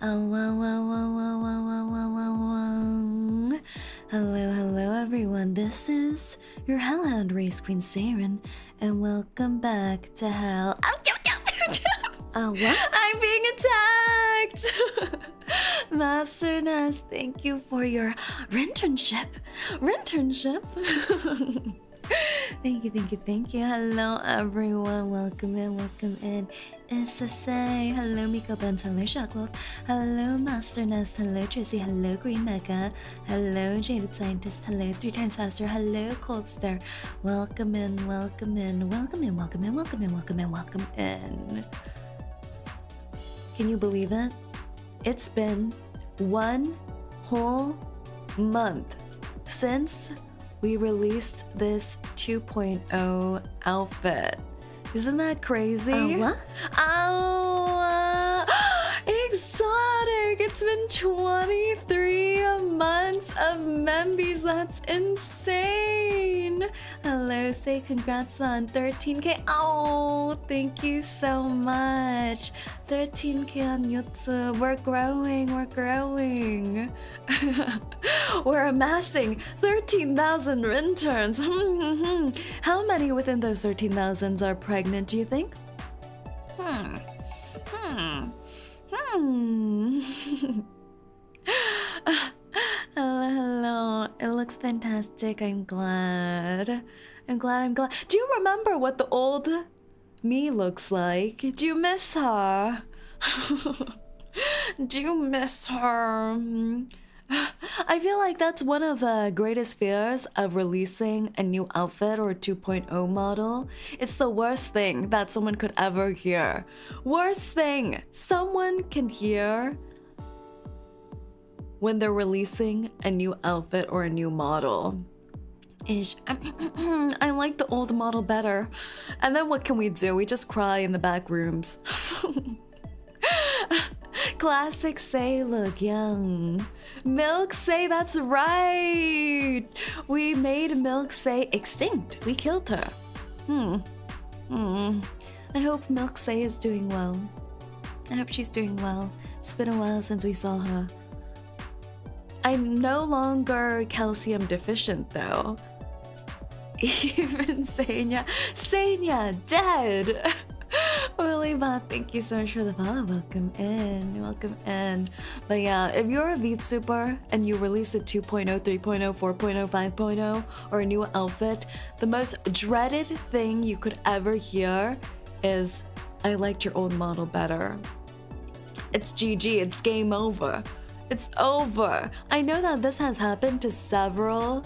Hello everyone, this is your Hellhound Race Queen Saerin, and welcome back to Hell. What? I'm being attacked! Master Nest, thank you for your internship. Thank you. Hello everyone, welcome in. Issa-say, hello Miko Benz, hello Shockwolf, hello Master Nest, hello Trissy, hello Green Mecha, hello Jaded Scientist, hello 3 times faster, hello Cold Star. Welcome in. Can you believe it? It's been 1 whole month since we released this 2.0 outfit. Isn't that crazy? What? Exotic! It's been 23 months of Membies. That's insane! Hello, say congrats on 13k. Oh, thank you so much. 13k on YouTube. We're growing. We're amassing 13,000 interns. How many within those 13,000 are pregnant, do you think? Hello. It looks fantastic. I'm glad. Do you remember what the old me looks like? Do you miss her? Do you miss her? I feel like that's one of the greatest fears of releasing a new outfit or 2.0 model. It's the worst thing that someone could ever hear. Worst thing someone can hear when they're releasing a new outfit or a new model is I like the old model better. And then what can we do? We just cry in the back rooms. Classic say look young. Milk say, that's right. We made Milk say extinct. We killed her. I hope Milk say is doing well. I hope she's doing well. It's been a while since we saw her. I'm no longer calcium deficient though. Even Sanya dead. Willybot, thank you so much for the follow. Welcome in. But yeah, if you're a VTuber and you release a 2.0, 3.0, 4.0, 5.0, or a new outfit, the most dreaded thing you could ever hear is, I liked your old model better. It's GG, it's game over. It's over. I know that this has happened to several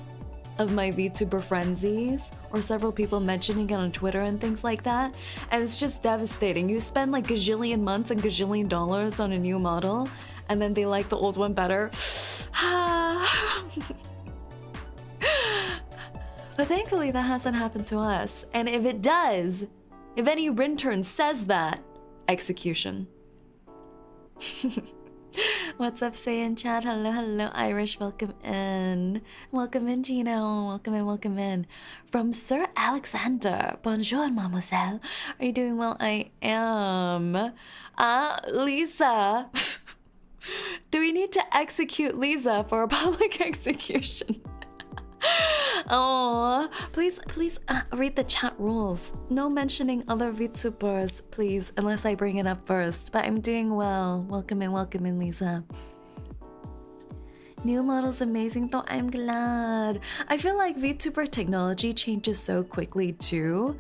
of my VTuber frenzies, or several people mentioning it on Twitter and things like that, and it's just devastating. You spend like gazillion months and gazillion dollars on a new model, and then they like the old one better. But thankfully that hasn't happened to us, and if it does, if any Rintern says that, execution. What's up, Say in chat? Hello, Irish. Welcome in, Gino. Welcome in. From Sir Alexander. Bonjour, mademoiselle. Are you doing well? I am. Lisa. Do we need to execute Lisa for a public execution? Oh, please read the chat rules. No mentioning other VTubers, please, unless I bring it up first. But I'm doing well. Welcome in, Lisa. New model's amazing though. I'm glad. I feel like VTuber technology changes so quickly too,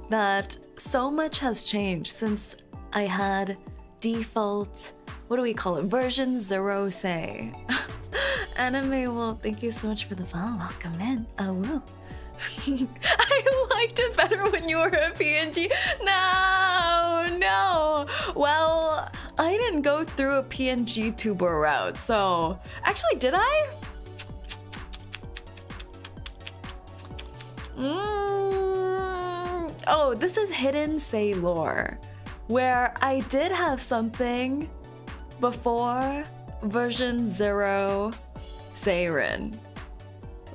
that so much has changed since I had default, what do we call it, version 0 say. Anime, well, thank you so much for the follow. Welcome in. Oh, woo. I liked it better when you were a PNG. No. Well, I didn't go through a PNG tuber route, so... Actually, did I? Oh, this is Hidden Say lore, where I did have something before version 0 Saerin.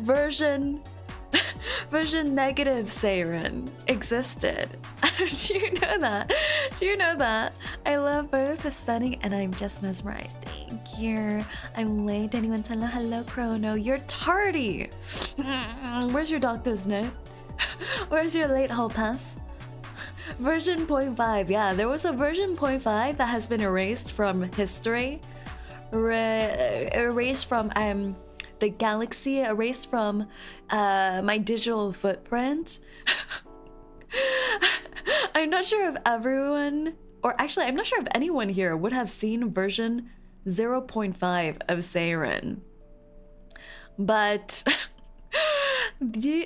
Version negative Saerin existed. Do you know that? I love both the stunning and I'm just mesmerized. Thank you. I'm late. Anyone tell hello, Chrono? You're tardy. Where's your doctor's note? Where's your late hall pass? Version 0.5. Yeah, there was a version 0.5 that has been erased from history. Erased from the galaxy. Erased from my digital footprint. I'm not sure if everyone, or actually I'm not sure if anyone here would have seen version 0.5 of Saerin. But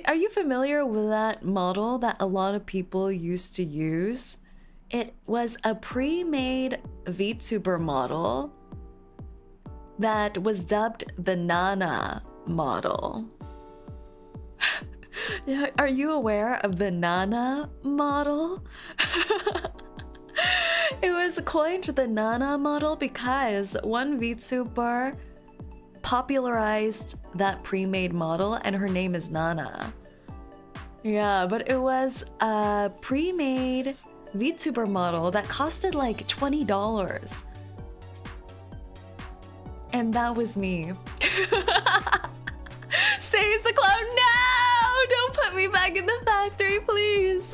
are you familiar with that model that a lot of people used to use? It was a pre-made VTuber model that was dubbed the Nana model. Are you aware of the Nana model? It was coined the Nana model because one VTuber popularized that pre-made model and her name is Nana. Yeah, but it was a pre-made VTuber model that costed like $20. And that was me. Says the clown, no! Don't put me back in the factory, please.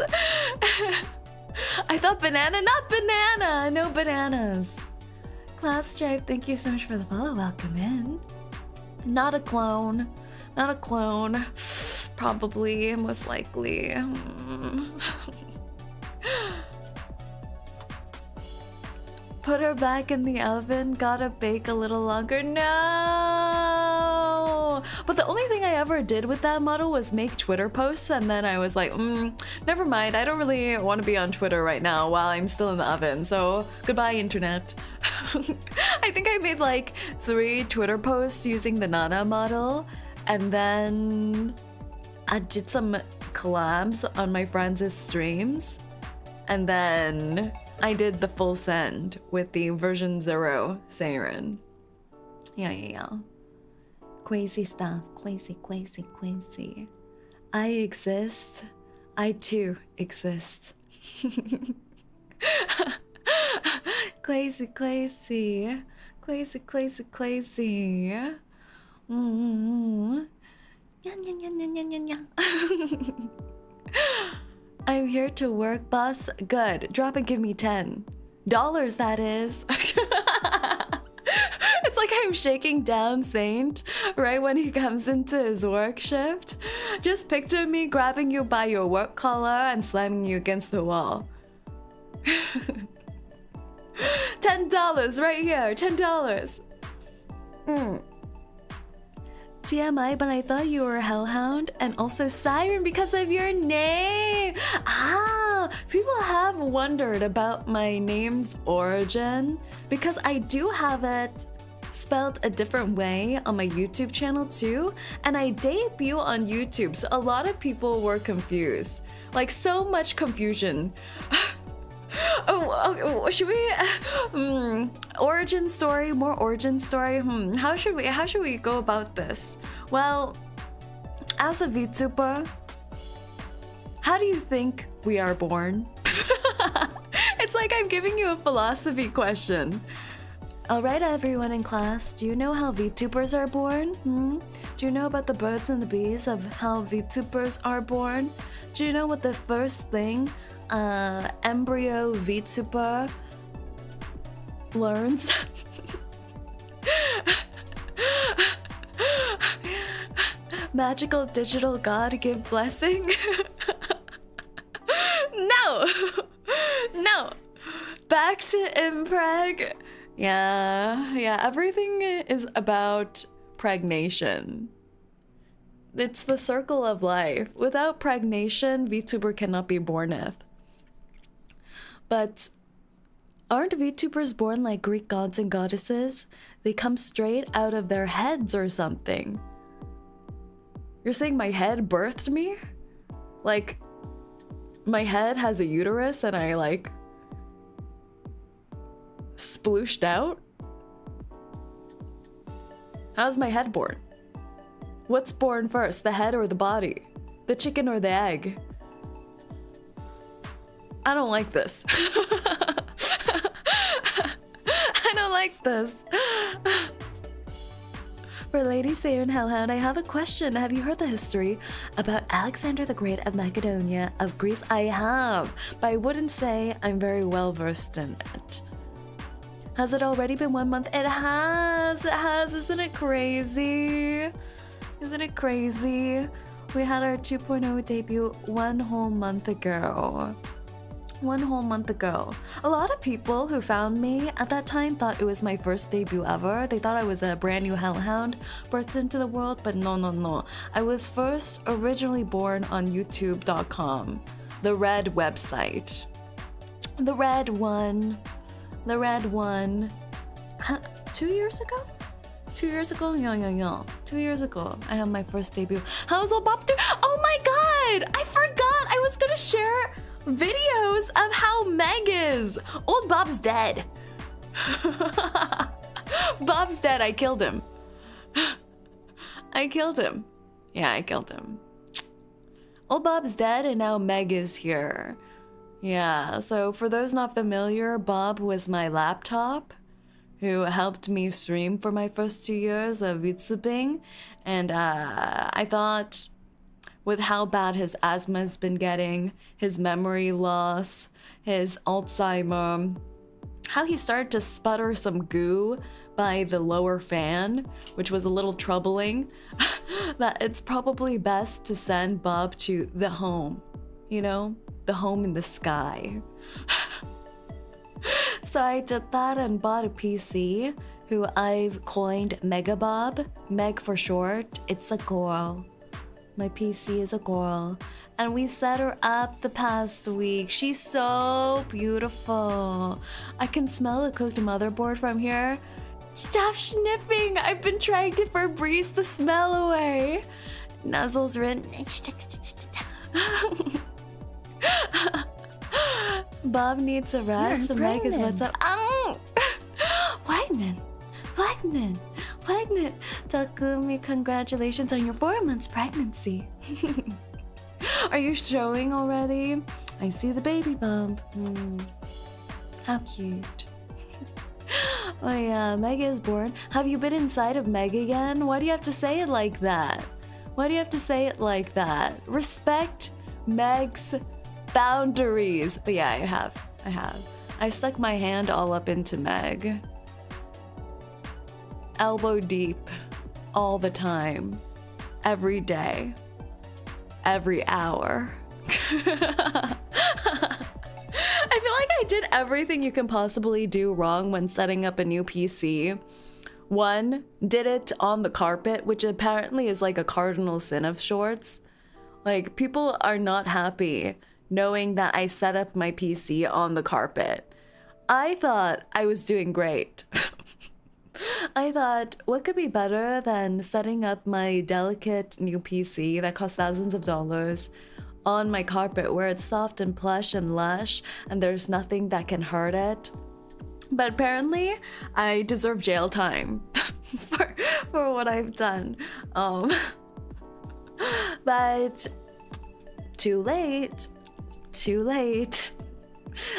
I thought banana, not banana. No bananas. Class Stripe, thank you so much for the follow. Welcome in. Not a clone. Not a clone. Probably, most likely. Put her back in the oven. Gotta bake a little longer. No! But the only thing I ever did with that model was make Twitter posts, and then I was like, never mind. I don't really want to be on Twitter right now while I'm still in the oven. So goodbye, internet. I think I made like 3 Twitter posts using the Nana model, and then I did some collabs on my friends' streams, and then I did the full send with the version 0 Saerin. Yeah. Crazy stuff. Crazy. I exist. I too exist. Crazy. I'm here to work, boss. Good. Drop and give me $10. That is. It's like I'm shaking down Saint right when he comes into his work shift. Just picture me grabbing you by your work collar and slamming you against the wall. $10 right here. $10. TMI, but I thought you were Hellhound and also Saerin because of your name. People have wondered about my name's origin because I do have it spelled a different way on my YouTube channel too, and I debut on YouTube, so a lot of people were confused. Like, so much confusion. Should we origin story, more origin story? How should we go about this? Well, as a VTuber, how do you think we are born? It's like I'm giving you a philosophy question. Alright, everyone in class, do you know how VTubers are born? Do you know about the birds and the bees of how VTubers are born? Do you know what the first thing embryo VTuber learns? Magical digital god give blessing? No! Back to impreg. Yeah, everything is about pregnation. It's the circle of life. Without pregnation, VTuber cannot be borneth. But aren't VTubers born like Greek gods and goddesses? They come straight out of their heads or something. You're saying my head birthed me? Like, my head has a uterus and I like splooshed out? How's my head born? What's born first, the head or the body? The chicken or the egg? I don't like this. I don't like this. For Lady Saerin Hellhound, I have a question. Have you heard the history about Alexander the Great of Macedonia of Greece? I have, but I wouldn't say I'm very well versed in it. Has it already been 1 month? It has. It has. Isn't it crazy? Isn't it crazy? We had our 2.0 debut 1 whole month ago. 1 whole month ago. A lot of people who found me at that time thought it was my first debut ever. They thought I was a brand new hellhound birthed into the world, but no. I was first originally born on YouTube.com, the red website. The red one. The red one. 2 years ago? 2 years ago? Yeah. 2 years ago, I had my first debut. How's old Bob doing? Oh my god! I forgot I was gonna share videos of how Meg is. Old Bob's dead. Bob's dead. I killed him. I killed him. Yeah, I killed him. Old Bob's dead and now Meg is here. Yeah, so for those not familiar, Bob was my laptop who helped me stream for my first 2 years of VTubing. And I thought, with how bad his asthma has been getting, his memory loss, his Alzheimer, how he started to sputter some goo by the lower fan, which was a little troubling, that it's probably best to send Bob to the home, you know, the home in the sky. So I did that and bought a PC, who I've coined Mega Bob, Meg for short. It's a girl. My PC is a girl, and we set her up the past week. She's so beautiful. I can smell the cooked motherboard from here. Stop sniffing! I've been trying to Febreze the smell away. Nuzzles written. Bob needs a rest. So Meg is what's up. Pregnant. Takumi, congratulations on your 4 months pregnancy. Are you showing already? I see the baby bump. How cute. Oh yeah, Meg is born. Have you been inside of Meg again? Why do you have to say it like that? Why do you have to say it like that? Respect Meg's boundaries. But yeah, I have. I stuck my hand all up into Meg. Elbow deep, all the time, every day, every hour. I feel like I did everything you can possibly do wrong when setting up a new PC. 1, did it on the carpet, which apparently is like a cardinal sin of sorts. Like, people are not happy knowing that I set up my PC on the carpet. I thought I was doing great. I thought, what could be better than setting up my delicate new PC that costs thousands of dollars on my carpet where it's soft and plush and lush and there's nothing that can hurt it. But apparently, I deserve jail time for what I've done. But too late.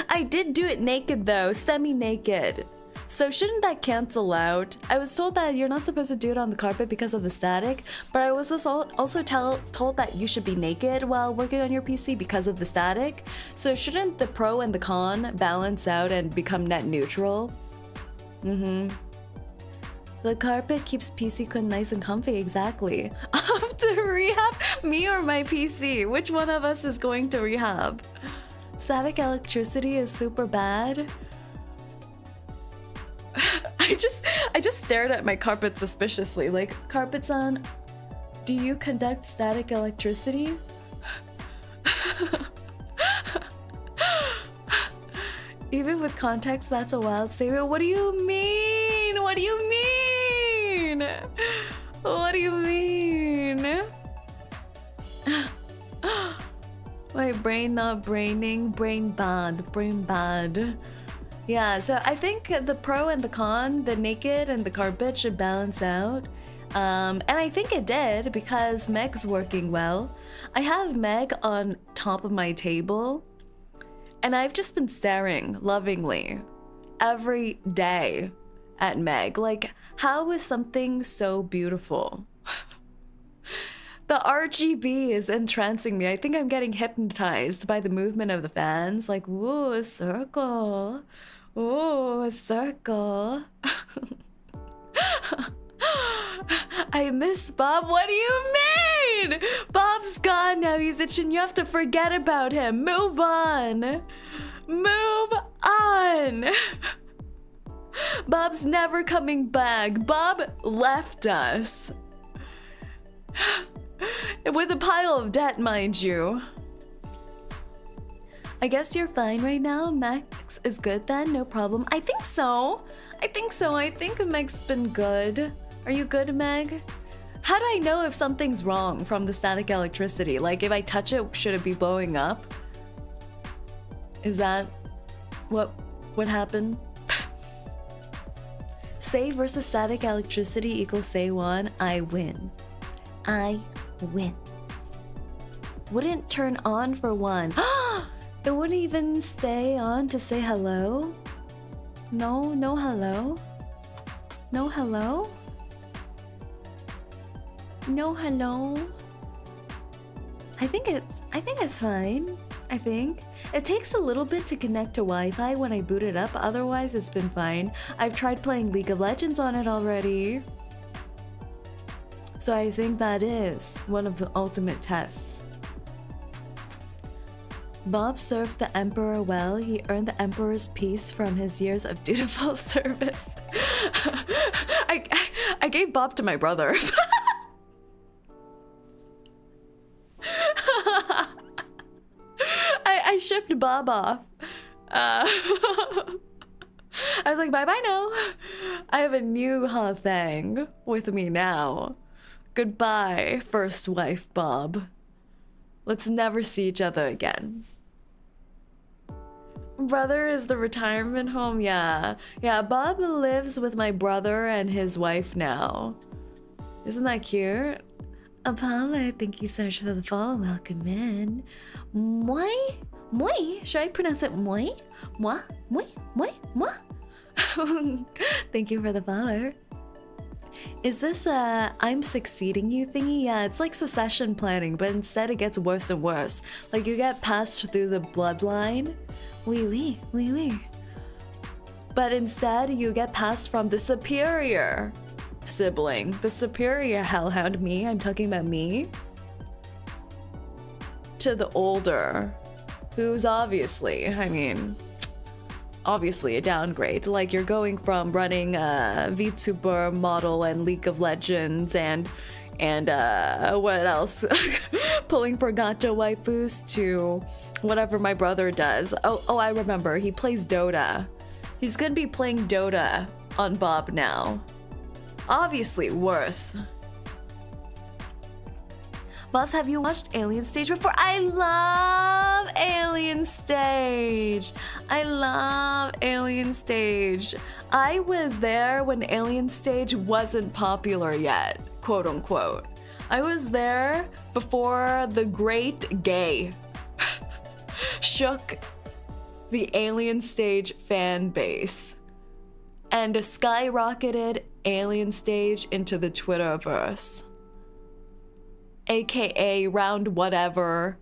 I did do it naked though, semi-naked. So shouldn't that cancel out? I was told that you're not supposed to do it on the carpet because of the static, but I was also told that you should be naked while working on your PC because of the static. So shouldn't the pro and the con balance out and become net neutral? The carpet keeps PC-kun nice and comfy, exactly. Up to rehab? Me or my PC? Which one of us is going to rehab? Static electricity is super bad. I just stared at my carpet suspiciously, like, carpet-san, do you conduct static electricity? Even with context, that's a wild statement. What do you mean? What do you mean? What do you mean? Wait, brain not braining, brain bad. Yeah, so I think the pro and the con, the naked and the carpet should balance out. And I think it did because Meg's working well. I have Meg on top of my table and I've just been staring lovingly every day at Meg. Like, how is something so beautiful? The RGB is entrancing me. I think I'm getting hypnotized by the movement of the fans. Like, ooh, a circle. Ooh, a circle. I miss Bob. What do you mean? Bob's gone now. He's itching. You have to forget about him. Move on. Move on. Bob's never coming back. Bob left us. With a pile of debt, mind you. I guess you're fine right now. Max is good then, no problem. I think so. I think Meg's been good. Are you good, Meg? How do I know if something's wrong from the static electricity? Like, if I touch it, should it be blowing up? Is that what happened? Say versus static electricity equals say one. I win. I win. Wouldn't turn on for one. It wouldn't even stay on to say hello? No hello? No hello? No hello? I think it's fine. I think. It takes a little bit to connect to Wi-Fi when I boot it up, otherwise it's been fine. I've tried playing League of Legends on it already. So I think that is one of the ultimate tests. Bob served the Emperor well. He earned the Emperor's peace from his years of dutiful service. I gave Bob to my brother. I shipped Bob off. I was like, bye-bye now. I have a new hot thing with me now. Goodbye, first wife Bob. Let's never see each other again. Brother is the retirement home, yeah. Yeah, Bob lives with my brother and his wife now. Isn't that cute? Apollo, thank you so much for the follow. Welcome in. Moi? Moi? Should I pronounce it moi? Moi? Moi? Moi? Moi? Thank you for the follow. Is this a I'm succeeding you thingy? Yeah, it's like succession planning, but instead it gets worse and worse. Like you get passed through the bloodline. Oui. But instead you get passed from the superior sibling. The superior hellhound, me, I'm talking about me, to the older, who's obviously, obviously a downgrade. Like you're going from running a VTuber model and League of Legends and what else? Pulling for gacha waifus to whatever my brother does. Oh, I remember. He plays Dota. He's gonna be playing Dota on Bob now. Obviously worse. Boss, have you watched Alien Stage before? I love Alien Stage. I was there when Alien Stage wasn't popular yet, quote unquote. I was there before the great gay shook the Alien Stage fan base and skyrocketed Alien Stage into the Twitterverse. AKA round whatever,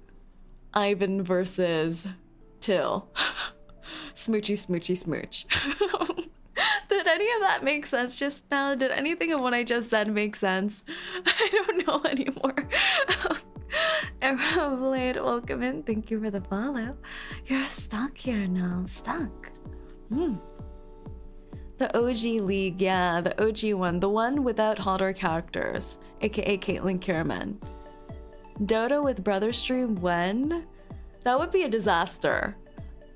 Ivan versus Till. Smoochy, smoochy, smooch. Did any of that make sense just now? Did anything of what I just said make sense? I don't know anymore. Blade, welcome in. Thank you for the follow. You're stuck here now. Stuck. The OG League, yeah, the OG one. The one without hotter characters. AKA 𝐂𝐚𝐭 𝐑𝐿. Dota with brother stream when? That would be a disaster.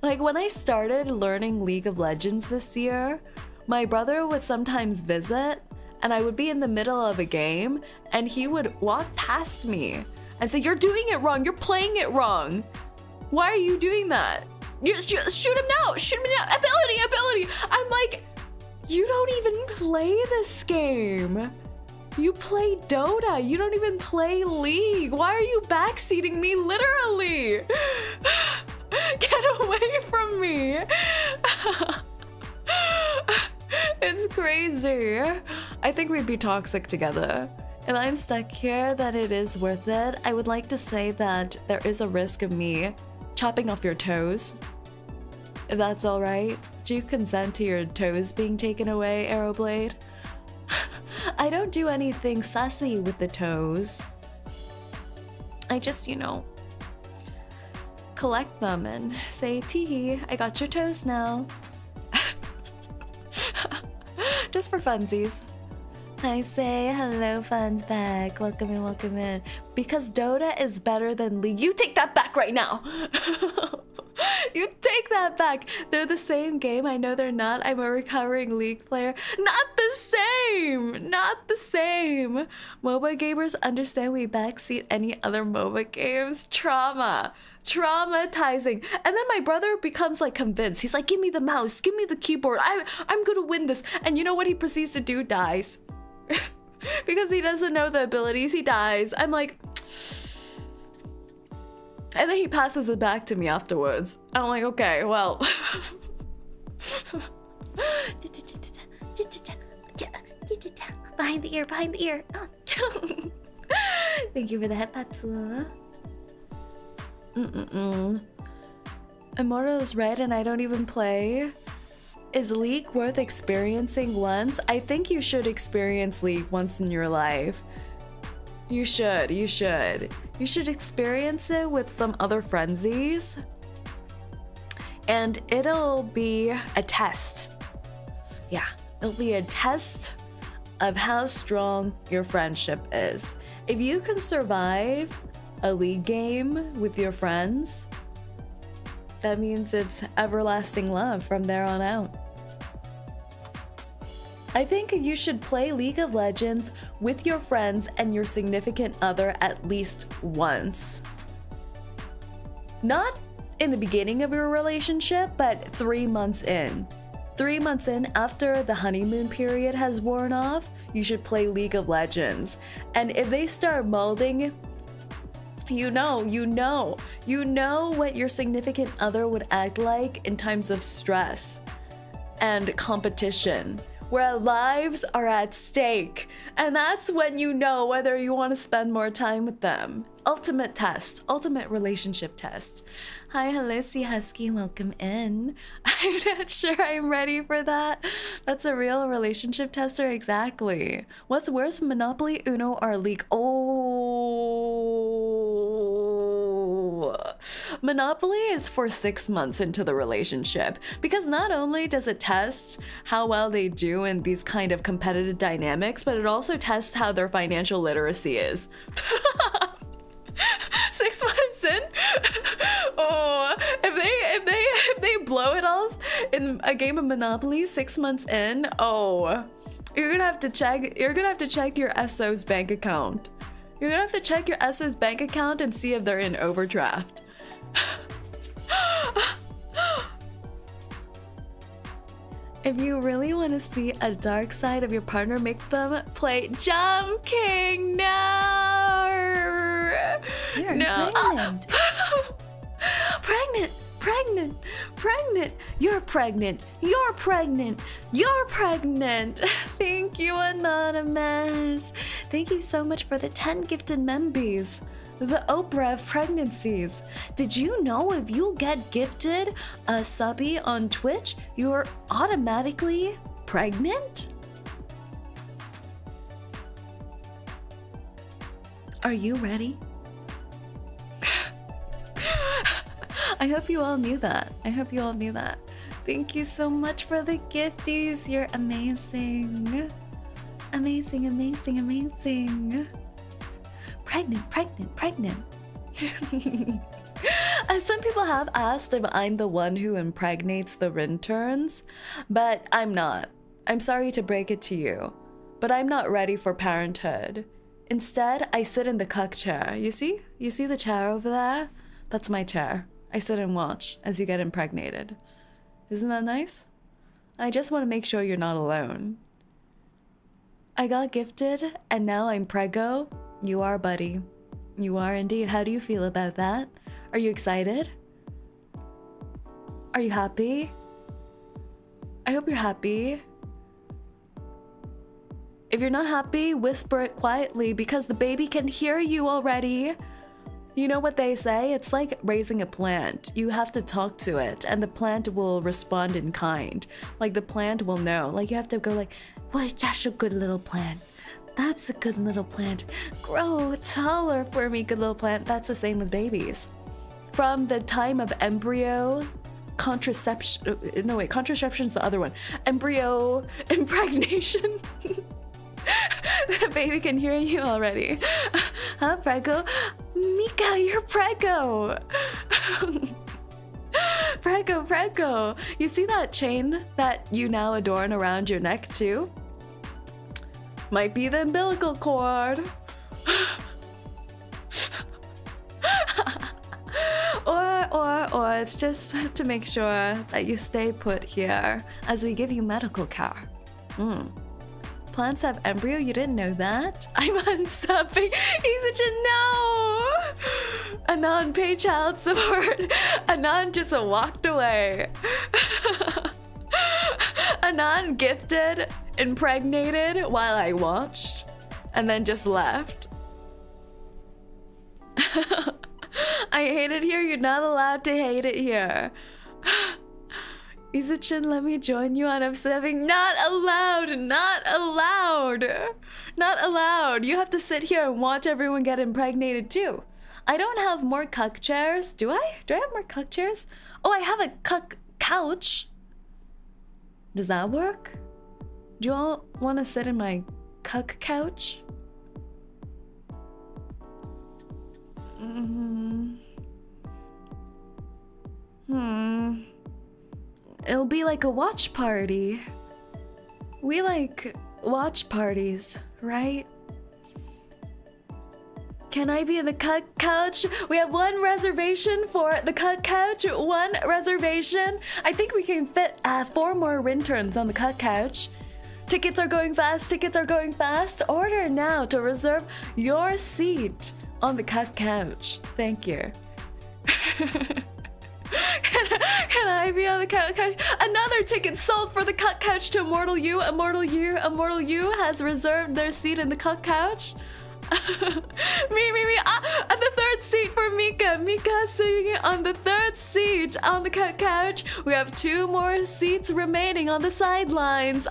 Like when I started learning League of Legends this year, my brother would sometimes visit and I would be in the middle of a game and he would walk past me and say, "You're doing it wrong, you're playing it wrong. Why are you doing that? Shoot him now, shoot him now, ability." I'm like, you don't even play this game. You play Dota, you don't even play League. Why are you backseating me literally? Get away from me. It's crazy. I think we'd be toxic together. If I'm stuck here, then it is worth it. I would like to say that there is a risk of me chopping off your toes. If that's alright. Do you consent to your toes being taken away, Arrowblade? I don't do anything sussy with the toes. I just, you know, collect them and say, teehee, I got your toes now. Just for funsies. I say, hello, fun's back. Welcome in, welcome in. Because Dota is better than League. You take that back right now. You take that back. They're the same game. I know they're not. I'm a recovering League player. Not the same. Not the same. MOBA gamers understand we backseat any other MOBA games. Trauma. Traumatizing. And then my brother becomes like convinced. He's like, give me the mouse. Give me the keyboard. I'm gonna win this. And you know what he proceeds to do? Dies. Because he doesn't know the abilities. He dies. I'm like... And then he passes it back to me afterwards. I'm like, okay, well. Behind the ear, behind the ear. Thank you for the headpats. Immortal is red and I don't even play. Is League worth experiencing once? I think you should experience League once in your life. You should, you should. You should experience it with some other frenzies. And it'll be a test. Yeah, it'll be a test of how strong your friendship is. If you can survive a League game with your friends, that means it's everlasting love from there on out. I think you should play League of Legends with your friends and your significant other at least once. Not in the beginning of your relationship, but 3 months in. 3 months in, after the honeymoon period has worn off, you should play League of Legends. And if they start molding, you know what your significant other would act like in times of stress and competition, where lives are at stake. And that's when you know whether you want to spend more time with them. Ultimate test, ultimate relationship test. Hi, hello, 𝐂𝐴, welcome in. I'm not sure I'm ready for that. That's a real relationship tester, exactly. What's worse, Monopoly, Uno, or League? Oh, Monopoly is for 6 months into the relationship, because not only does it test how well they do in these kind of competitive dynamics, but it also tests how their financial literacy is. 6 months in? Oh, if they blow it all in a game of Monopoly 6 months in, oh, you're gonna have to check your SO's bank account. You're gonna have to check your SO's bank account and see if they're in overdraft. If you really want to see a dark side of your partner, make them play 𝐂𝐚𝐭. No! You're no. pregnant. Pregnant! Pregnant! Pregnant! You're pregnant! You're pregnant! You're pregnant! Thank you, Anonymous! Thank you so much for the 10 gifted membies. The Oprah of pregnancies. Did you know if you get gifted a subby on Twitch, you're automatically pregnant? Are you ready? I hope you all knew that. I hope you all knew that. Thank you so much for the gifties. You're amazing. Amazing, amazing, amazing. Pregnant, pregnant, pregnant. Some people have asked if I'm the one who impregnates the interns, but I'm not. I'm sorry to break it to you, but I'm not ready for parenthood. Instead, I sit in the cuck chair. You see? You see the chair over there? That's my chair. I sit and watch as you get impregnated. Isn't that nice? I just want to make sure you're not alone. I got gifted, and now I'm preggo. You are, buddy. You are indeed. How do you feel about that? Are you excited? Are you happy? I hope you're happy. If you're not happy, whisper it quietly because the baby can hear you already. You know what they say? It's like raising a plant. You have to talk to it and the plant will respond in kind. Like the plant will know. Like you have to go like, well, that's a good little plant. That's a good little plant. Grow taller for me, good little plant. That's the same with babies. From the time of embryo, contraception, no wait, contraception's the other one. Embryo impregnation. The baby can hear you already. Huh, Prego? Mika, you're Prego. Prego. You see that chain that you now adorn around your neck too? Might be the umbilical cord. Or it's just to make sure that you stay put here as we give you medical care. Plants have embryo? You didn't know that? I'm unsubbing. 𝐂𝐴𝐤, no! Anon, pay child support. Anon just walked away. Anon gifted, impregnated while I watched, and then just left. I hate it here. You're not allowed to hate it here. 𝐂𝐤, let me join you on observing. Not allowed! Not allowed! Not allowed! You have to sit here and watch everyone get impregnated too. I don't have more cuck chairs. Do I? Do I have more cuck chairs? Oh, I have a cuck couch. Does that work? Do you all want to sit in my cuck couch? It'll be like a watch party. We like watch parties, right? Can I be in the cuck couch? We have one reservation for the cuck couch. One reservation. I think we can fit 4 more interns on the cuck couch. Tickets are going fast. Tickets are going fast. Order now to reserve your seat on the cuck couch. Thank you. Can I be on the couch? Another ticket sold for the cuck couch to Immortal You. Immortal You has reserved their seat in the cuck couch. me. And the 3rd seat for Mika. Mika sitting on the 3rd seat on the cuck couch. We have 2 more seats remaining on the sidelines.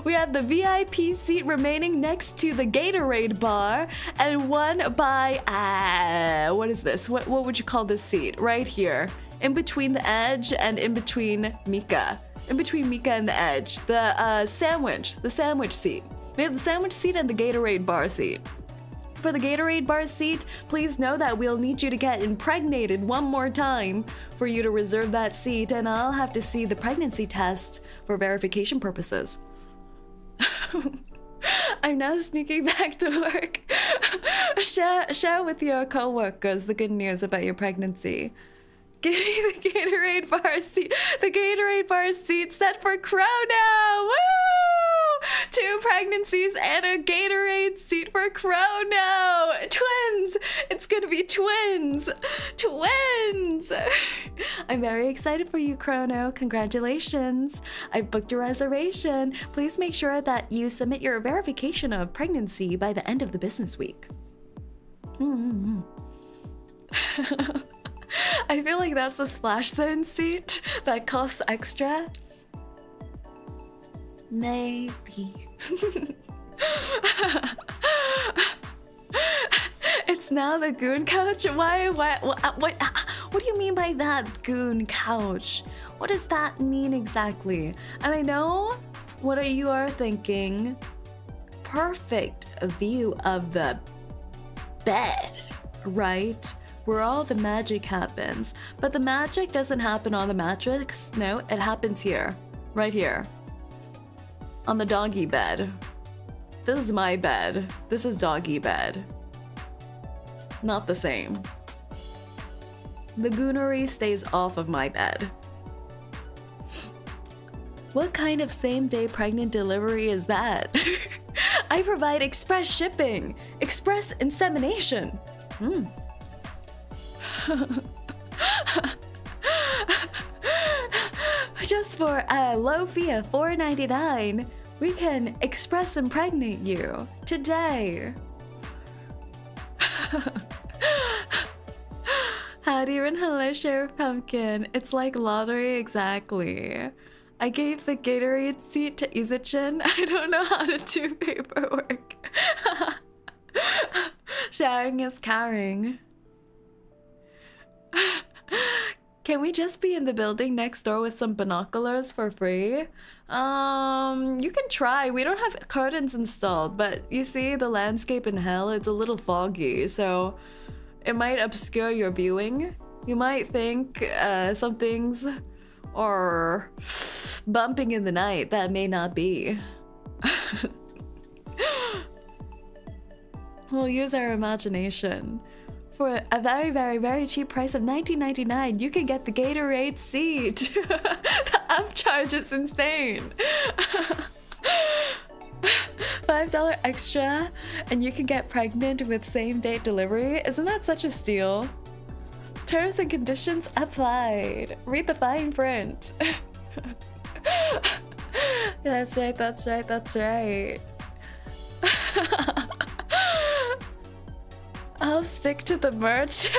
We have the VIP seat remaining next to the Gatorade bar, and one by what is this? What would you call this seat? Right here, in between the edge and in between Mika. In between Mika and the edge, the sandwich seat. We have the sandwich seat and the Gatorade bar seat. For the Gatorade bar seat, please know that we'll need you to get impregnated one more time for you to reserve that seat, and I'll have to see the pregnancy test for verification purposes. I'm now sneaking back to work. Share with your co-workers the good news about your pregnancy. Give me the Gatorade bar seat. The Gatorade bar seat set for Chrono. Woo! 2 pregnancies and a Gatorade seat for Chrono. Twins! It's gonna be twins. Twins! I'm very excited for you, Chrono. Congratulations. I've booked your reservation. Please make sure that you submit your verification of pregnancy by the end of the business week. I feel like that's the splash zone seat that costs extra. Maybe. It's now the goon couch? Why? What do you mean by that, goon couch? What does that mean exactly? And I know what you are thinking. Perfect view of the bed, right? Where all the magic happens. But the magic doesn't happen on the mattress. No, it happens here. Right here. On the doggy bed. This is my bed. This is doggy bed. Not the same. The goonery stays off of my bed. What kind of same-day pregnant delivery is that? I provide express shipping. Express insemination. Just for a low fee of $4.99. We can express impregnate you today. Howdy and hello, Sheriff Pumpkin. It's like lottery exactly. I gave the Gatorade seat to 𝐂𝐴𝐚. I don't know how to do paperwork. Sharing is caring. Can we just be in the building next door with some binoculars for free? You can try. We don't have curtains installed, but you see the landscape in hell, it's a little foggy, so it might obscure your viewing. You might think something's or bumping in the night that may not be. We'll use our imagination. For a very, very, very cheap price of $19.99, you can get the Gatorade seat. The upcharge is insane. $5 extra, and you can get pregnant with same-day delivery. Isn't that such a steal? Terms and conditions applied. Read the fine print. That's right, that's right, that's right. I'll stick to the merch.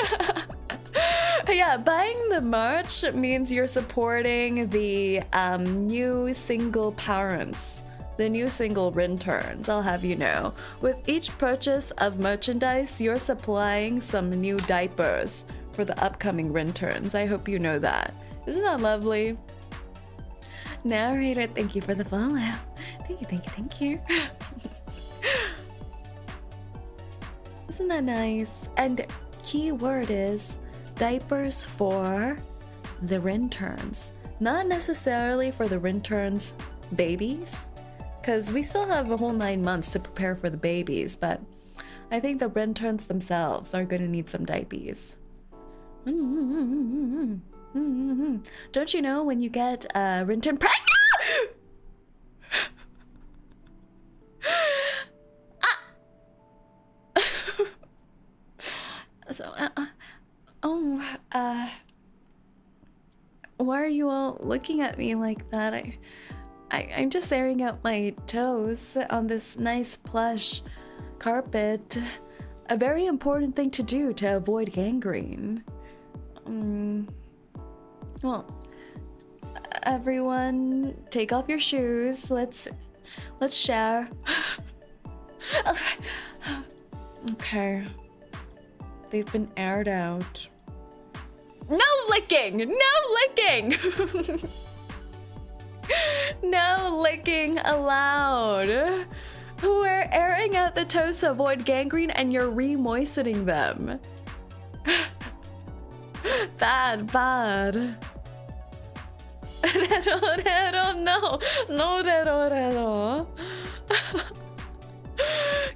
Yeah, buying the merch means you're supporting the new single parents, the new single interns, I'll have you know. With each purchase of merchandise, you're supplying some new diapers for the upcoming interns. I hope you know that. Isn't that lovely? Narrator, thank you for the follow. Thank you, thank you, thank you. Isn't that nice? And key word is diapers for the interns. Not necessarily for the interns' babies, because we still have a whole 9 months to prepare for the babies, but I think the interns themselves are going to need some diapers. Don't you know when you get a intern pregnant? So, why are you all looking at me like that? I'm just airing out my toes on this nice plush carpet. A very important thing to do to avoid gangrene. Well, everyone, take off your shoes. Let's share. Okay. They've been aired out. No licking! No licking! No licking allowed. We're airing out the toes to avoid gangrene and you're re-moistening them. Bad, bad. No, no,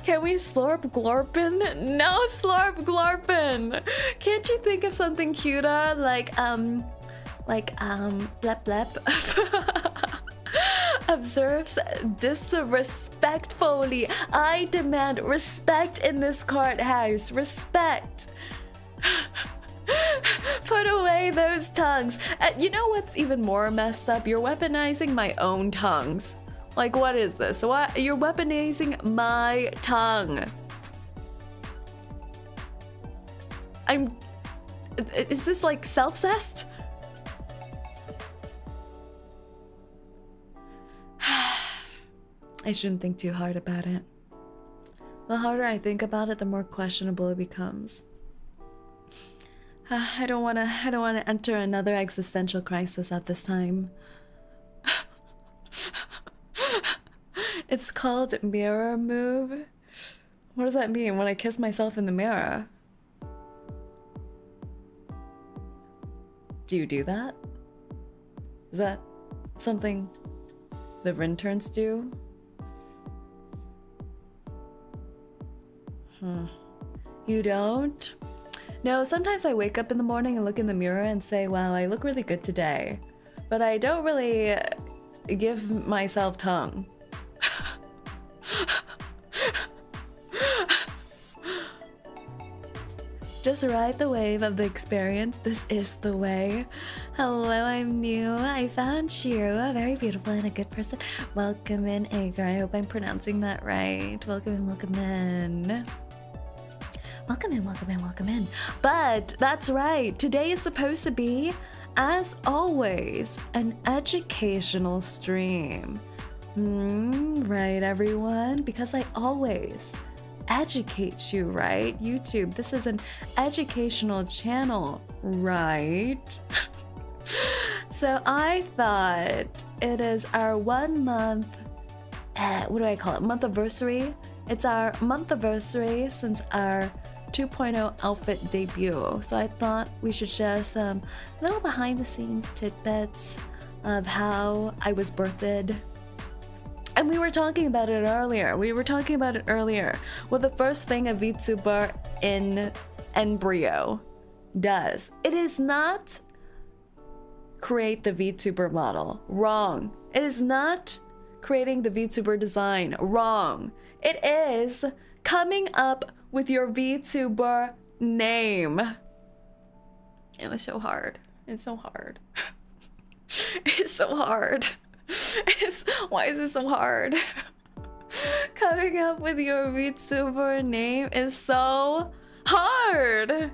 Can we slurp glorpin? No slurp glorpin. Can't you think of something cuter like blep blep? Observes disrespectfully. I demand respect in this courthouse. Respect. Put away those tongues. You know what's even more messed up? You're weaponizing my own tongues. Like, what is this? What? You're weaponizing my tongue. Is this like self-cessed? I shouldn't think too hard about it. The harder I think about it, the more questionable it becomes. I don't want to enter another existential crisis at this time. It's called mirror move. What does that mean? When I kiss myself in the mirror? Do you do that? Is that something the interns do? You don't? No, sometimes I wake up in the morning and look in the mirror and say, wow, I look really good today. But I don't really give myself tongue. Just ride the wave of the experience. This is the way. Hello, I'm new. I found you. A very beautiful and a good person. Welcome in, Agar. I hope I'm pronouncing that right. Welcome in, welcome in. Welcome in, welcome in, welcome in. But that's right. Today is supposed to be, as always, an educational stream. Right, everyone? Because I always educate you, right? YouTube, this is an educational channel, right? So I thought it is our 1 month, what do I call it? Month-iversary. It's our month-iversary since our 2.0 outfit debut. So I thought we should share some little behind-the-scenes tidbits of how I was birthed. And we were talking about it earlier. Well, the first thing a VTuber in embryo does, it is not create the VTuber model. Wrong. It is not creating the VTuber design. Wrong. It is coming up with your VTuber name. It was so hard. It's so hard. It's so hard. Why is it so hard? Coming up with your VTuber name is so hard.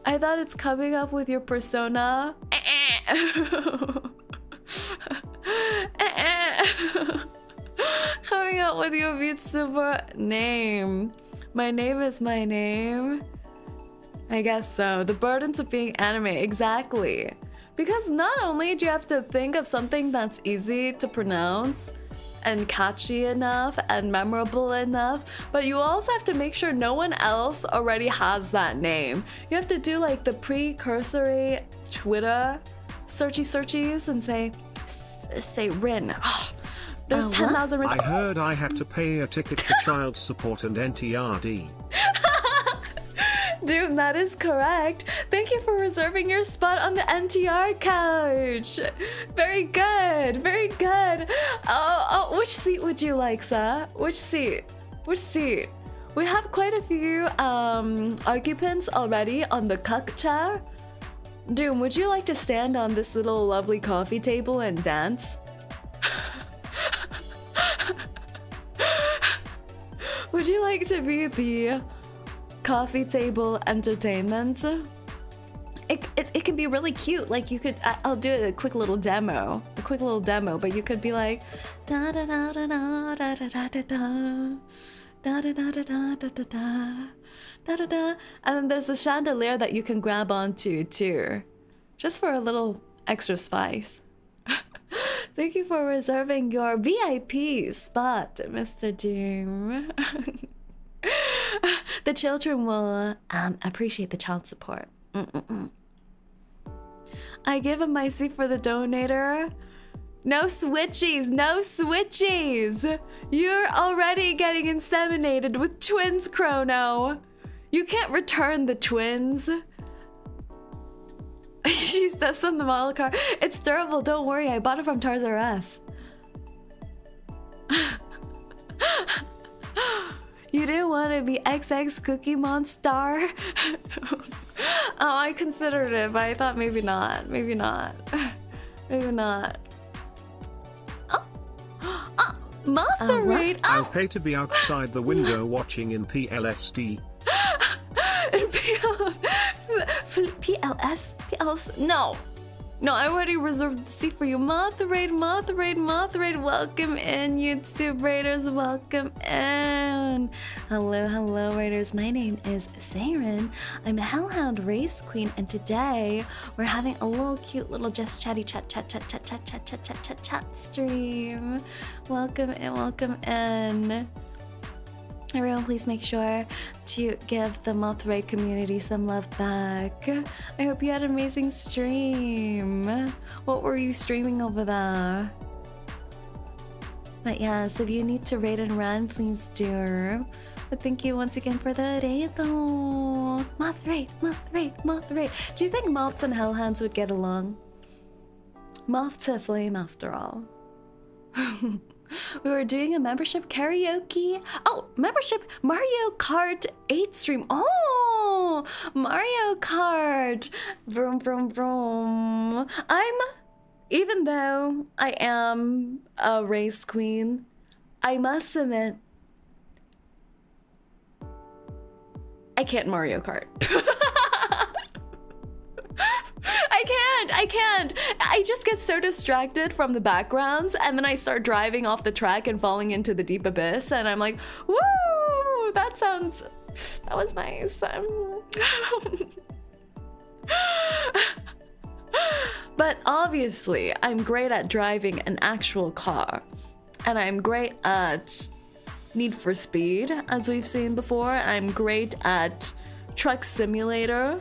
I thought it's coming up with your persona. Coming up with your VTuber name. My name is my name. I guess so. The burdens of being anime. Exactly. Because not only do you have to think of something that's easy to pronounce and catchy enough and memorable enough, but you also have to make sure no one else already has that name. You have to do like the precursory Twitter searchies and say Rin. Oh, there's 10,000 Rin. I heard I had to pay a ticket for child support and NTRD. Dude, that is correct. Thank you for reserving your spot on the NTR couch. Very good, very good. Oh, which seat would you like, sir? Which seat? Which seat? We have quite a few occupants already on the cuck chair. Dude, would you like to stand on this little lovely coffee table and dance? Would you like to be the coffee table entertainment? It can be really cute. Like you could, I'll do a quick little demo, but you could be like da da da da da da da da da da da da da da da da da da, and then there's the chandelier that you can grab onto too, just for a little extra spice. Thank you for reserving your VIP spot, Mr. Doom. The children will appreciate the child support. I give him my seat for the donator. No switchies, no switchies. You're already getting inseminated with twins, Chrono. You can't return the twins. She steps on the model car. It's durable, don't worry. I bought it from Toys R Us. You didn't want to be XX Cookie Monster? Oh, I considered it, but I thought maybe not. Maybe not. Maybe not. Oh, moderate. I'll pay to be outside the window watching in PLSD. PLS? No. No, I already reserved the seat for you. Moderate. Welcome in, YouTube Raiders. Welcome in. Hello, Raiders. My name is Saerin. I'm a Hellhound race queen, and today we're having a little cute little just chatty chat stream. Welcome in. Everyone, please make sure to give the Moth Raid community some love back. I hope you had an amazing stream. What were you streaming over there? But yes, if you need to raid and run, please do. But thank you once again for the raid though. Moth Raid. Do you think moths and hellhounds would get along? Moth to flame after all. We were doing a membership karaoke. Oh, membership Mario Kart 8 stream. Oh, Mario Kart. Vroom, vroom, vroom. Even though I am a race queen, I must admit, I can't Mario Kart. I can't. I just get so distracted from the backgrounds, and then I start driving off the track and falling into the deep abyss, and I'm like, woo, that was nice. But obviously, I'm great at driving an actual car, and I'm great at Need for Speed, as we've seen before. I'm great at Truck Simulator.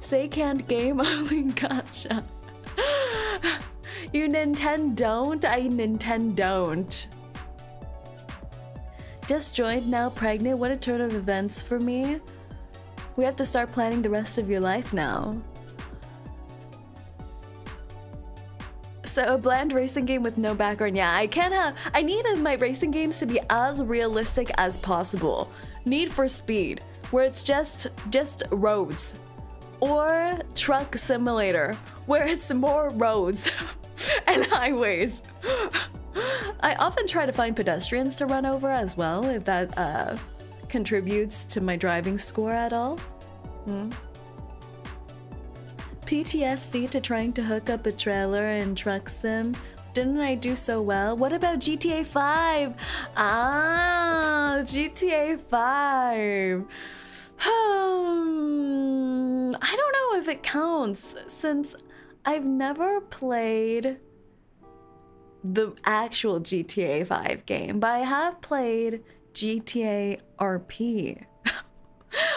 Say can't game only gotcha. You Nintendo don't, I Nintendo don't. Just joined, now pregnant. What a turn of events for me. We have to start planning the rest of your life now. So a bland racing game with no background. Yeah, I need my racing games to be as realistic as possible. Need for Speed, where it's just roads. Or Truck Simulator, where it's more roads and highways. I often try to find pedestrians to run over as well, if that contributes to my driving score at all. PTSD to trying to hook up a trailer and truck sim. Didn't I do so well? What about GTA 5? Ah, GTA 5. I don't know if it counts, since I've never played the actual GTA 5 game, but I have played GTA RP,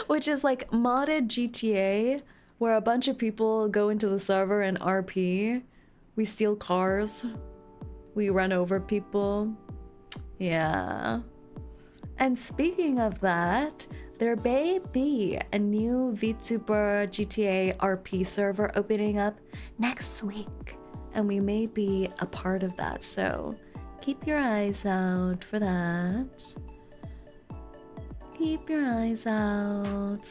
which is like modded GTA, where a bunch of people go into the server and RP. We steal cars, we run over people. Yeah. And speaking of that, there may be a new VTuber GTA RP server opening up next week, and we may be a part of that, so keep your eyes out for that. Keep your eyes out.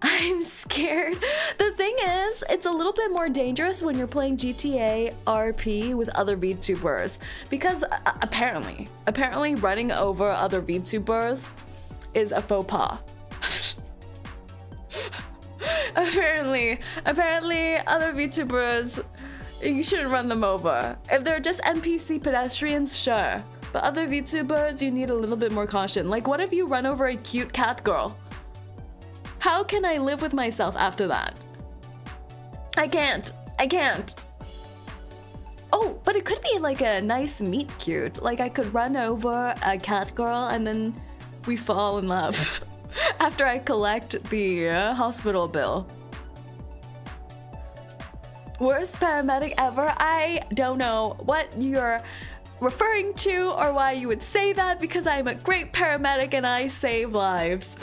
I'm scared. The thing is, it's a little bit more dangerous when you're playing GTA RP with other VTubers, because apparently running over other VTubers is a faux pas. apparently other VTubers, you shouldn't run them over. If they're just NPC pedestrians, sure, but other VTubers, you need a little bit more caution. Like, what if you run over a cute cat girl? How can I live with myself after that? I can't. Oh, but it could be like a nice meet cute. Like, I could run over a cat girl and then we fall in love after I collect the hospital bill. Worst paramedic ever? I don't know what you're referring to or why you would say that, because I'm a great paramedic and I save lives.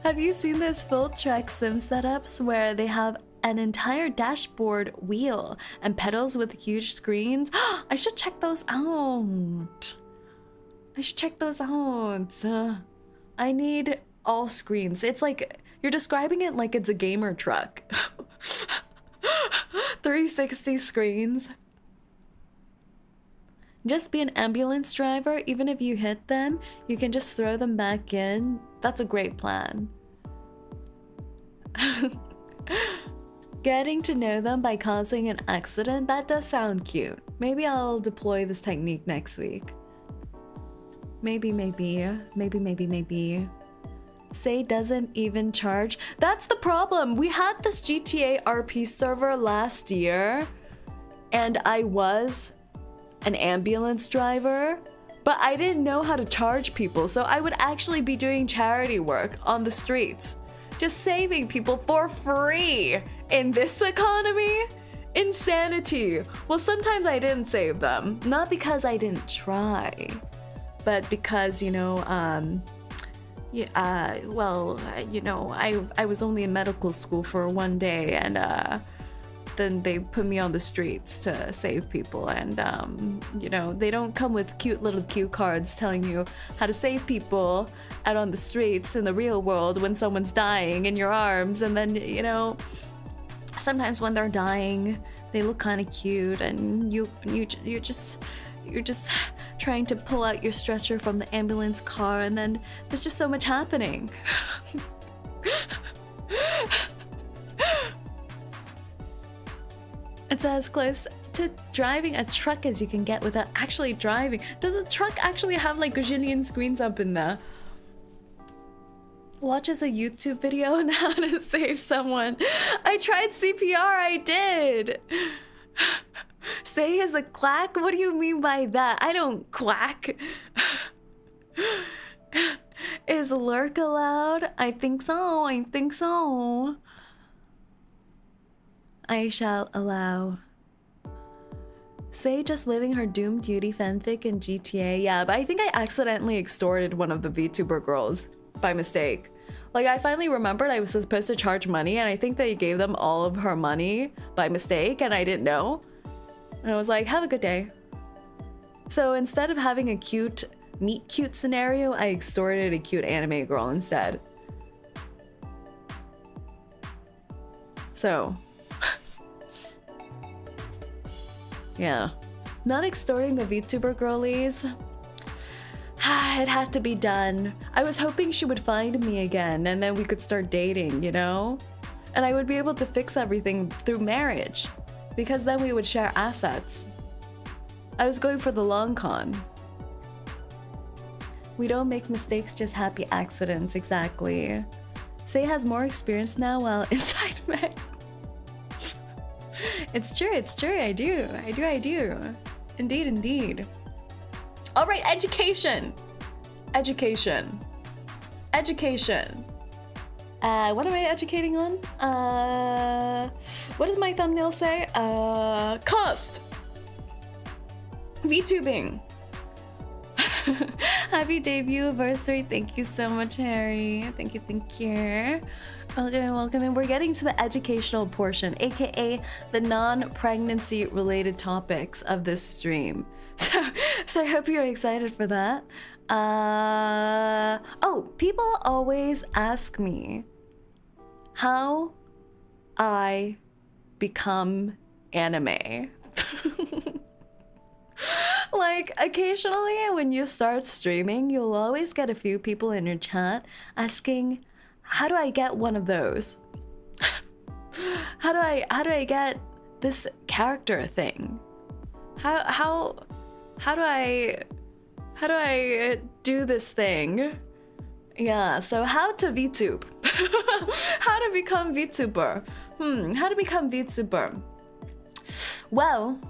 Have you seen those full track sim setups where they have an entire dashboard wheel and pedals with huge screens? I should check those out. I need all screens. It's like, you're describing it like it's a gamer truck. 360 screens. Just be an ambulance driver. Even if you hit them, you can just throw them back in. That's a great plan. Getting to know them by causing an accident, that does sound cute. Maybe I'll deploy this technique next week. Maybe. Say doesn't even charge. That's the problem. We had this GTA RP server last year, and I was an ambulance driver, but I didn't know how to charge people, so I would actually be doing charity work on the streets, just saving people for free in this economy. Insanity. Well, sometimes I didn't save them, not because I didn't try, but because, you know, Yeah, well, you know, I was only in medical school for one day, and then they put me on the streets to save people. And you know, they don't come with cute little cue cards telling you how to save people out on the streets in the real world when someone's dying in your arms. And then, you know, sometimes when they're dying, they look kind of cute, and you're just trying to pull out your stretcher from the ambulance car, and then there's just so much happening. It's as close to driving a truck as you can get without actually driving. Does a truck actually have like gazillion screens up in there? Watches a YouTube video on how to save someone. I tried CPR, I did. Say is a quack? What do you mean by that? I don't quack. Is lurk allowed? I think so. I think so. I shall allow. Say just living her doomed duty fanfic in GTA. Yeah, but I think I accidentally extorted one of the VTuber girls by mistake. Like, I finally remembered I was supposed to charge money, and I think they gave them all of her money by mistake, and I didn't know. And I was like, have a good day. So instead of having a cute meet cute scenario, I extorted a cute anime girl instead. So yeah, not extorting the VTuber girlies. It had to be done. I was hoping she would find me again, and then we could start dating, you know? And I would be able to fix everything through marriage, because then we would share assets. I was going for the long con. We don't make mistakes, just happy accidents, exactly. Say has more experience now while inside Meg. It's true, I do. Indeed, indeed. All right, education. Education. What am I educating on? What does my thumbnail say? Cost. VTubing. Happy debut anniversary. Thank you so much, Harry. Thank you. Welcome. And we're getting to the educational portion, aka the non-pregnancy related topics of this stream. So I hope you're excited for that. Oh, people always ask me how I become anime. Like, occasionally when you start streaming, you'll always get a few people in your chat asking, how do I get one of those? How do I get this character thing? How do I do this thing? Yeah, so how to VTube. How to become VTuber. How to become VTuber. Well,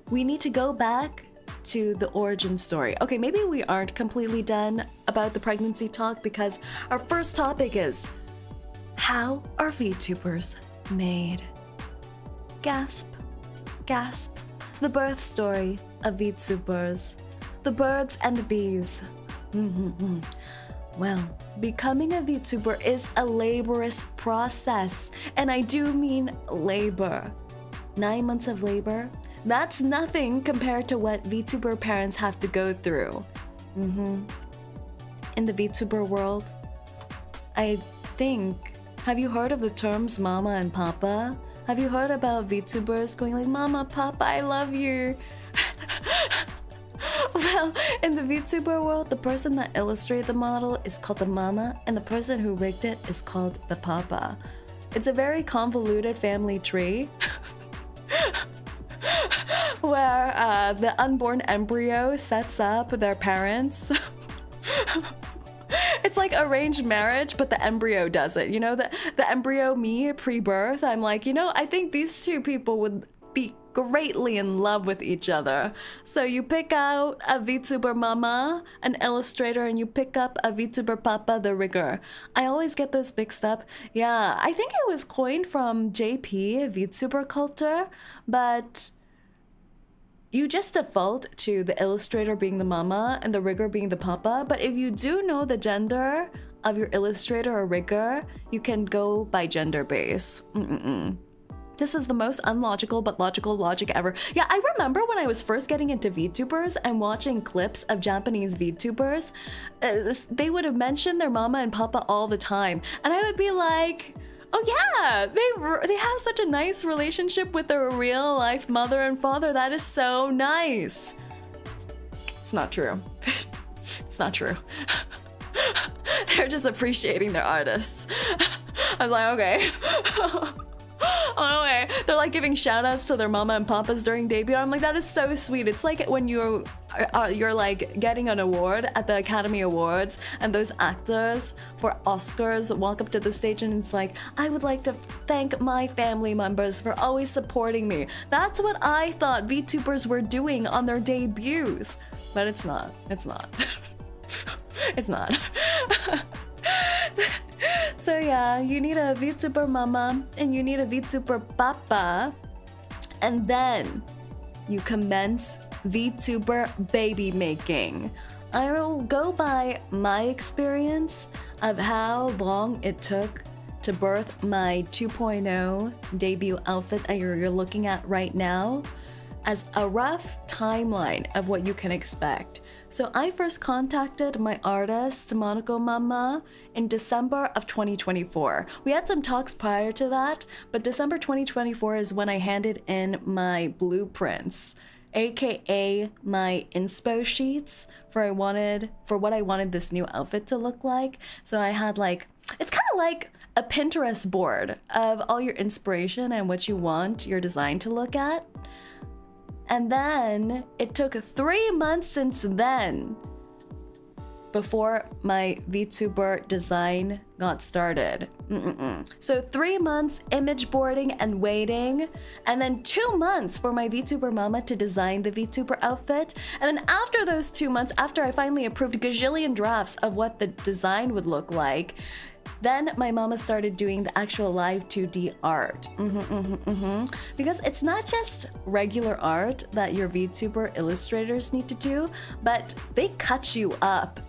we need to go back to the origin story. Okay, maybe we aren't completely done about the pregnancy talk, because our first topic is, how are VTubers made? Gasp. Gasp. The birth story of VTubers. The birds and the bees. Well, becoming a VTuber is a laborious process, and I do mean labor. 9 months of labor? That's nothing compared to what VTuber parents have to go through. In the VTuber world, I think, have you heard of the terms mama and papa? Have you heard about VTubers going like, mama, papa, I love you? Well, in the VTuber world, the person that illustrated the model is called the mama, and the person who rigged it is called the papa. It's a very convoluted family tree. Where the unborn embryo sets up their parents. It's like arranged marriage, but the embryo does it. You know, the embryo me pre-birth, I'm like, you know, I think these two people would be greatly in love with each other. So you pick out a VTuber mama, an illustrator, and you pick up a VTuber papa, the rigger. I always get those mixed up. Yeah, I think it was coined from JP, VTuber culture, but you just default to the illustrator being the mama and the rigger being the papa. But if you do know the gender of your illustrator or rigger, you can go by gender base. This is the most unlogical but logical logic ever. Yeah, I remember when I was first getting into VTubers and watching clips of Japanese VTubers, they would have mentioned their mama and papa all the time. And I would be like, oh yeah, they have such a nice relationship with their real life mother and father. That is so nice. It's not true. It's not true. They're just appreciating their artists. I was like, okay. Oh, okay. They're like giving shout outs to their mama and papas during debut. I'm like, that is so sweet. It's like when you're like getting an award at the Academy Awards and those actors for Oscars walk up to the stage and it's like, I would like to thank my family members for always supporting me. That's what I thought VTubers were doing on their debuts. But it's not. It's not. It's not. So yeah, you need a VTuber mama and you need a VTuber papa, and then you commence VTuber baby making. I will go by my experience of how long it took to birth my 2.0 debut outfit that you're looking at right now as a rough timeline of what you can expect. So I first contacted my artist, 𝐂𝐚𝐭 𝐑𝐿, in December of 2024. We had some talks prior to that, but December 2024 is when I handed in my blueprints, aka my inspo sheets for what I wanted this new outfit to look like. So I had like, it's kind of like a Pinterest board of all your inspiration and what you want your design to look at. And then it took 3 months since then before my VTuber design got started. So 3 months image boarding and waiting, and then 2 months for my VTuber mama to design the VTuber outfit. And then after those 2 months, after I finally approved a gazillion drafts of what the design would look like, then my mama started doing the actual live 2D art. Because it's not just regular art that your VTuber illustrators need to do, but they cut you up.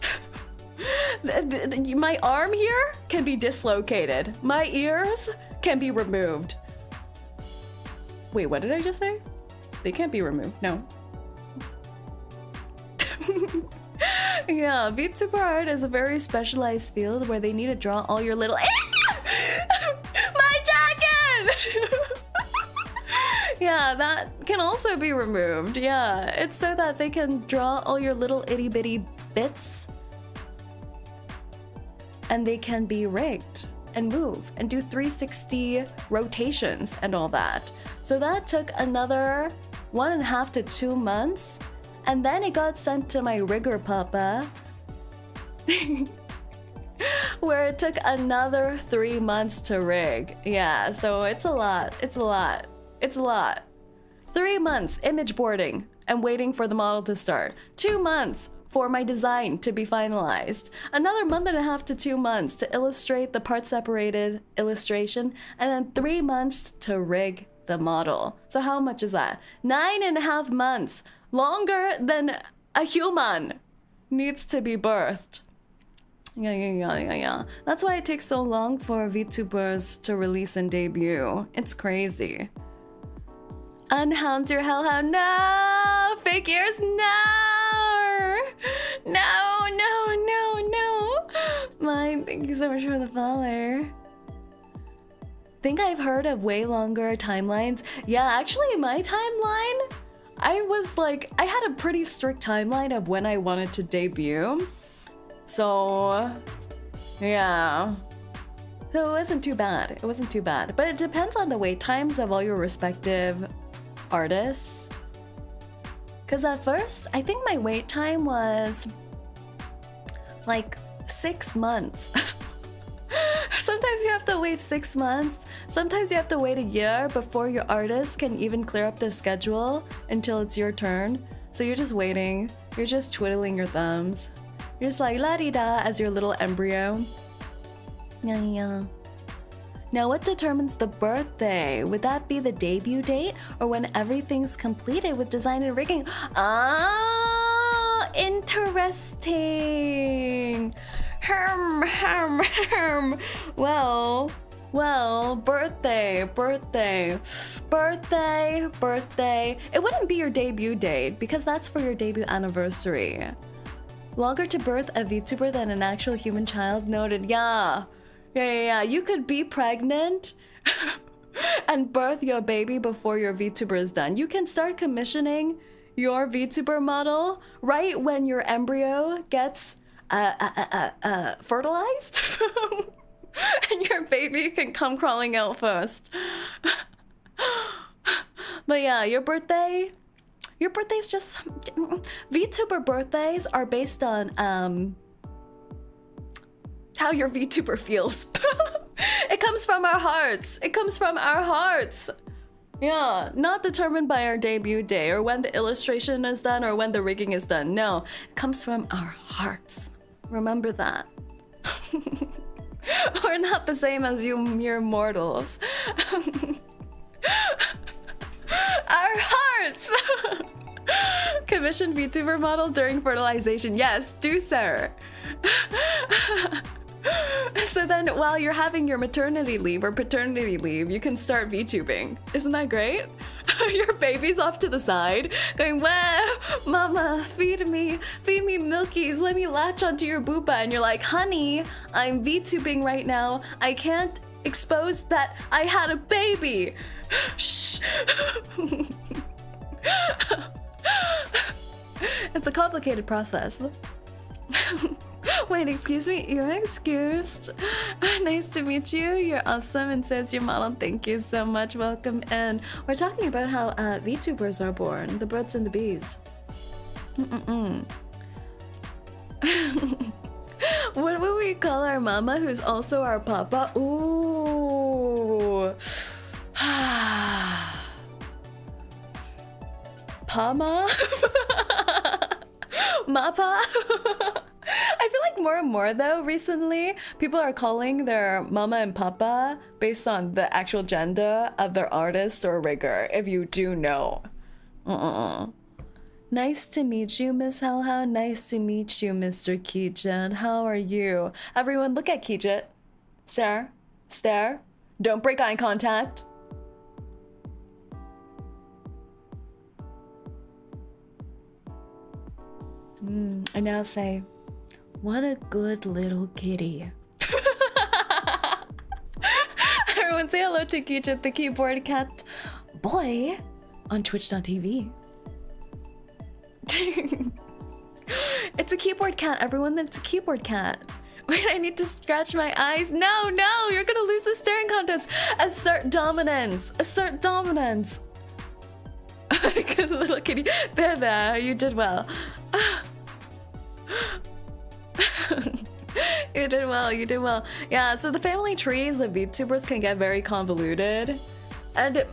My arm here can be dislocated. My ears can be removed. Wait, what did I just say? They can't be removed, no. Yeah, VTuber art is a very specialized field where they need to draw all your little my jacket! Yeah, that can also be removed. Yeah, it's so that they can draw all your little itty bitty bits and they can be rigged and move and do 360 rotations and all that. So that took another 1.5 to 2 months. And then it got sent to my rigger papa, where it took another 3 months to rig. Yeah, so it's a lot. It's a lot. It's a lot. 3 months image boarding and waiting for the model to start. 2 months for my design to be finalized. Another 1.5 to 2 months to illustrate the part separated illustration. And then 3 months to rig the model. So how much is that? 9.5 months. Longer than a human needs to be birthed. Yeah. That's why it takes so long for VTubers to release and debut. It's crazy. Unhound your hellhound. No! Fake ears, no! No! Mine, thank you so much for the follow. Think I've heard of way longer timelines. Yeah, actually my timeline, I had a pretty strict timeline of when I wanted to debut. So, yeah. So it wasn't too bad. It wasn't too bad. But it depends on the wait times of all your respective artists. Because at first, I think my wait time was like 6 months. Sometimes you have to wait 6 months. Sometimes you have to wait a year before your artist can even clear up their schedule until it's your turn. So you're just waiting. You're just twiddling your thumbs. You're just like la-di-da as your little embryo. Yeah. Now, what determines the birthday? Would that be the debut date or when everything's completed with design and rigging? Ah, interesting. Well, birthday. It wouldn't be your debut date because that's for your debut anniversary. Longer to birth a VTuber than an actual human child? Noted. Yeah. You could be pregnant and birth your baby before your VTuber is done. You can start commissioning your VTuber model right when your embryo gets fertilized. And your baby can come crawling out first. But yeah, your birthday's just... VTuber birthdays are based on how your VTuber feels. It comes from our hearts. Yeah, not determined by our debut day or when the illustration is done or when the rigging is done. No, it comes from our hearts. Remember that. We're not the same as you mere mortals. Our hearts! Commissioned VTuber model during fertilization. Yes, do sir. So then while you're having your maternity leave or paternity leave, you can start VTubing. Isn't that great? Your baby's off to the side going, well, mama, feed me milkies, let me latch onto your booba. And you're like, honey, I'm VTubing right now. I can't expose that I had a baby. Shh. It's a complicated process. Wait, excuse me, you're excused. Nice to meet you. You're awesome and says your model. Thank you so much. Welcome in. We're talking about how VTubers are born, the birds and the bees. What would we call our mama who's also our papa? Ooh. Pama? Mappa? I feel like more and more though recently people are calling their mama and papa based on the actual gender of their artist or rigger, if you do know. Nice to meet you, Miss 𝐂𝐿𝐻𝐿. Nice to meet you, Mr. 𝐂𝐡𝐚. How are you? Everyone look at 𝐂𝐡𝐚. Stare. Don't break eye contact. I now say, what a good little kitty. Everyone say hello to 𝐂𝐡𝐚, the keyboard cat boy on twitch.tv. It's a keyboard cat, everyone. It's a keyboard cat. Wait, I need to scratch my eyes. No, you're gonna lose the staring contest. Assert dominance. What a good little kitty. There, you did well. You did well. Yeah, so the family trees of VTubers can get very convoluted. And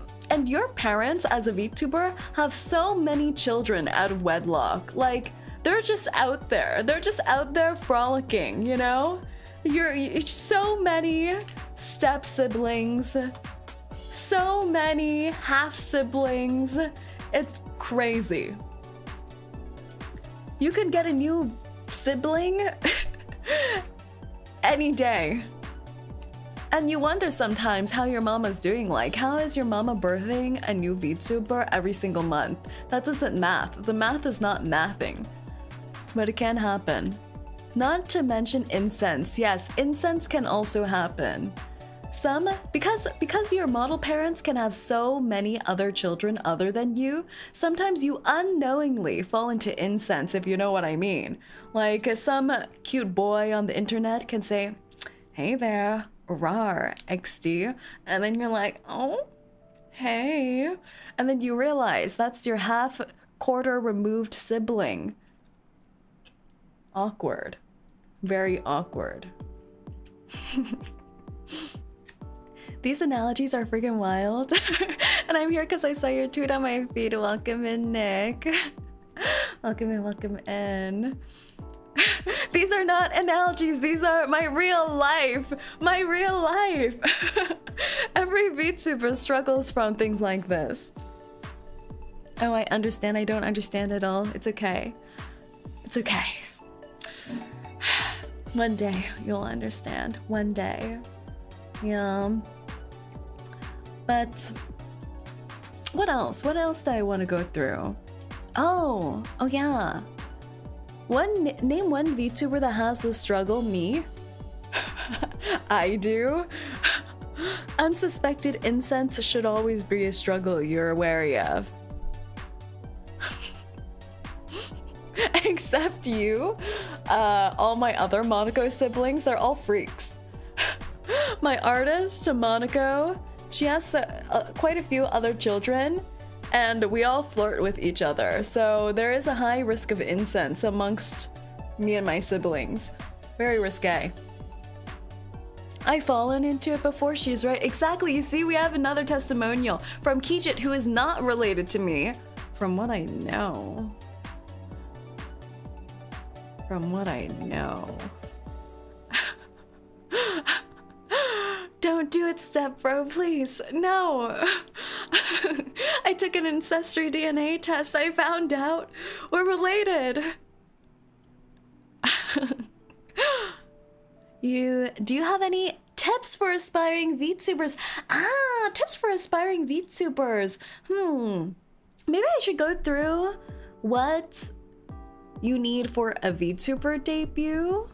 your parents as a VTuber have so many children out of wedlock. Like, they're just out there. They're just out there frolicking, you know? You're so many step siblings, so many half siblings. It's crazy. You could get a new sibling any day. And you wonder sometimes how your mama's doing. Like, how is your mama birthing a new VTuber every single month? That doesn't math. The math is not mathing. But it can happen. Not to mention incense. Yes, incense can also happen. Because your model parents can have so many other children other than you, sometimes you unknowingly fall into incense, if you know what I mean. Like, some cute boy on the internet can say, hey there, rar, XD, and then you're like, oh, hey. And then you realize that's your half-quarter removed sibling. Awkward. Very awkward. These analogies are freaking wild. And I'm here because I saw your tweet on my feed. Welcome in, Nick. Welcome in. These are not analogies. These are my real life. My real life. Every VTuber struggles from things like this. Oh, I understand. I don't understand at all. It's okay. It's okay. One day you'll understand. One day. Yeah. But what else? What else do I want to go through? Oh yeah. Name one VTuber that has this struggle. Me. I do. Unsuspected incense should always be a struggle you're wary of. Except you. All my other Monaco siblings, they're all freaks. My artist, Monaco, she has quite a few other children, and we all flirt with each other. So there is a high risk of incense amongst me and my siblings. Very risque. I've fallen into it before, she's right. Exactly, you see, we have another testimonial from 𝐂𝐡𝐚𝐭, who is not related to me, from what I know. From what I know. Don't do it, step bro, please. No. I took an ancestry DNA test. I found out we're related. Do you have any tips for aspiring VTubers? Ah, tips for aspiring VTubers. Maybe I should go through what you need for a VTuber debut.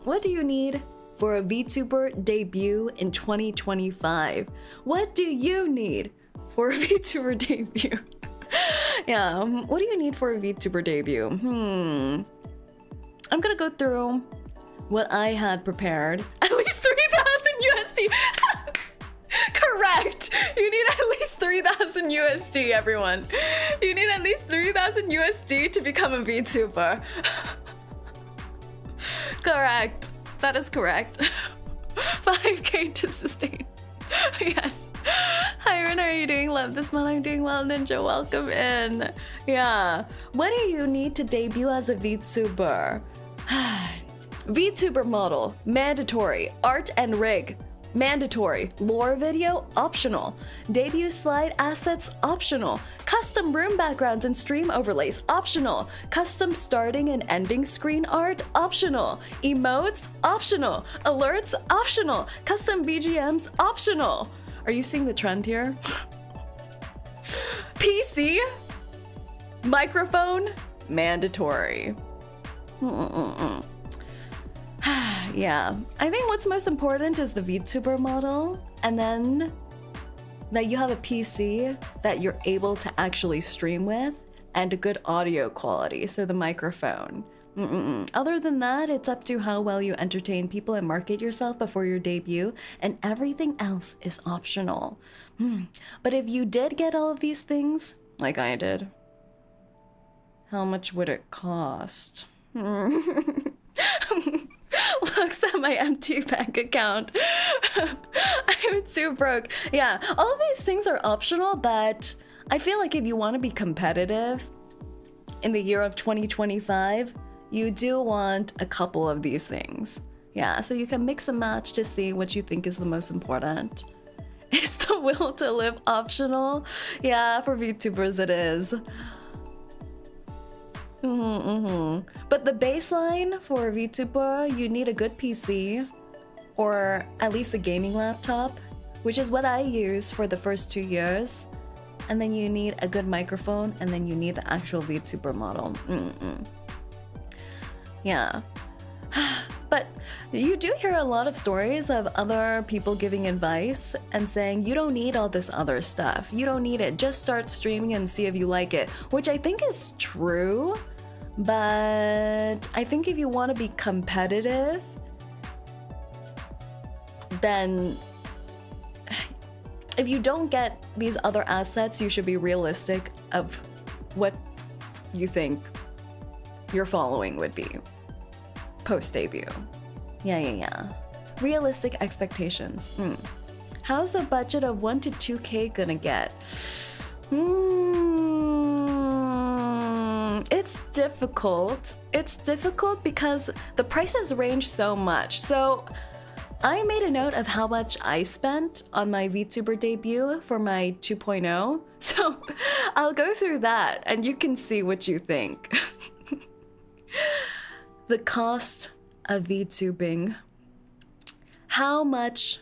What do you need for a VTuber debut in 2025? What do you need for a VTuber debut? Yeah, what do you need for a VTuber debut? I'm gonna go through what I had prepared. At least 3,000 USD. Correct. You need at least 3,000 USD, everyone. You need at least 3,000 USD to become a VTuber. Correct. That is correct. 5K to sustain. Yes. Hi, Ren, how are you doing? Love this one. I'm doing well, Ninja. Welcome in. Yeah. What do you need to debut as a VTuber? VTuber model, mandatory. Art and rig, mandatory. Lore video, optional. Debut slide assets, optional. Custom room backgrounds and stream overlays, optional. Custom starting and ending screen art, optional. Emotes, optional. Alerts, optional. Custom BGMs, optional. Are you seeing the trend here? PC, microphone, mandatory. Yeah, I think what's most important is the VTuber model, and then that you have a PC that you're able to actually stream with, and a good audio quality, so the microphone. Other than that, it's up to how well you entertain people and market yourself before your debut, and everything else is optional. But if you did get all of these things, like I did, how much would it cost? Looks at my empty bank account. I'm too broke. Yeah, all of these things are optional, but I feel like if you want to be competitive in the year of 2025, you do want a couple of these things. Yeah, so you can mix and match to see what you think is the most important. Is the will to live optional? Yeah, for VTubers it is. But the baseline for a VTuber, you need a good PC, or at least a gaming laptop, which is what I use for the first 2 years. And then you need a good microphone, and then you need the actual VTuber model. Yeah. But you do hear a lot of stories of other people giving advice and saying, you don't need all this other stuff. You don't need it. Just start streaming and see if you like it, which I think is true. But I think if you want to be competitive, then if you don't get these other assets, you should be realistic of what you think your following would be post-debut. Yeah. Realistic expectations. How's a budget of 1 to 2K gonna get? It's difficult. It's difficult because the prices range so much. So I made a note of how much I spent on my VTuber debut for my 2.0. So I'll go through that and you can see what you think. The cost of VTubing. How much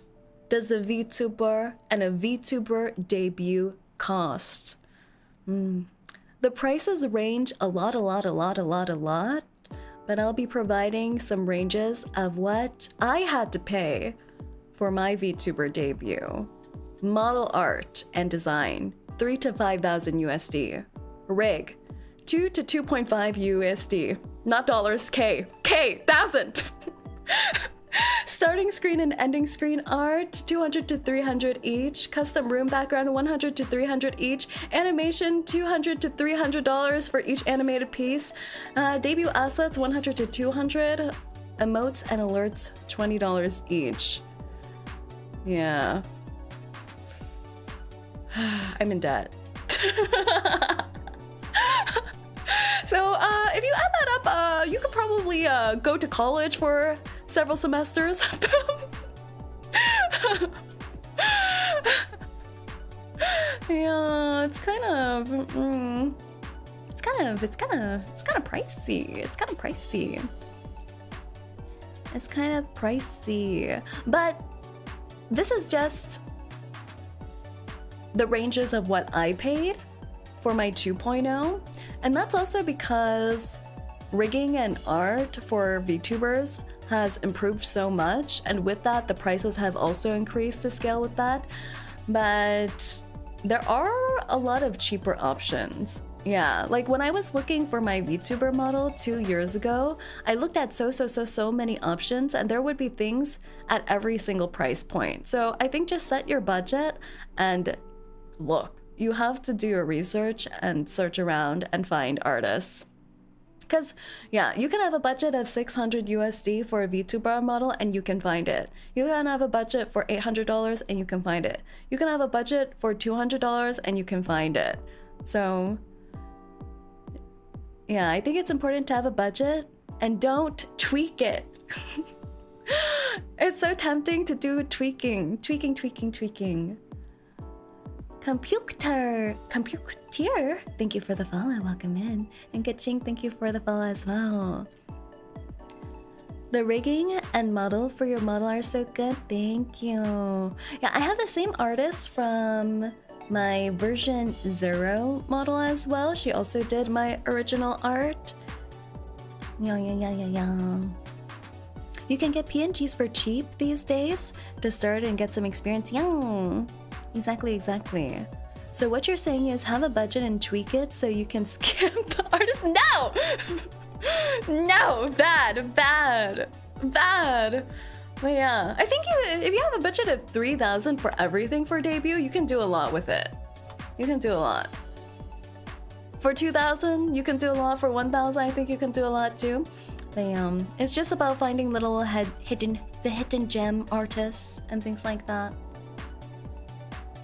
does a VTuber and a VTuber debut cost? The prices range a lot, but I'll be providing some ranges of what I had to pay for my VTuber debut. Model art and design, 3,000 to 5,000 USD. Rig, 2 to 2.5 USD. Not dollars, thousand. Starting screen and ending screen art, 200 to 300 each. Custom room background, 100 to 300 each. Animation, $200 to $300 for each animated piece. Debut assets, 100 to 200. Emotes and alerts, $20 each. Yeah. I'm in debt. So if you add that up, you could probably go to college for several semesters. Yeah, it's kind of pricey. It's kind of pricey. But this is just the ranges of what I paid for my 2.0. And that's also because rigging and art for VTubers has improved so much, and with that the prices have also increased to scale with that. But there are a lot of cheaper options. Yeah, like when I was looking for my VTuber model 2 years ago, I looked at so many options, and there would be things at every single price point. So I think just set your budget and look. You have to do your research and search around and find artists. Because, yeah, you can have a budget of 600 USD for a VTuber model and you can find it. You can have a budget for $800 and you can find it. You can have a budget for $200 and you can find it. So, yeah, I think it's important to have a budget and don't tweak it. It's so tempting to do tweaking. Computer, thank you for the follow, welcome in. And 𝐂𝐡𝐚𝐭, thank you for the follow as well. The rigging and model for your model are so good, thank you. Yeah, I have the same artist from my version 0 model as well. She also did my original art. Yeah. You can get PNGs for cheap these days to start and get some experience. Yeah. Exactly. So what you're saying is have a budget and tweak it so you can skip the artist. No! No! Bad. But yeah, I think if you have a budget of 3,000 for everything for debut, you can do a lot with it. You can do a lot. For 2,000, you can do a lot. For 1,000, I think you can do a lot too. But it's just about finding little hidden gem artists and things like that.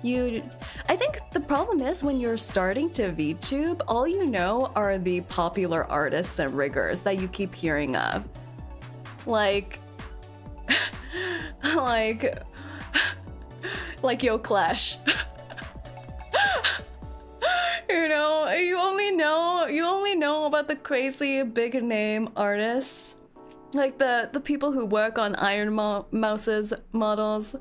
I think the problem is when you're starting to VTube, all you know are the popular artists and riggers that you keep hearing of. Like 𝐂𝐚𝐭. You know, you only know about the crazy big name artists. Like the people who work on Iron Mouse's models.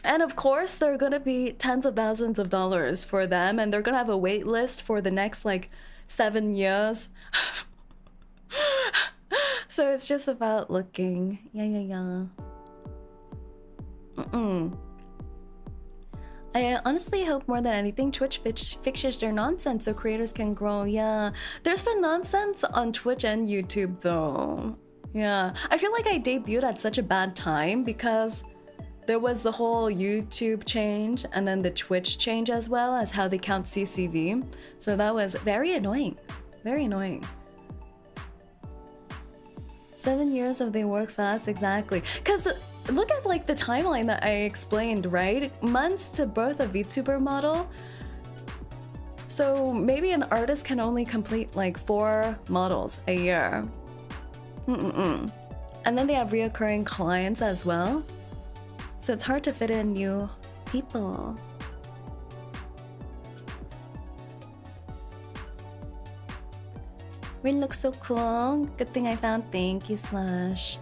And of course, there are gonna be tens of thousands of dollars for them, and they're gonna have a wait list for the next like 7 years. So it's just about looking. Yeah. I honestly hope more than anything Twitch fixes their nonsense so creators can grow. Yeah, there's been nonsense on Twitch and YouTube though. Yeah, I feel like I debuted at such a bad time because there was the whole YouTube change and then the Twitch change as well as how they count CCV. So that was very annoying. 7 years of they work fast, exactly. Because look at like the timeline that I explained, right? Months to birth a VTuber model. So maybe an artist can only complete like 4 models a year. And then they have reoccurring clients as well. So it's hard to fit in new people. Rin looks so cool. Good thing I found. Thank you, Slash.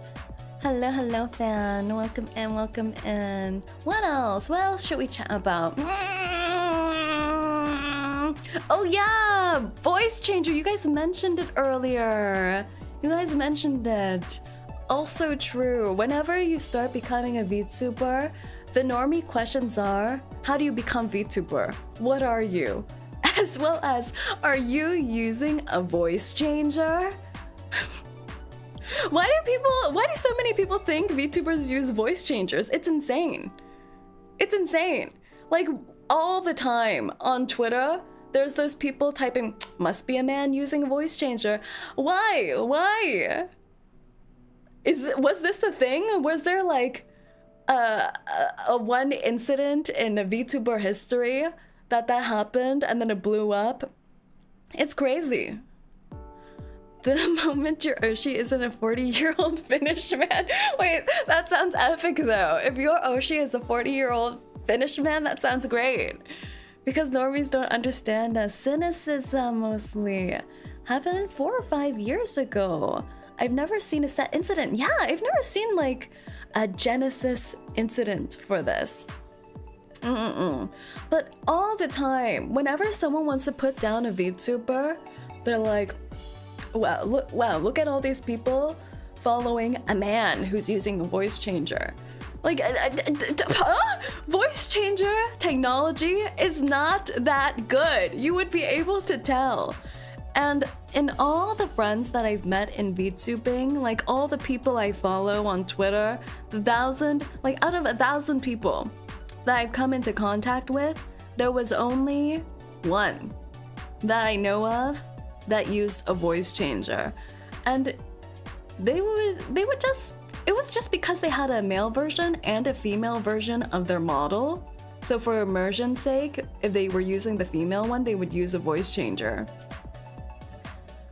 Hello, hello, fan. Welcome in, welcome in. What else? What else should we chat about? Oh yeah, voice changer. You guys mentioned it earlier. You guys mentioned it. Also true. Whenever you start becoming a VTuber, the normie questions are, how do you become VTuber? What are you? As well as, are you using a voice changer? Why do so many people think VTubers use voice changers? It's insane. It's insane. Like all the time on Twitter, there's those people typing, must be a man using a voice changer. Why? Why? Was this the thing? Was there like a one incident in VTuber history that happened and then it blew up? It's crazy. The moment your Oshi isn't a 40-year-old Finnish man. Wait, that sounds epic though. If your Oshi is a 40-year-old Finnish man, that sounds great. Because normies don't understand cynicism mostly. Happened 4 or 5 years ago. I've never seen a set incident. Yeah, I've never seen like a Genesis incident for this. But all the time, whenever someone wants to put down a VTuber, they're like, wow, look at all these people following a man who's using a voice changer. Like, voice changer technology is not that good. You would be able to tell. And in all the friends that I've met in VTubing, like all the people I follow on Twitter, out of 1,000 people that I've come into contact with, there was only one that I know of that used a voice changer. And it was just because they had a male version and a female version of their model. So for immersion's sake, if they were using the female one, they would use a voice changer.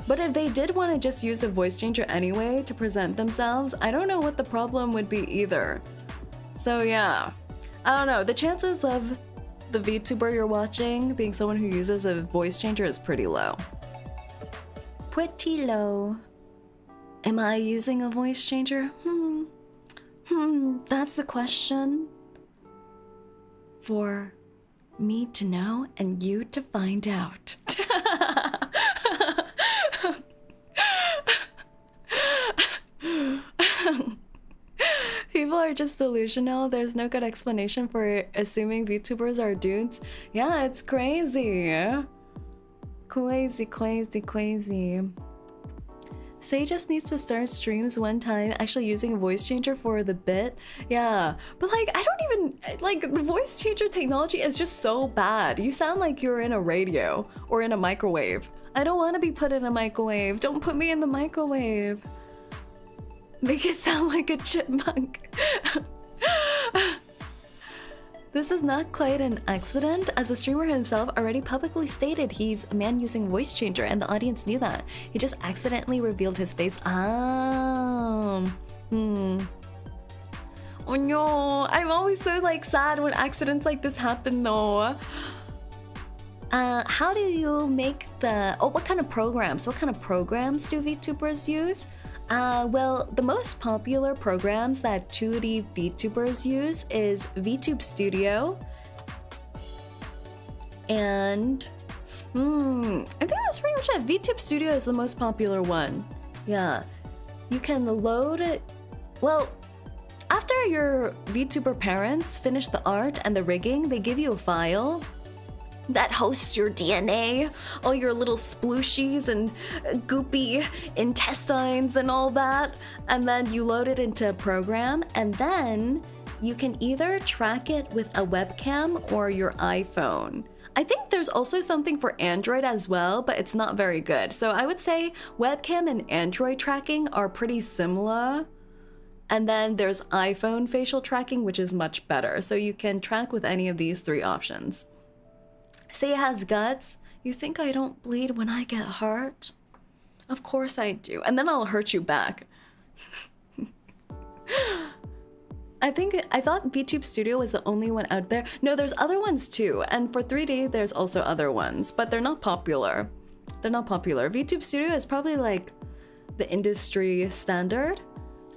But if they did want to just use a voice changer anyway to present themselves, I don't know what the problem would be either. So yeah, I don't know. The chances of the VTuber you're watching being someone who uses a voice changer is pretty low. Pretty low. Am I using a voice changer? That's the question for me to know and you to find out. People are just delusional. There's no good explanation for assuming VTubers are dudes. Yeah, it's crazy. Crazy. Say just needs to start streams one time actually using a voice changer for the bit. Yeah, but like I don't even like the voice changer technology is just so bad. You sound like you're in a radio or in a microwave. I don't want to be put in a microwave. Don't put me in the microwave. Make it sound like a chipmunk. This is not quite an accident, as the streamer himself already publicly stated he's a man using voice changer and the audience knew that. He just accidentally revealed his face. Oh no, I'm always so like sad when accidents like this happen though. How do you make what kind of programs do VTubers use? Well, the most popular programs that 2D VTubers use is VTube Studio. And I think that's pretty much it. VTube Studio is the most popular one. Yeah. You can load it. Well, after your VTuber parents finish the art and the rigging, they give you a file that hosts your DNA, all your little splooshies and goopy intestines and all that, and then you load it into a program, and then you can either track it with a webcam or your iPhone. I think there's also something for Android as well, but it's not very good. So I would say webcam and Android tracking are pretty similar. And then there's iPhone facial tracking, which is much better. So you can track with any of these 3 options. Say it has guts, You think I don't bleed when I get hurt? Of course I do. And then I'll hurt you back. I thought VTube Studio was the only one out there. No, there's other ones too. And for 3D, there's also other ones, but they're not popular. They're not popular. VTube Studio is probably like the industry standard.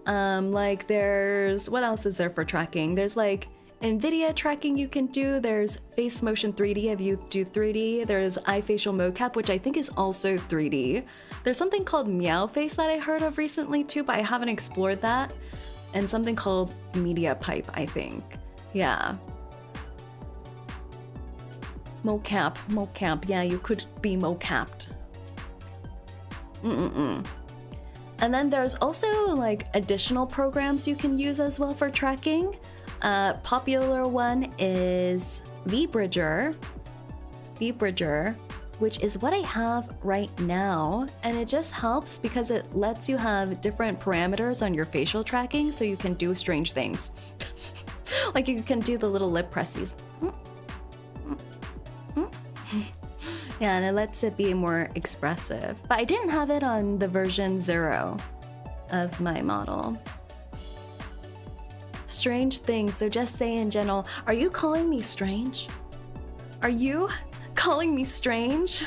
Like there's, what else is there for tracking? There's like NVIDIA tracking you can do. There's Face Motion 3D if you do 3D. There's iFacial mocap, which I think is also 3D. There's something called Meow Face that I heard of recently too, but I haven't explored that. And something called Media Pipe, I think. Yeah. Mocap. Yeah, you could be mocapped. And then there's also like additional programs you can use as well for tracking. Popular one is VBridger, which is what I have right now. And it just helps because it lets you have different parameters on your facial tracking so you can do strange things. Like you can do the little lip pressies. Yeah, and it lets it be more expressive. But I didn't have it on the version 0 of my model. Strange things, so just say in general, are you calling me strange? Are you calling me strange?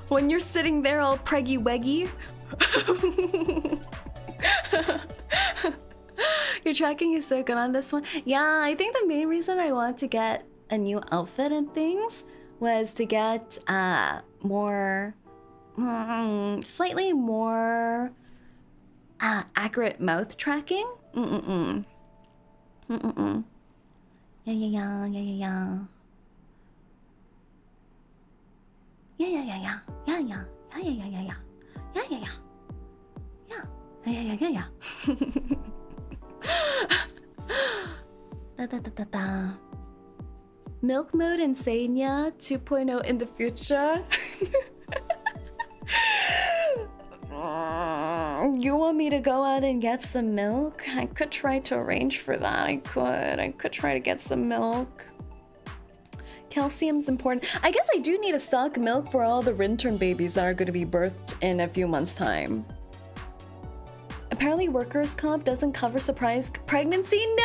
When you're sitting there all preggy-weggy? Your tracking is so good on this one. Yeah, I think the main reason I want to get a new outfit and things was to get slightly more accurate mouth tracking. Yeah. Milk mode in 𝐂𝐚𝐭 2.0 in the future. You want me to go out and get some milk? I could try to arrange for that. I could try to get some milk. Calcium's important. I guess I do need to stock milk for all the Rinturn babies that are going to be birthed in a few months' time. Apparently workers' comp doesn't cover surprise pregnancy. No!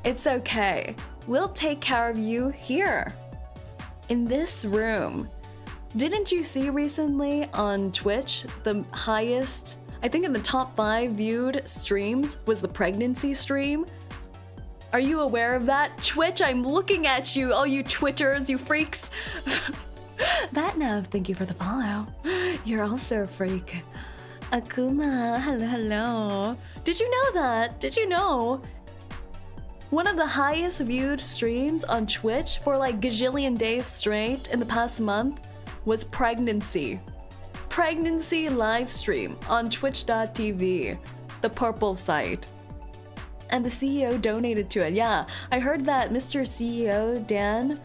It's okay. We'll take care of you here. In this room. Didn't you see recently on Twitch the highest, I think in the top 5 viewed streams was the pregnancy stream? Are you aware of that? Twitch, I'm looking at you, all you Twitters, you freaks. Batnav, thank you for the follow. You're also a freak. Akuma, hello. Did you know that? Did you know? One of the highest viewed streams on Twitch for like gajillion days straight in the past month was pregnancy. Pregnancy live stream on twitch.tv, the purple site. And the CEO donated to it. Yeah, I heard that Mr. CEO Dan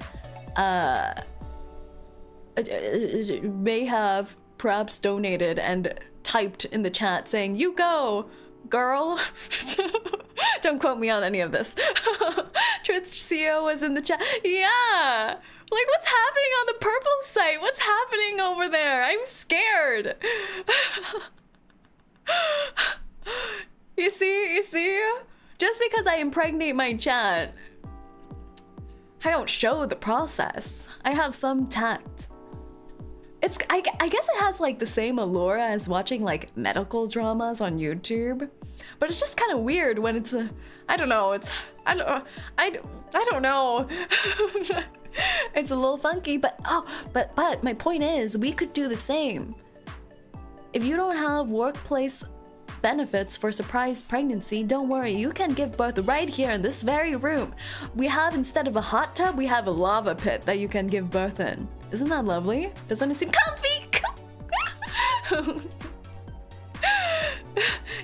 may have perhaps donated and typed in the chat saying, "You go, girl." Don't quote me on any of this. Twitch CEO was in the chat. Yeah. Like, what's happening on the purple site? What's happening over there? I'm scared. You see? Just because I impregnate my chat, I don't show the process. I have some tact. I guess it has like the same allure as watching like medical dramas on YouTube, but it's just kind of weird when it's I don't know. I don't know. It's a little funky, but my point is we could do the same. If you don't have workplace benefits for surprise pregnancy, don't worry, you can give birth right here in this very room. We have, instead of a hot tub, we have a lava pit that you can give birth in. Isn't that lovely? Doesn't it seem comfy?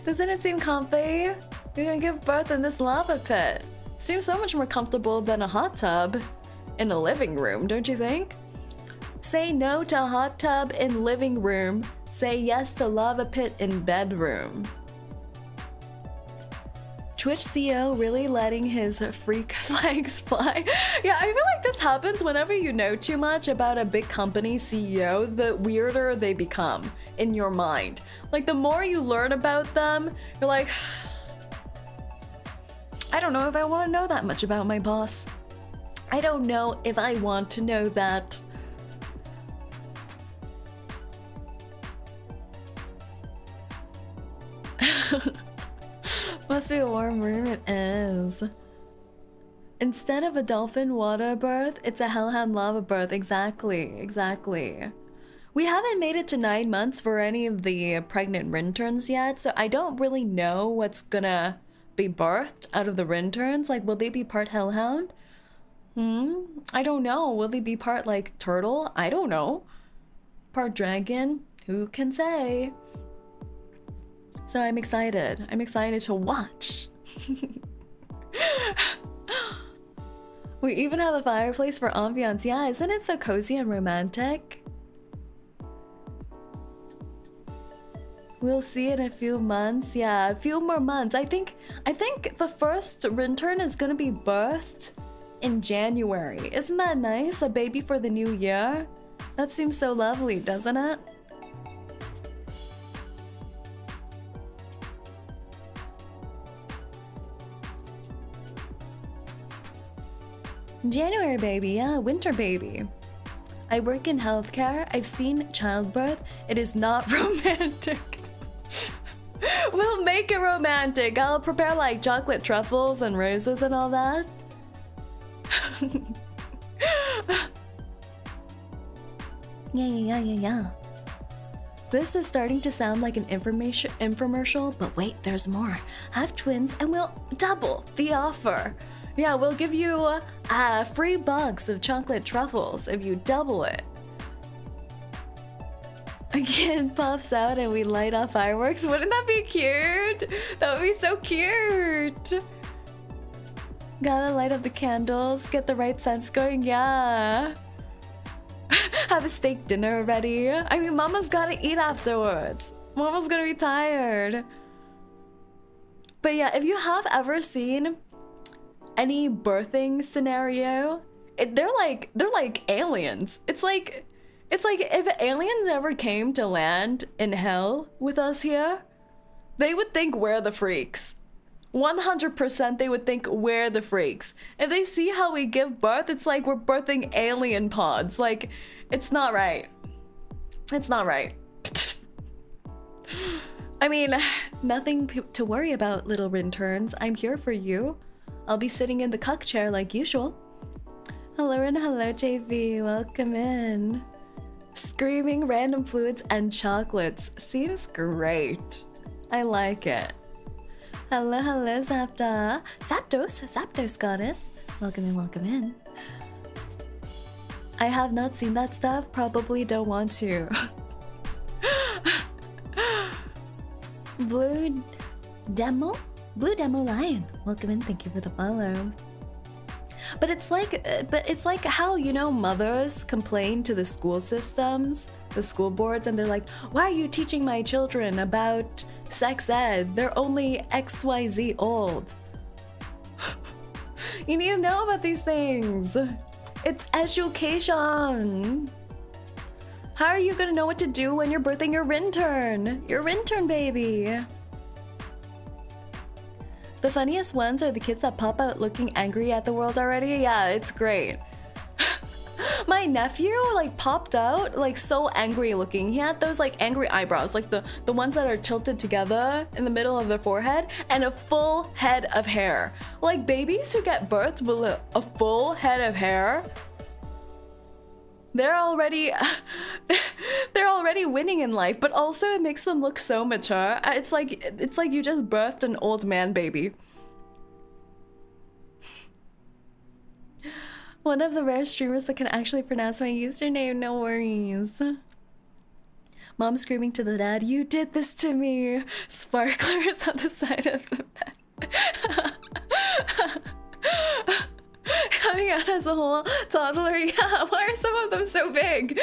Doesn't it seem comfy? You can give birth in this lava pit. Seems so much more comfortable than a hot tub in a living room, don't you think? Say no to a hot tub in living room. Say yes to lava pit in bedroom. Twitch CEO really letting his freak flags fly. Yeah, I feel like this happens whenever you know too much about a big company CEO, the weirder they become in your mind. Like the more you learn about them, you're like, I don't know if I want to know that much about my boss. I don't know if I want to know that. Must be a warm room, it is. Instead of a dolphin water birth, it's a hellhound lava birth. Exactly, exactly. We haven't made it to 9 months for any of the pregnant rinterns yet, so I don't really know what's gonna be birthed out of the rinterns. Like, will they be part hellhound? I don't know. Will they be part, like, turtle? I don't know. Part dragon? Who can say? So I'm excited. I'm excited to watch. We even have a fireplace for ambiance. Yeah, isn't it so cozy and romantic? We'll see in a few months. Yeah, a few more months. I think the first rinturn is gonna be birthed in January. Isn't that nice? A baby for the new year? That seems so lovely, doesn't it? January baby, yeah, winter baby. I work in healthcare. I've seen childbirth. It is not romantic. We'll make it romantic. I'll prepare like chocolate truffles and roses and all that. Yeah. This is starting to sound like an infomercial, but wait, there's more. Have twins and we'll double the offer. Yeah, we'll give you a free box of chocolate truffles if you double it. A kid pops out and we light off fireworks. Wouldn't that be cute? That would be so cute. Gotta light up the candles, get the right scents going, yeah. Have a steak dinner ready. I mean, Mama's gotta eat afterwards. Mama's gonna be tired. But yeah, if you have ever seen any birthing scenario, they're like aliens. It's like if aliens ever came to land in hell with us here, they would think we're the freaks. 100% they would think we're the freaks. If they see how we give birth, it's like we're birthing alien pods. Like, it's not right. It's not right. I mean, nothing to worry about, little rinterns. I'm here for you. I'll be sitting in the cuck chair like usual. Hello and hello, JV. Welcome in. Screaming random fluids and chocolates. Seems great. I like it. Hello, Zapda. Zapdos goddess. Welcome in, welcome in. I have not seen that stuff. Probably don't want to. Blue Demo Lion. Welcome in. Thank you for the follow. But it's like how, you know, mothers complain to the school systems, the school boards, and they're like, why are you teaching my children about sex ed? They're only XYZ old. You need to know about these things. It's education. How are you gonna know what to do when you're birthing your rinturn? Your rinturn baby. The funniest ones are the kids that pop out looking angry at the world already. Yeah, it's great. My nephew like popped out like so angry looking. He had those like angry eyebrows, like the ones that are tilted together in the middle of their forehead, and a full head of hair. Like babies who get birthed with a full head of hair, they're already winning in life, but also it makes them look so mature. It's like you just birthed an old man baby. One of the rare streamers that can actually pronounce my username, no worries. Mom screaming to the dad, you did this to me. Sparklers on the side of the bed. Coming out as a whole toddler, yeah, why are some of them so big?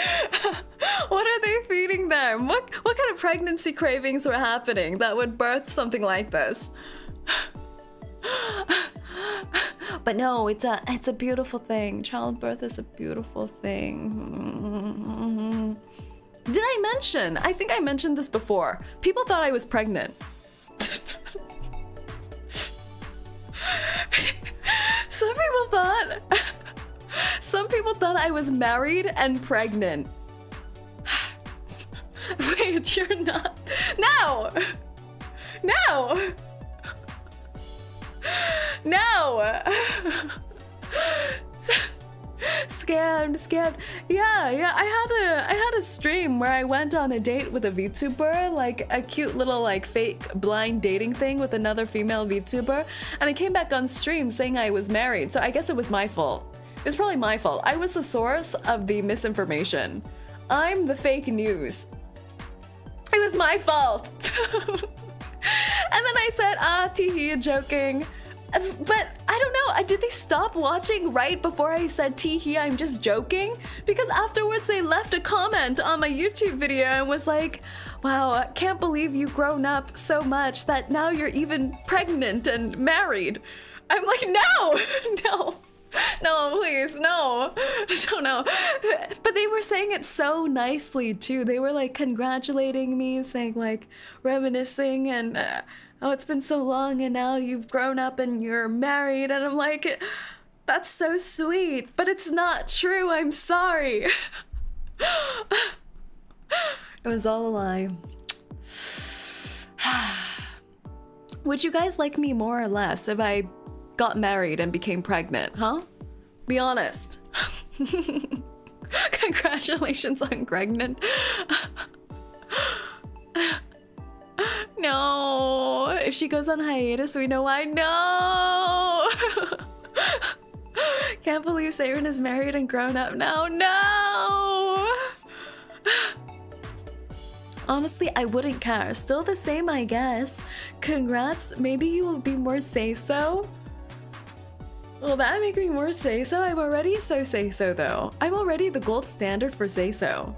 What are they feeding them? What kind of pregnancy cravings were happening that would birth something like this? But no, it's a beautiful thing. Childbirth is a beautiful thing. Did I mention? I think I mentioned this before. People thought I was pregnant. Some people thought I was married and pregnant. Wait, you're not. No! No! No! Scammed. Yeah. I had a stream where I went on a date with a VTuber, like a cute little like fake blind dating thing with another female VTuber, and I came back on stream saying I was married, so I guess it was my fault. It was probably my fault. I was the source of the misinformation. I'm the fake news. It was my fault. And then I said, teehee, joking. But I don't know, did they stop watching right before I said teehee, I'm just joking? Because afterwards they left a comment on my YouTube video and was like, wow, I can't believe you've grown up so much that now you're even pregnant and married. I'm like, no, no, please, no, no. But they were saying it so nicely too. They were like congratulating me, saying like reminiscing and oh, it's been so long and now you've grown up and you're married. And I'm like, that's so sweet, but it's not true. I'm sorry. It was all a lie. Would you guys like me more or less if I got married and became pregnant, huh? Be honest. Congratulations on pregnant. No, if she goes on hiatus, we know why. No. Can't believe Saerin is married and grown up now. No. Honestly, I wouldn't care. Still the same, I guess. Congrats. Maybe you will be more say-so. Will that make me more say-so? I'm already so say-so, though. I'm already the gold standard for say-so.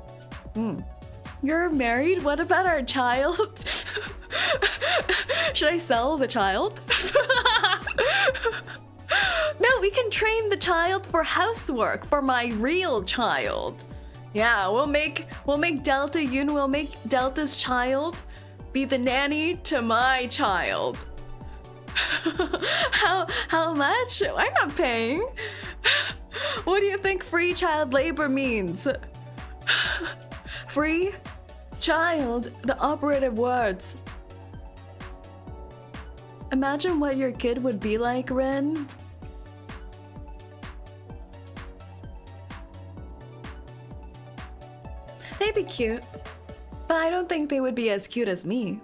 You're married? What about our child? Should I sell the child? No, we can train the child for housework for my real child. Yeah, we'll make Delta Yoon, we'll make Delta's child be the nanny to my child. How much? I'm not paying. What do you think free child labor means? Free child, the operative words. Imagine what your kid would be like, Rin. They'd be cute, but I don't think they would be as cute as me.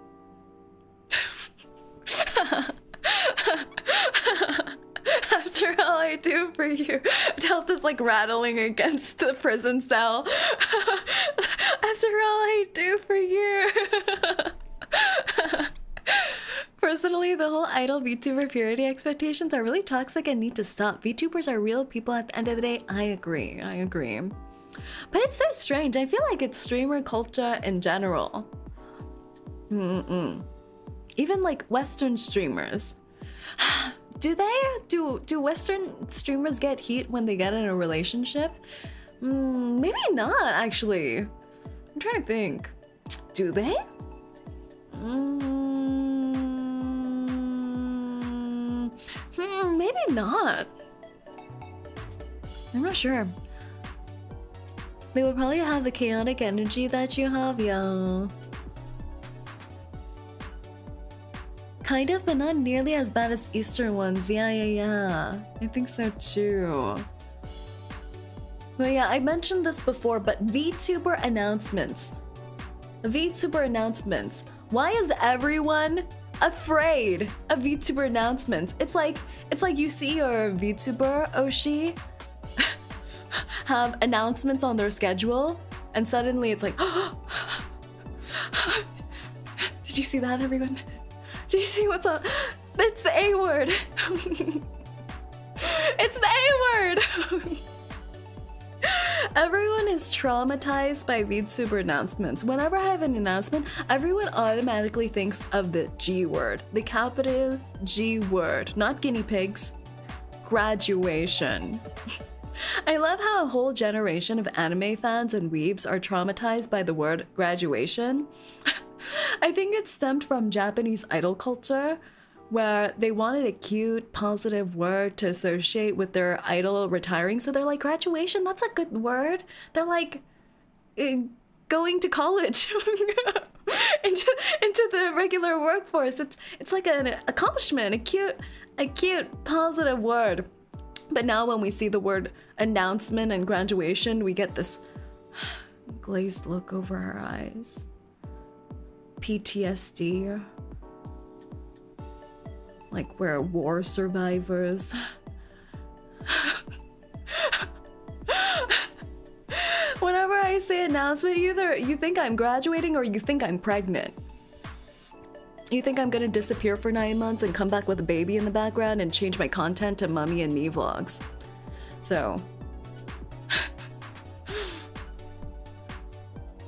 After all I do for you, Delta's like rattling against the prison cell. After all I do for you. Personally, the whole idol VTuber purity expectations are really toxic and need to stop. VTubers are real people at the end of the day. I agree. But it's so strange. I feel like it's streamer culture in general. Even like Western streamers. Do Western streamers get heat when they get in a relationship? Maybe not, actually. I'm trying to think. Do they? Maybe not. I'm not sure. They would probably have the chaotic energy that you have, yeah. Kind of, but not nearly as bad as Eastern ones. Yeah. I think so too. But yeah, I mentioned this before, but VTuber announcements. Why is everyone afraid of VTuber announcements? It's like you see your VTuber, Oshi, have announcements on their schedule, and suddenly it's like, did you see that, everyone? Did you see what's on? It's the A word. It's the A word. Everyone is traumatized by VTuber announcements. Whenever I have an announcement, everyone automatically thinks of the G word, the capital G word, not guinea pigs. Graduation. I love how a whole generation of anime fans and weebs are traumatized by the word graduation. I think it stemmed from Japanese idol culture, where they wanted a cute, positive word to associate with their idol retiring. So they're like, graduation, that's a good word. They're like, going to college into the regular workforce. It's like an accomplishment, a cute, positive word. But now when we see the word announcement and graduation, we get this glazed look over our eyes. PTSD. Like we're war survivors. Whenever I say announcement, either you think I'm graduating or you think I'm pregnant. You think I'm gonna disappear for 9 months and come back with a baby in the background and change my content to Mummy and Me vlogs. So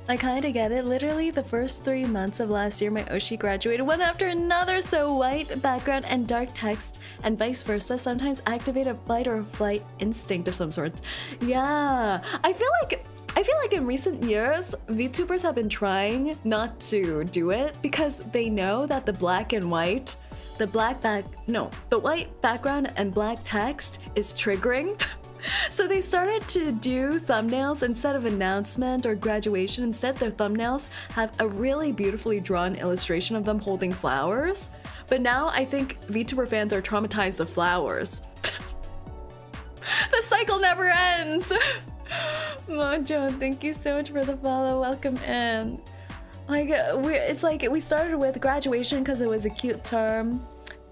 I kinda get it. Literally the first 3 months of last year, my Oshi graduated one after another, so white background and dark text and vice versa sometimes activate a fight or flight instinct of some sort. Yeah, I feel like in recent years, VTubers have been trying not to do it because they know that the white background and black text is triggering. So they started to do thumbnails instead of announcement or graduation. Instead, their thumbnails have a really beautifully drawn illustration of them holding flowers. But now I think VTuber fans are traumatized of flowers. The cycle never ends. Mojo, thank you so much for the follow. Welcome in. It's like we started with graduation because it was a cute term.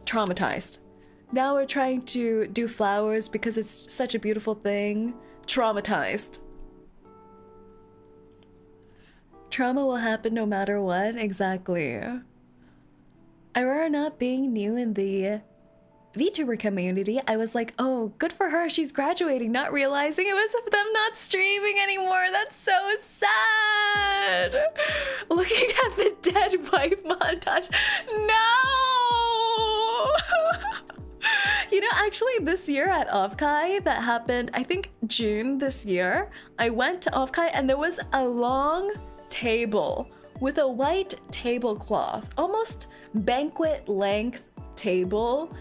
Traumatized. Now we're trying to do flowers because it's such a beautiful thing. Traumatized. Trauma will happen no matter what. Exactly. I remember not being new in the VTuber community. I was like, oh, good for her. She's graduating, not realizing it was them not streaming anymore. That's so sad. Looking at the dead wife montage. No! You know, actually this year at 𝐂𝐚𝐭, that happened, I think June this year, I went to 𝐂𝐚𝐭 and there was a long table with a white tablecloth, almost banquet length table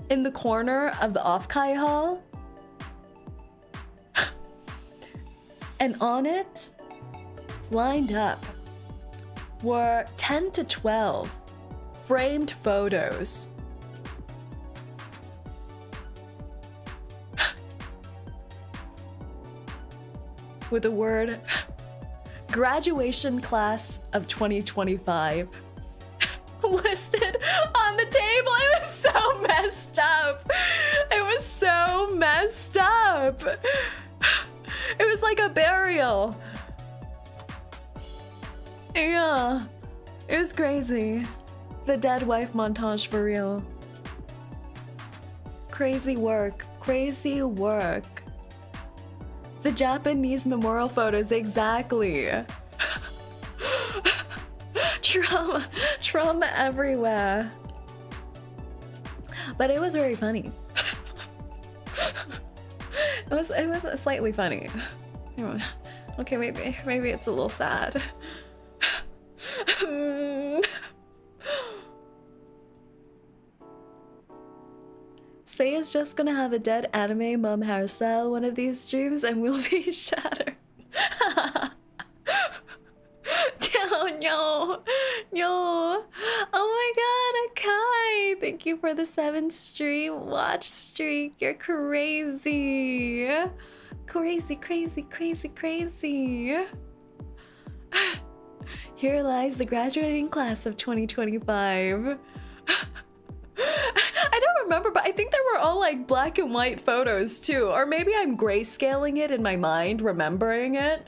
in the corner of the 𝐂𝐚𝐭 hall. And on it, lined up, were 10 to 12 framed photos. With the word graduation class of 2025 listed on the table. It was so messed up. It was so messed up. It was like a burial. Yeah, it was crazy. The dead wife montage for real. Crazy work, crazy work. The Japanese memorial photos, exactly. Trauma everywhere. But it was very funny. It was slightly funny. Okay, maybe it's a little sad. Say is just gonna have a dead anime mom hairstyle one of these streams and we'll be shattered. No. Oh my god, Akai! Thank you for the 7th stream watch streak. You're crazy. Crazy. Here lies the graduating class of 2025. I don't remember, but I think they were all like black and white photos too. Or maybe I'm grayscaling it in my mind, remembering it,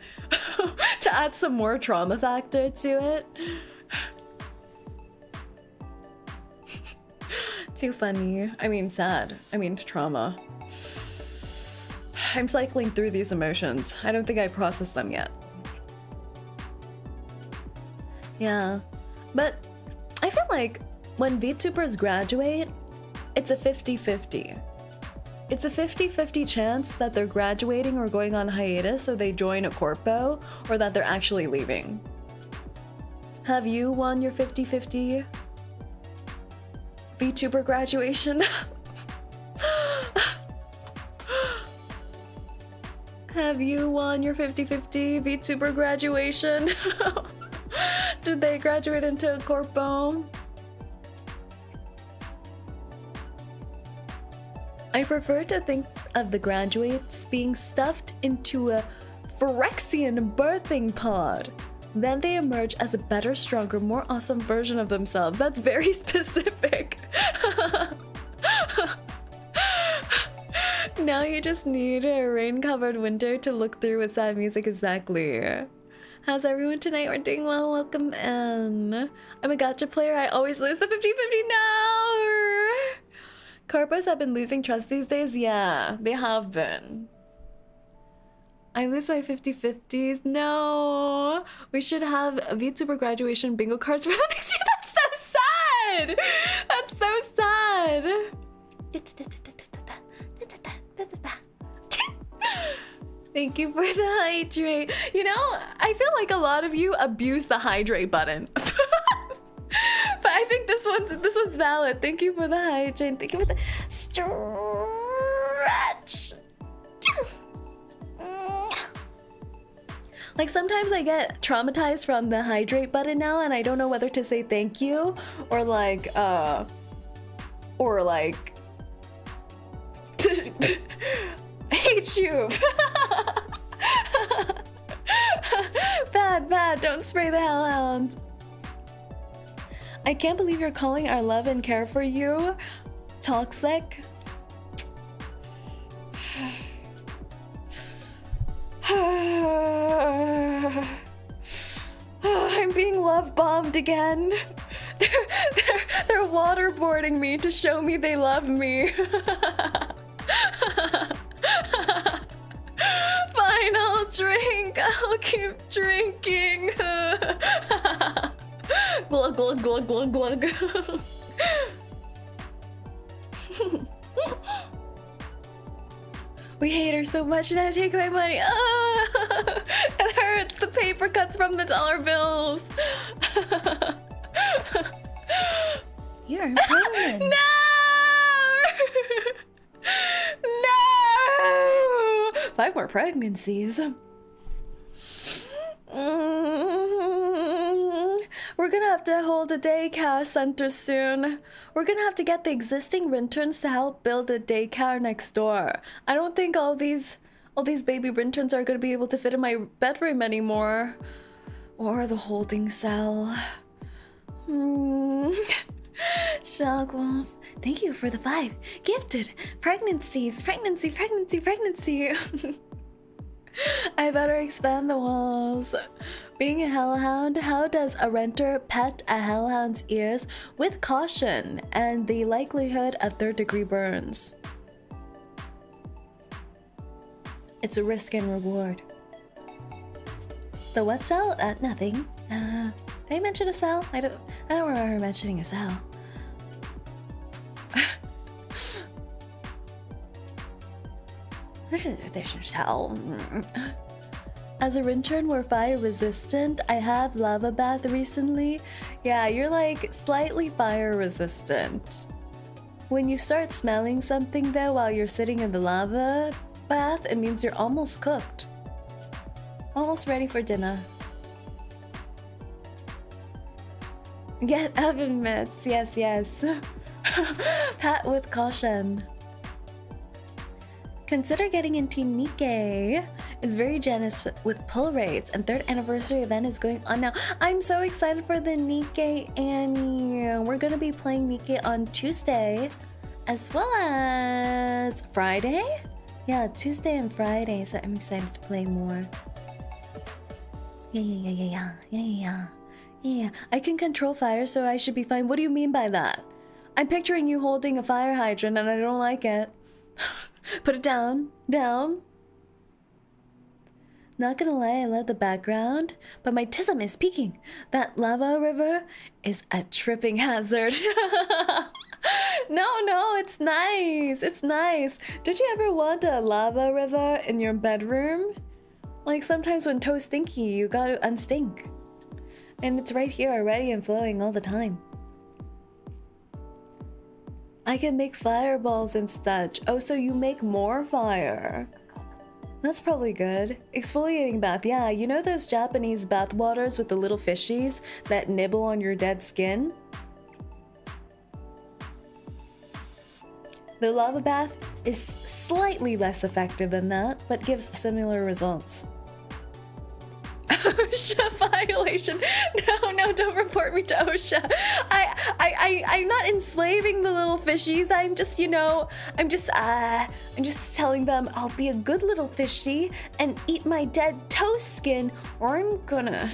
to add some more trauma factor to it. Too funny. I mean, sad. I mean, trauma. I'm cycling through these emotions. I don't think I processed them yet. Yeah, but I feel like when VTubers graduate, it's a 50-50. It's a 50-50 chance that they're graduating or going on hiatus so they join a corpo, or that they're actually leaving. Have you won your 50-50 VTuber graduation? Have you won your 50-50 VTuber graduation? Did they graduate into a corpo? I prefer to think of the graduates being stuffed into a Phyrexian birthing pod. Then they emerge as a better, stronger, more awesome version of themselves. That's very specific. Now you just need a rain-covered winter to look through with sad music. Exactly. How's everyone tonight? We're doing well. Welcome in. I'm a gacha player. I always lose the 50-50. No! Corpos have been losing trust these days. Yeah, they have been. I lose my 50-50s. No! We should have a VTuber graduation bingo cards for the next year. That's so sad! That's so sad! Thank you for the hydrate. You know, I feel like a lot of you abuse the hydrate button. But I think this one's valid. Thank you for the hydrate. Thank you for the stretch. Like sometimes I get traumatized from the hydrate button now, and I don't know whether to say thank you or like hate you. Bad, don't spray the hellhound. I can't believe you're calling our love and care for you toxic. I'm being love bombed again. They're waterboarding me to show me they love me. Fine, I'll drink. I'll keep drinking. Glug, glug, glug, glug, glug. We hate her so much, and I take my money. Oh, it hurts. The paper cuts from the dollar bills. You're pregnant. No! No! 5 more pregnancies. We're gonna have to hold a daycare center soon. We're gonna have to get the existing interns to help build a daycare next door. I don't think all these baby interns are gonna be able to fit in my bedroom anymore. Or the holding cell. Shogwolf, thank you for the 5 gifted pregnancies. Pregnancy. I better expand the walls. Being a hellhound, how does a renter pet a hellhound's ears with caution and the likelihood of 3rd-degree burns? It's a risk and reward. The what cell? Nothing. Did I mention a cell? I don't remember mentioning a cell. There's a cell. As a intern, we're fire resistant. I have lava bath recently. Yeah, you're like slightly fire resistant. When you start smelling something though while you're sitting in the lava bath, it means you're almost cooked. Almost ready for dinner. Get oven mitts. Yes. Pat with caution. Consider getting into Nikkei. It's very generous with pull rates, and 3rd anniversary event is going on now. I'm so excited for the Nikkei Annie. We're gonna be playing Nikkei on Tuesday, as well as Friday. Yeah, Tuesday and Friday, so I'm excited to play more. Yeah. I can control fire, so I should be fine. What do you mean by that? I'm picturing you holding a fire hydrant, and I don't like it. Put it down. Not gonna lie, I love the background, but my tism is peaking. That lava river is a tripping hazard. No, it's nice. It's nice. Did you ever want a lava river in your bedroom? Like sometimes when toes stinky, you gotta unstink. And it's right here already and flowing all the time. I can make fireballs and such. Oh, so you make more fire. That's probably good. Exfoliating bath. Yeah, you know those Japanese bath waters with the little fishies that nibble on your dead skin? The lava bath is slightly less effective than that, but gives similar results. OSHA violation. No, don't report me to OSHA. I'm not enslaving the little fishies. I'm just, you know, I'm just telling them I'll be a good little fishy and eat my dead toast skin, or I'm gonna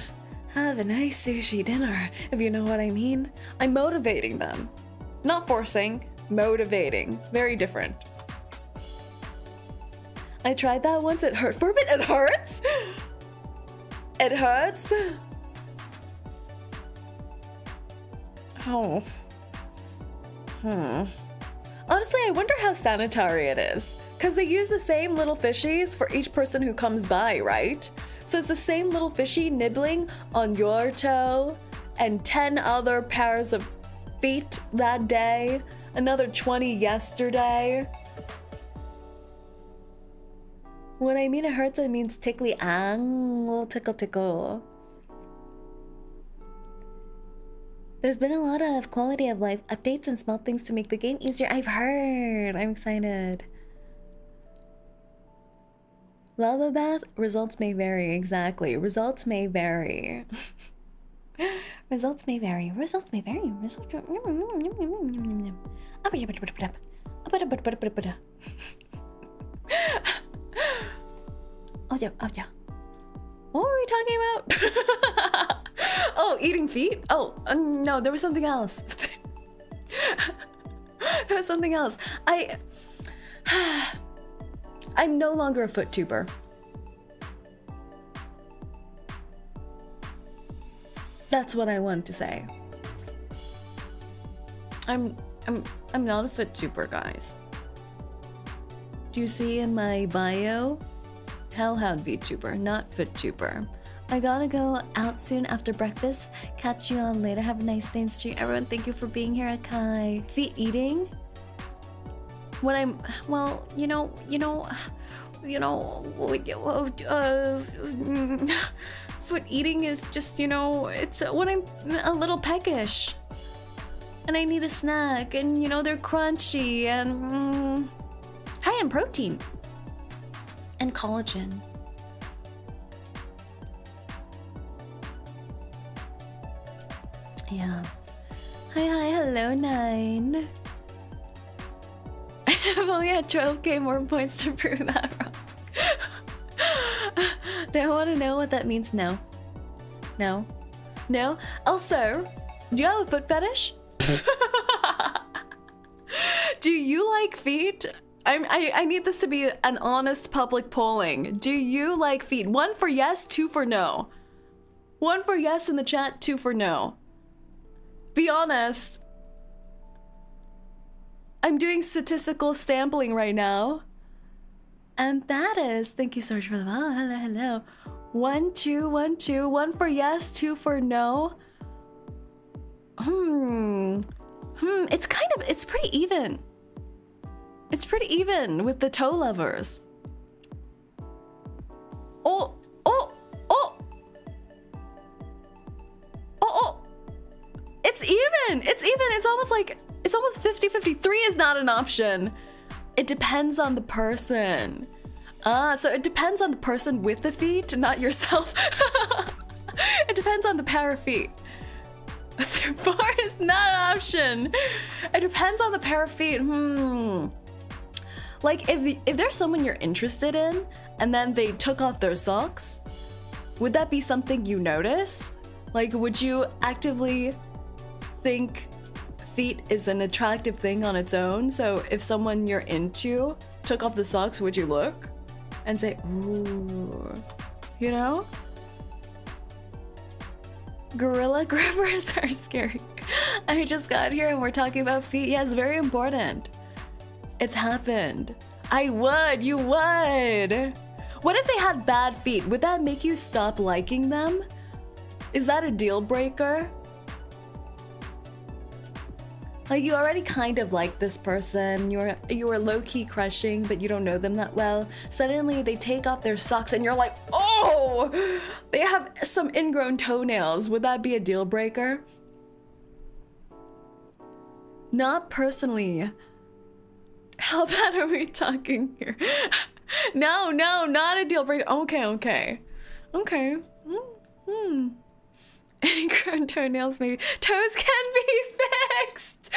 have a nice sushi dinner, if you know what I mean. I'm motivating them. Not forcing, motivating. Very different. I tried that once, it hurt. For a bit, it hurts? It hurts? Oh. Honestly, I wonder how sanitary it is. Because they use the same little fishies for each person who comes by, right? So it's the same little fishy nibbling on your toe and 10 other pairs of feet that day. Another 20 yesterday. When I mean it hurts, it means tickly little tickle. There's been a lot of quality of life updates and small things to make the game easier. I've heard. I'm excited. Lava bath, results may vary. Exactly. Results may vary. Results may vary. Results may vary. Oh yeah. What were we talking about? Oh, eating feet? Oh, no, there was something else. There was something else. I'm no longer a foot tuber. That's what I want to say. I'm not a foot tuber, guys. Do you see in my bio? Hellhound VTuber, not foot tuber. I gotta go out soon after breakfast. Catch you on later. Have a nice day in street. Everyone, thank you for being here, Akai. Feet eating? When I'm, well, foot eating is just, it's when I'm a little peckish. And I need a snack, and they're crunchy and high in protein. And collagen. Yeah. Hi, hello, 9. I've only had 12k more points to prove that wrong. Do I want to know what that means? No. Also, do you have a foot fetish? Do you like feet? I need this to be an honest public polling. Do you like feet? 1 for yes, 2 for no. 1 for yes in the chat, 2 for no. Be honest. I'm doing statistical sampling right now. And that is, thank you so much for the follow. Hello. 1, 2, 1, 2. 1 for yes, 2 for no. It's pretty even. It's pretty even with the toe lovers. Oh. It's even. It's almost 50-50. 3 is not an option. It depends on the person. So it depends on the person with the feet, not yourself. It depends on the pair of feet. 4 is not an option. It depends on the pair of feet. Like if there's someone you're interested in and then they took off their socks, would that be something you notice? Like, would you actively think feet is an attractive thing on its own? So if someone you're into took off the socks, would you look and say, ooh, you know? Gorilla grippers are scary. I just got here and we're talking about feet. Yeah, it's very important. It's happened. You would. What if they had bad feet? Would that make you stop liking them? Is that a deal breaker? Like, you already kind of like this person, you were low-key crushing, but you don't know them that well. Suddenly they take off their socks and you're like, oh, they have some ingrown toenails. Would that be a deal breaker? Not personally. How bad are we talking here? No, not a deal breaker. Okay. Ingrown toenails, maybe. Toes can be fixed!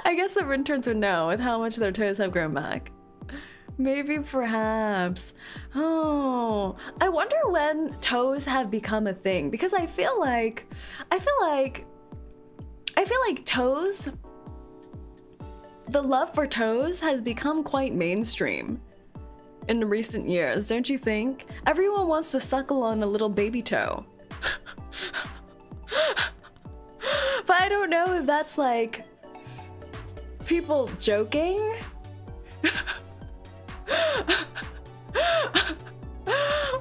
I guess the interns would know with how much their toes have grown back. Maybe, perhaps. Oh, I wonder when toes have become a thing, because I feel like toes, the love for toes has become quite mainstream in recent years, don't you think? Everyone wants to suckle on a little baby toe. But I don't know if that's like people joking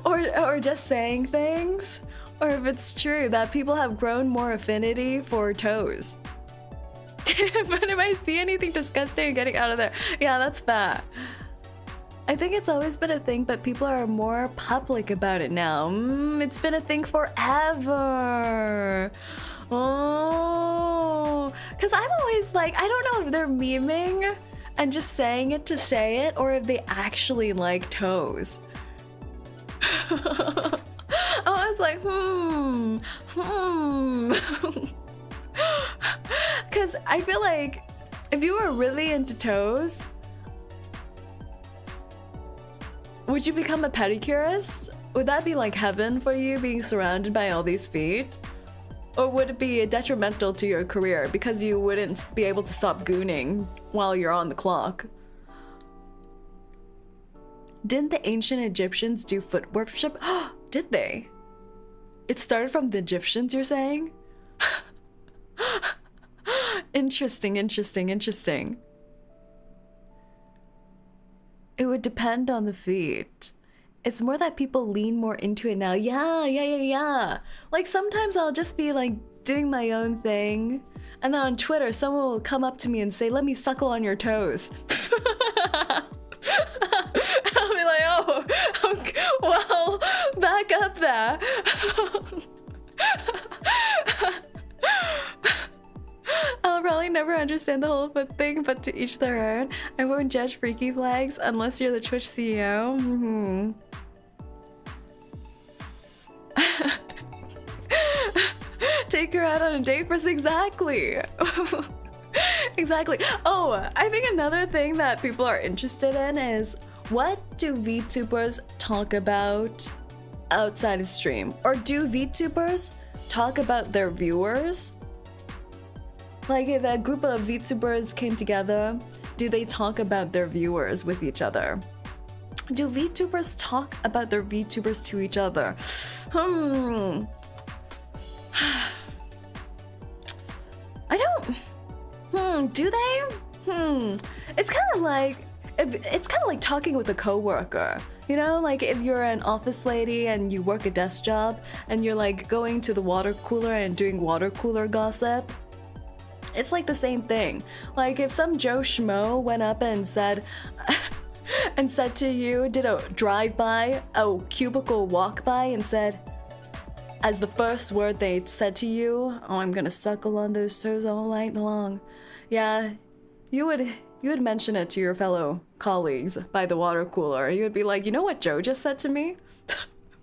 or just saying things, or if it's true that people have grown more affinity for toes. But if I see anything disgusting, getting out of there. Yeah, that's bad. I think it's always been a thing, but people are more public about it now. It's been a thing forever. Oh, because I'm always like, I don't know if they're memeing and just saying it to say it, or if they actually like toes. I was like, Because I feel like if you were really into toes, would you become a pedicurist? Would that be like heaven for you, being surrounded by all these feet? Or would it be detrimental to your career because you wouldn't be able to stop gooning while you're on the clock? Didn't the ancient Egyptians do foot worship? Did they? It started from the Egyptians, you're saying? Interesting. It would depend on the feet. It's more that people lean more into it now. Yeah. Like sometimes I'll just be like doing my own thing, and then on Twitter someone will come up to me and say, let me suckle on your toes. I'll be like, oh, okay, well, back up there. I'll probably never understand the whole foot thing, but to each their own. I won't judge freaky flags unless you're the Twitch CEO. Take her out on a date first, exactly. Exactly. Oh, I think another thing that people are interested in is, what do VTubers talk about outside of stream? Or do VTubers talk about their viewers? Like, if a group of VTubers came together, do they talk about their viewers with each other? Do VTubers talk about their VTubers to each other? I don't... do they? It's kind of like... It's kind of like talking with a coworker. You know, like if you're an office lady and you work a desk job and you're like going to the water cooler and doing water cooler gossip. It's like the same thing. Like if some Joe Schmo went up and said to you, did a drive-by, a cubicle walk-by, and said, as the first word they said to you, oh, I'm gonna suckle on those toes all night long. Yeah, you would mention it to your fellow colleagues by the water cooler. You would be like, you know what Joe just said to me?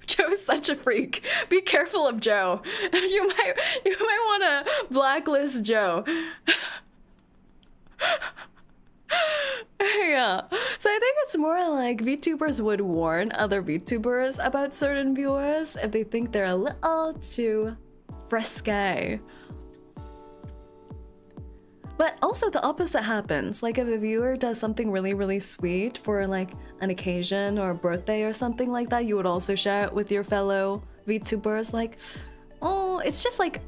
Joe's such a freak. Be careful of Joe. You might want to blacklist Joe. Yeah. So I think it's more like VTubers would warn other VTubers about certain viewers if they think they're a little too frisky. But also the opposite happens. Like if a viewer does something really, really sweet for like an occasion or a birthday or something like that, you would also share it with your fellow VTubers. Like, oh, it's just like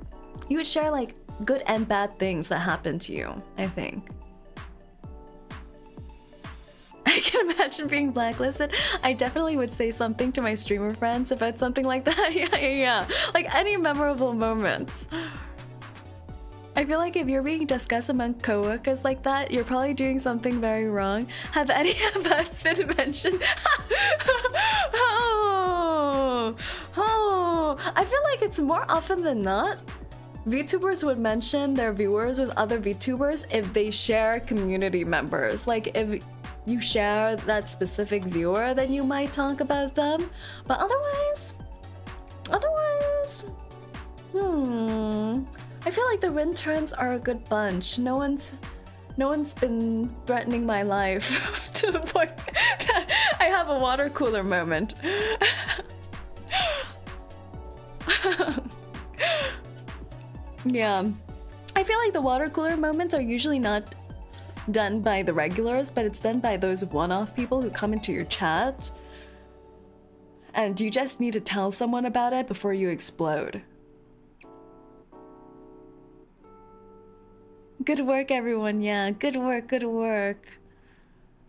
you would share like good and bad things that happen to you, I think. I can imagine being blacklisted. I definitely would say something to my streamer friends about something like that. Yeah. Like any memorable moments. I feel like if you're being discussed among coworkers like that, you're probably doing something very wrong. Have any of us been mentioned? I feel like it's more often than not, VTubers would mention their viewers with other VTubers if they share community members. Like if you share that specific viewer, then you might talk about them. But otherwise, I feel like the Rinterns are a good bunch. No one's been threatening my life to the point that I have a water cooler moment. Yeah. I feel like the water cooler moments are usually not done by the regulars, but it's done by those one-off people who come into your chat. And you just need to tell someone about it before you explode. Good work, everyone. Yeah, good work, good work.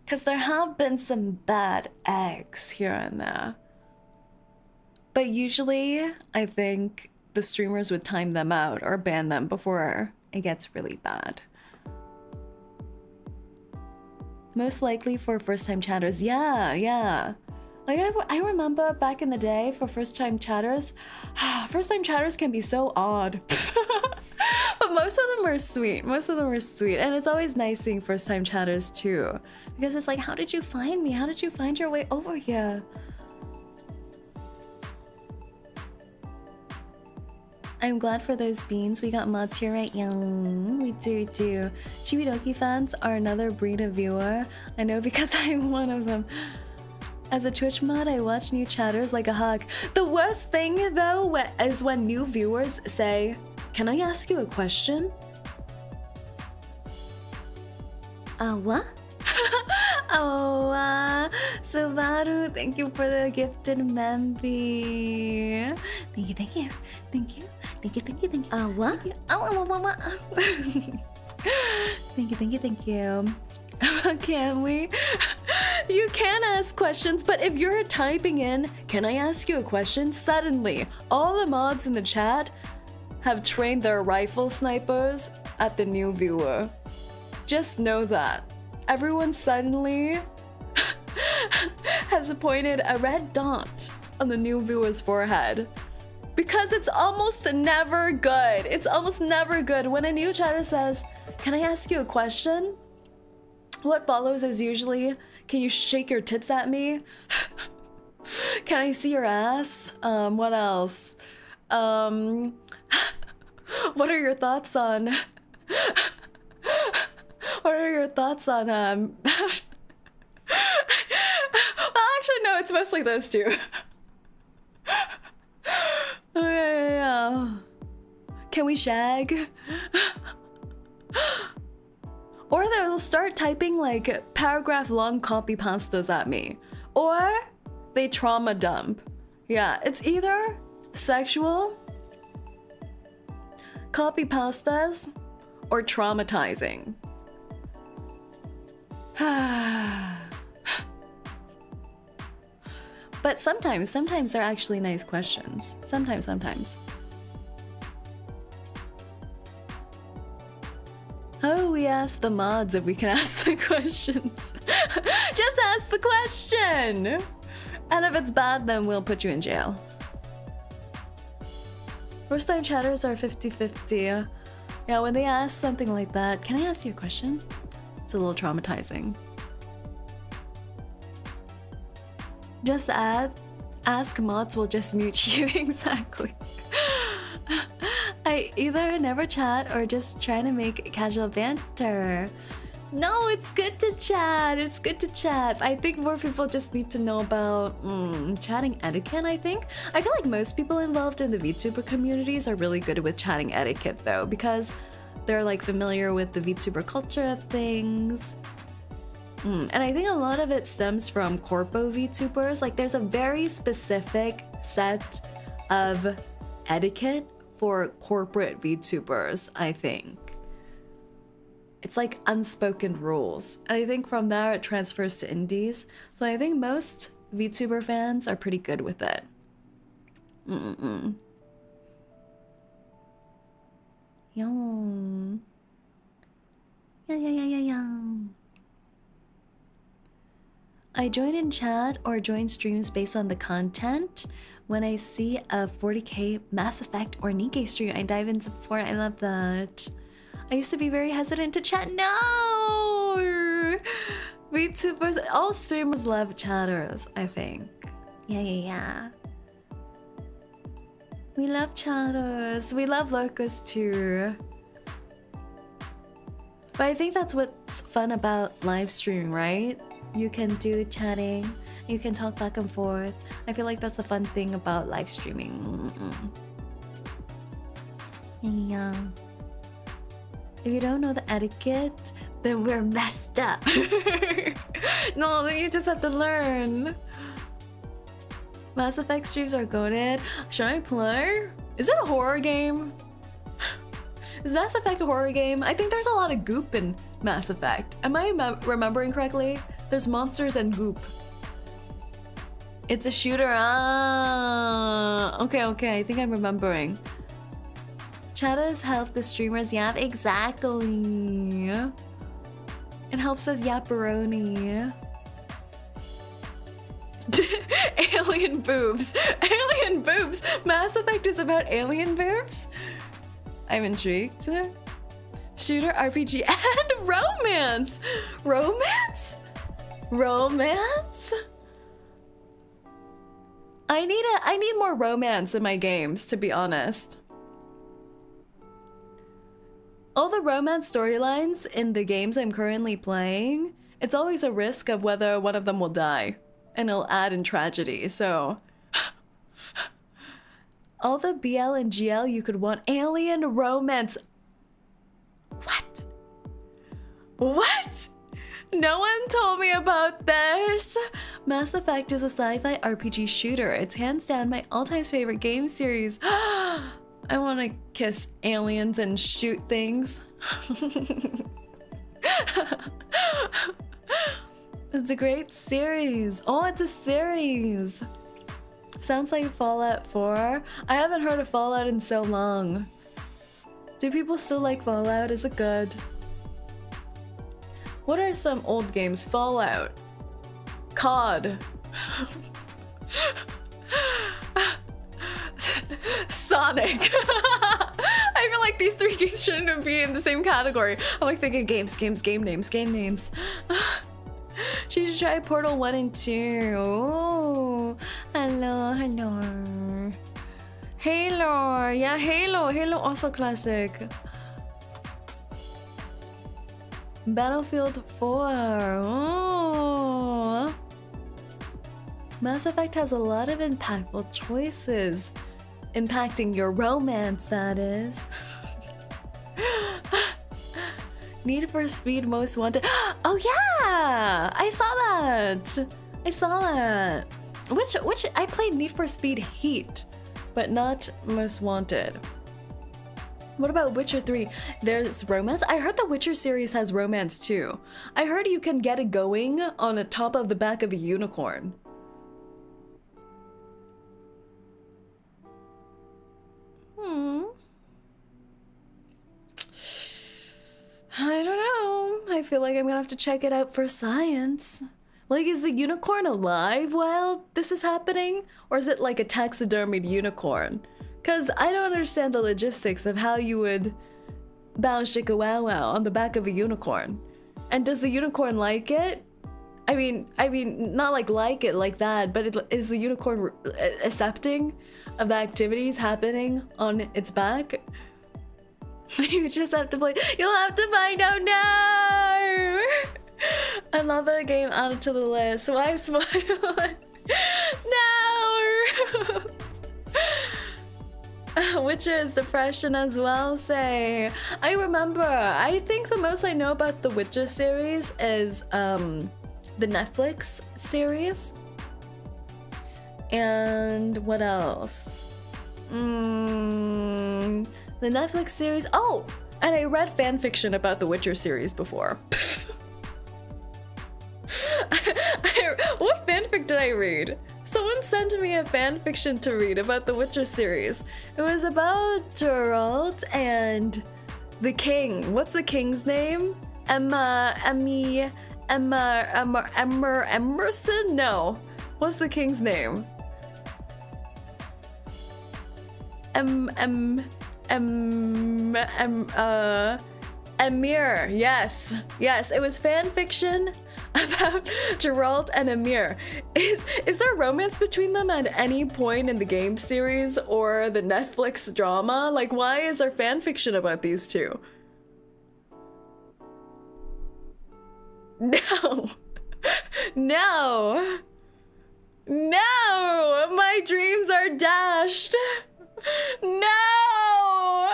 Because there have been some bad eggs here and there. But usually, I think the streamers would time them out or ban them before it gets really bad. Most likely for first-time chatters. Yeah. Like I remember back in the day for first-time chatters, first-time chatters can be so odd. But most of them are sweet. And it's always nice seeing first-time chatters too. Because it's like, how did you find me? How did you find your way over here? I'm glad for those beans. We got mods here, right? Yeah, we do. Chibidoki fans are another breed of viewer. I know because I'm one of them. As a Twitch mod, I watch new chatters like a hawk. The worst thing, though, is when new viewers say, "Can I ask you a question?" What? Subaru, thank you for the gifted memby. Thank you. What? Thank you. Can we? You can ask questions, but if you're typing in, "Can I ask you a question?" suddenly, all the mods in the chat have trained their rifle snipers at the new viewer. Just know that. Everyone suddenly has pointed a red dot on the new viewer's forehead. Because it's almost never good. It's almost never good when a new chatter says, "Can I ask you a question?" What follows is usually, "Can you shake your tits at me?" "Can I see your ass?" What else? What are your thoughts on... What are your thoughts on, Well, actually, no, it's mostly those two. Yeah. Can we shag? Or they'll start typing like paragraph-long copy pastas at me. Or they trauma dump. Yeah, it's either sexual, copy pastas, or traumatizing. But sometimes they're actually nice questions. Sometimes. Oh, we ask the mods if we can ask the questions. Just ask the question! And if it's bad, then we'll put you in jail. First time chatters are 50-50. Yeah, when they ask something like that, "Can I ask you a question?" It's a little traumatizing. Just ask mods will just mute you. Exactly. I either never chat or just try to make casual banter. No, it's good to chat. It's good to chat. I think more people just need to know about chatting etiquette, I think. I feel like most people involved in the VTuber communities are really good with chatting etiquette though, because they're like familiar with the VTuber culture of things. And I think a lot of it stems from corpo VTubers. Like there's a very specific set of etiquette for corporate VTubers, I think. It's like unspoken rules. And I think from there it transfers to indies. So I think most VTuber fans are pretty good with it. Yo. Yeah. I join in chat or join streams based on the content. When I see a 40k Mass Effect or 𝐂𝐚𝐭 stream, I dive in support. I love that. I used to be very hesitant to chat. No! VTubers, all streamers love chatters, I think. Yeah. We love chatters. We love lurkers too. But I think that's what's fun about live streaming, right? You can do chatting, you can talk back and forth. I feel like that's the fun thing about live streaming. Yeah. If you don't know the etiquette, then we're messed up. No, then you just have to learn. Mass Effect streams are goated. Should I play? Is it a horror game? Is Mass Effect a horror game? I think there's a lot of goop in Mass Effect. Am I remembering correctly? There's monsters and goop. It's a shooter. Ah, okay. I think I'm remembering. Chatters help the streamers yap. Exactly. It helps us yapperoni. Alien boobs. Alien boobs. Mass Effect is about alien boobs? I'm intrigued. Shooter, RPG, and romance. Romance? I need more romance in my games, to be honest. All the romance storylines in the games I'm currently playing, it's always a risk of whether one of them will die. And it'll add in tragedy, so... all the BL and GL you could want. Alien romance. What? No one told me about this. Mass Effect is a sci-fi RPG shooter. It's hands down my all-time favorite game series. I want to kiss aliens and shoot things. It's a great series. Oh, it's a series. Sounds like Fallout 4. I haven't heard of Fallout in so long. Do people still like Fallout? Is it good? What are some old games? Fallout. COD. Sonic. I feel like these three games shouldn't be in the same category. I'm like thinking game names. She should try Portal 1 and 2. Oh, hello. Halo. Yeah, Halo also classic. Battlefield 4. Oh. Mass Effect has a lot of impactful choices. Impacting your romance, that is. Need for Speed Most Wanted. Oh yeah! I saw that. Which I played Need for Speed Heat, but not Most Wanted. What about Witcher 3? There's romance? I heard the Witcher series has romance too. I heard you can get it going on the top of the back of a unicorn. I don't know. I feel like I'm gonna have to check it out for science. Like, is the unicorn alive while this is happening? Or is it like a taxidermied unicorn? Cause I don't understand the logistics of how you would bounce 𝐒𝐿𝐴 on the back of a unicorn. And does the unicorn like it? I mean, not like it like that, but is the unicorn accepting of the activities happening on its back? You just have to play. You'll have to find out now. Another game added to the list. Why spoil it? No. Witcher's depression as well, say. I remember, I think the most I know about the Witcher series is the Netflix series. And what else? The Netflix series. Oh, and I read fan fiction about the Witcher series before. What fanfic did I read? Someone sent me a fan fiction to read about the Witcher series. It was about Geralt and the king. What's the king's name? Emerson? No. What's the king's name? Emir. Yes. Yes, it was fan fiction about Geralt and Emir. Is there romance between them at any point in the game series or the Netflix drama? Like, why is there fan fiction about these two? No. No. No! My dreams are dashed! No!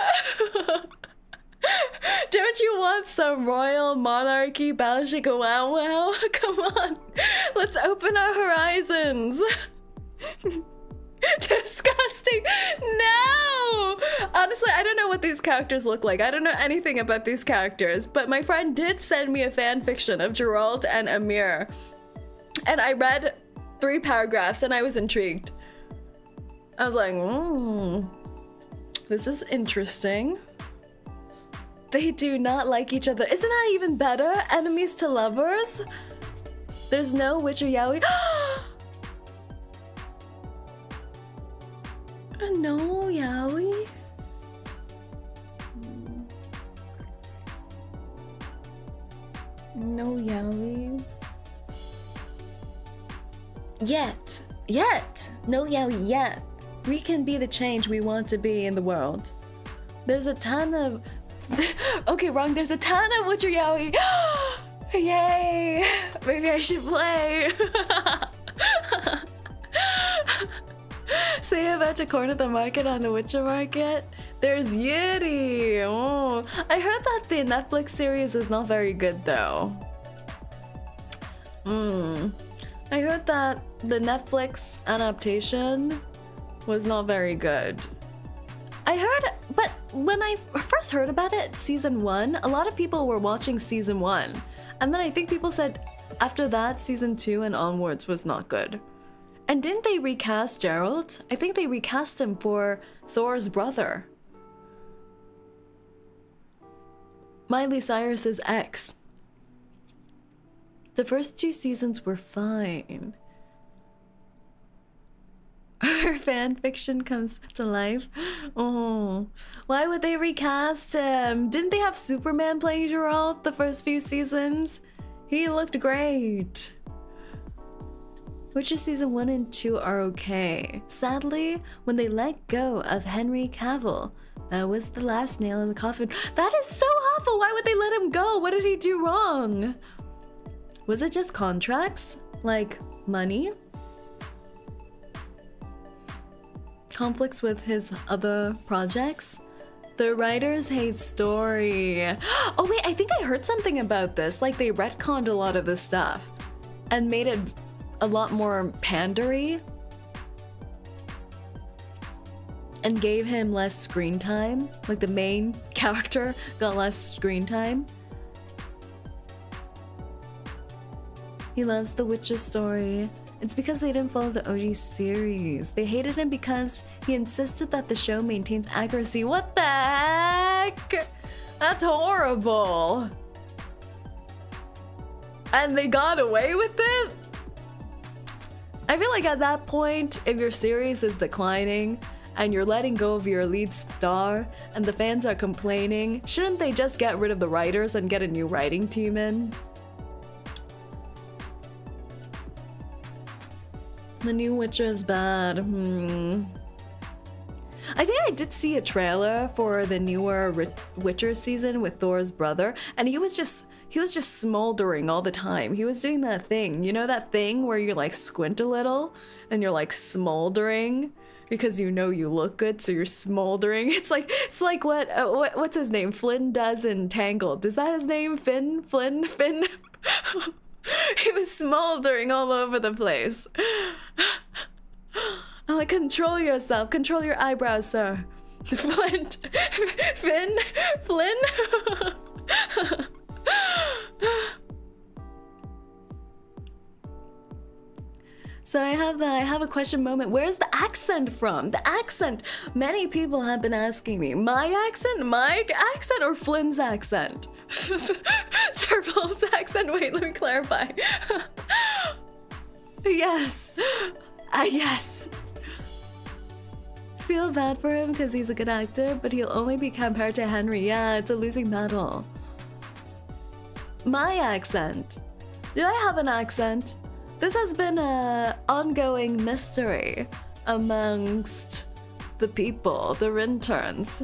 Don't you want some royal monarchy 𝐂𝐴𝐚𝐭 𝐑𝐮𝐿? Come on, let's open our horizons. Disgusting. No! Honestly, I don't know what these characters look like. I don't know anything about these characters, but my friend did send me a fan fiction of Geralt and Emir. And I read 3 paragraphs and I was intrigued. I was like, this is interesting. They do not like each other. Isn't that even better? Enemies to lovers? There's no Witcher yaoi. No yaoi? No yaoi? Yet. No yaoi yet. We can be the change we want to be in the world. There's a ton of... Okay, wrong. There's a ton of Witcher yaoi. Yay! Maybe I should play. Say about to corner the market on the Witcher market. There's Yuri. Oh, I heard that the Netflix series is not very good though. I heard that the Netflix adaptation was not very good. I heard, but when I first heard about it, season 1, a lot of people were watching season 1. And then I think people said after that, season 2 and onwards was not good. And didn't they recast Geralt? I think they recast him for Thor's brother. Miley Cyrus's ex. The first 2 seasons were fine. Her fan fiction comes to life. Oh, why would they recast him? Didn't they have Superman playing Geralt the first few seasons? He looked great. Witcher season 1 and 2 are okay. Sadly, when they let go of Henry Cavill, that was the last nail in the coffin. That is so awful. Why would they let him go? What did he do wrong? Was it just contracts? Like money? Conflicts with his other projects? The writers hate story. Oh wait, I think I heard something about this. Like they retconned a lot of this stuff and made it a lot more pandery and gave him less screen time. Like the main character got less screen time. He loves the Witcher story. It's because they didn't follow the OG series. They hated him because he insisted that the show maintains accuracy. What the heck? That's horrible. And they got away with it? I feel like at that point, if your series is declining and you're letting go of your lead star and the fans are complaining, shouldn't they just get rid of the writers and get a new writing team in? The new Witcher is bad. I think I did see a trailer for the newer Witcher season with Thor's brother, and he he was just smoldering all the time. He was doing that thing, you know, that thing where you like squint a little and you're like smoldering because you know you look good, so you're smoldering. It's like what's his name? Flynn does in Tangled. Is that his name? Finn? He was smoldering all over the place. I'm like, control yourself, control your eyebrows, sir. Flynn. So I have a question moment. Where's the accent from? The accent. Many people have been asking me, my accent, or Flynn's accent? Turbo's accent. Wait, let me clarify. Yes. Yes. Feel bad for him because he's a good actor, but he'll only be compared to Henry. Yeah, it's a losing battle. My accent. Do I have an accent? This has been an ongoing mystery amongst the people, the interns.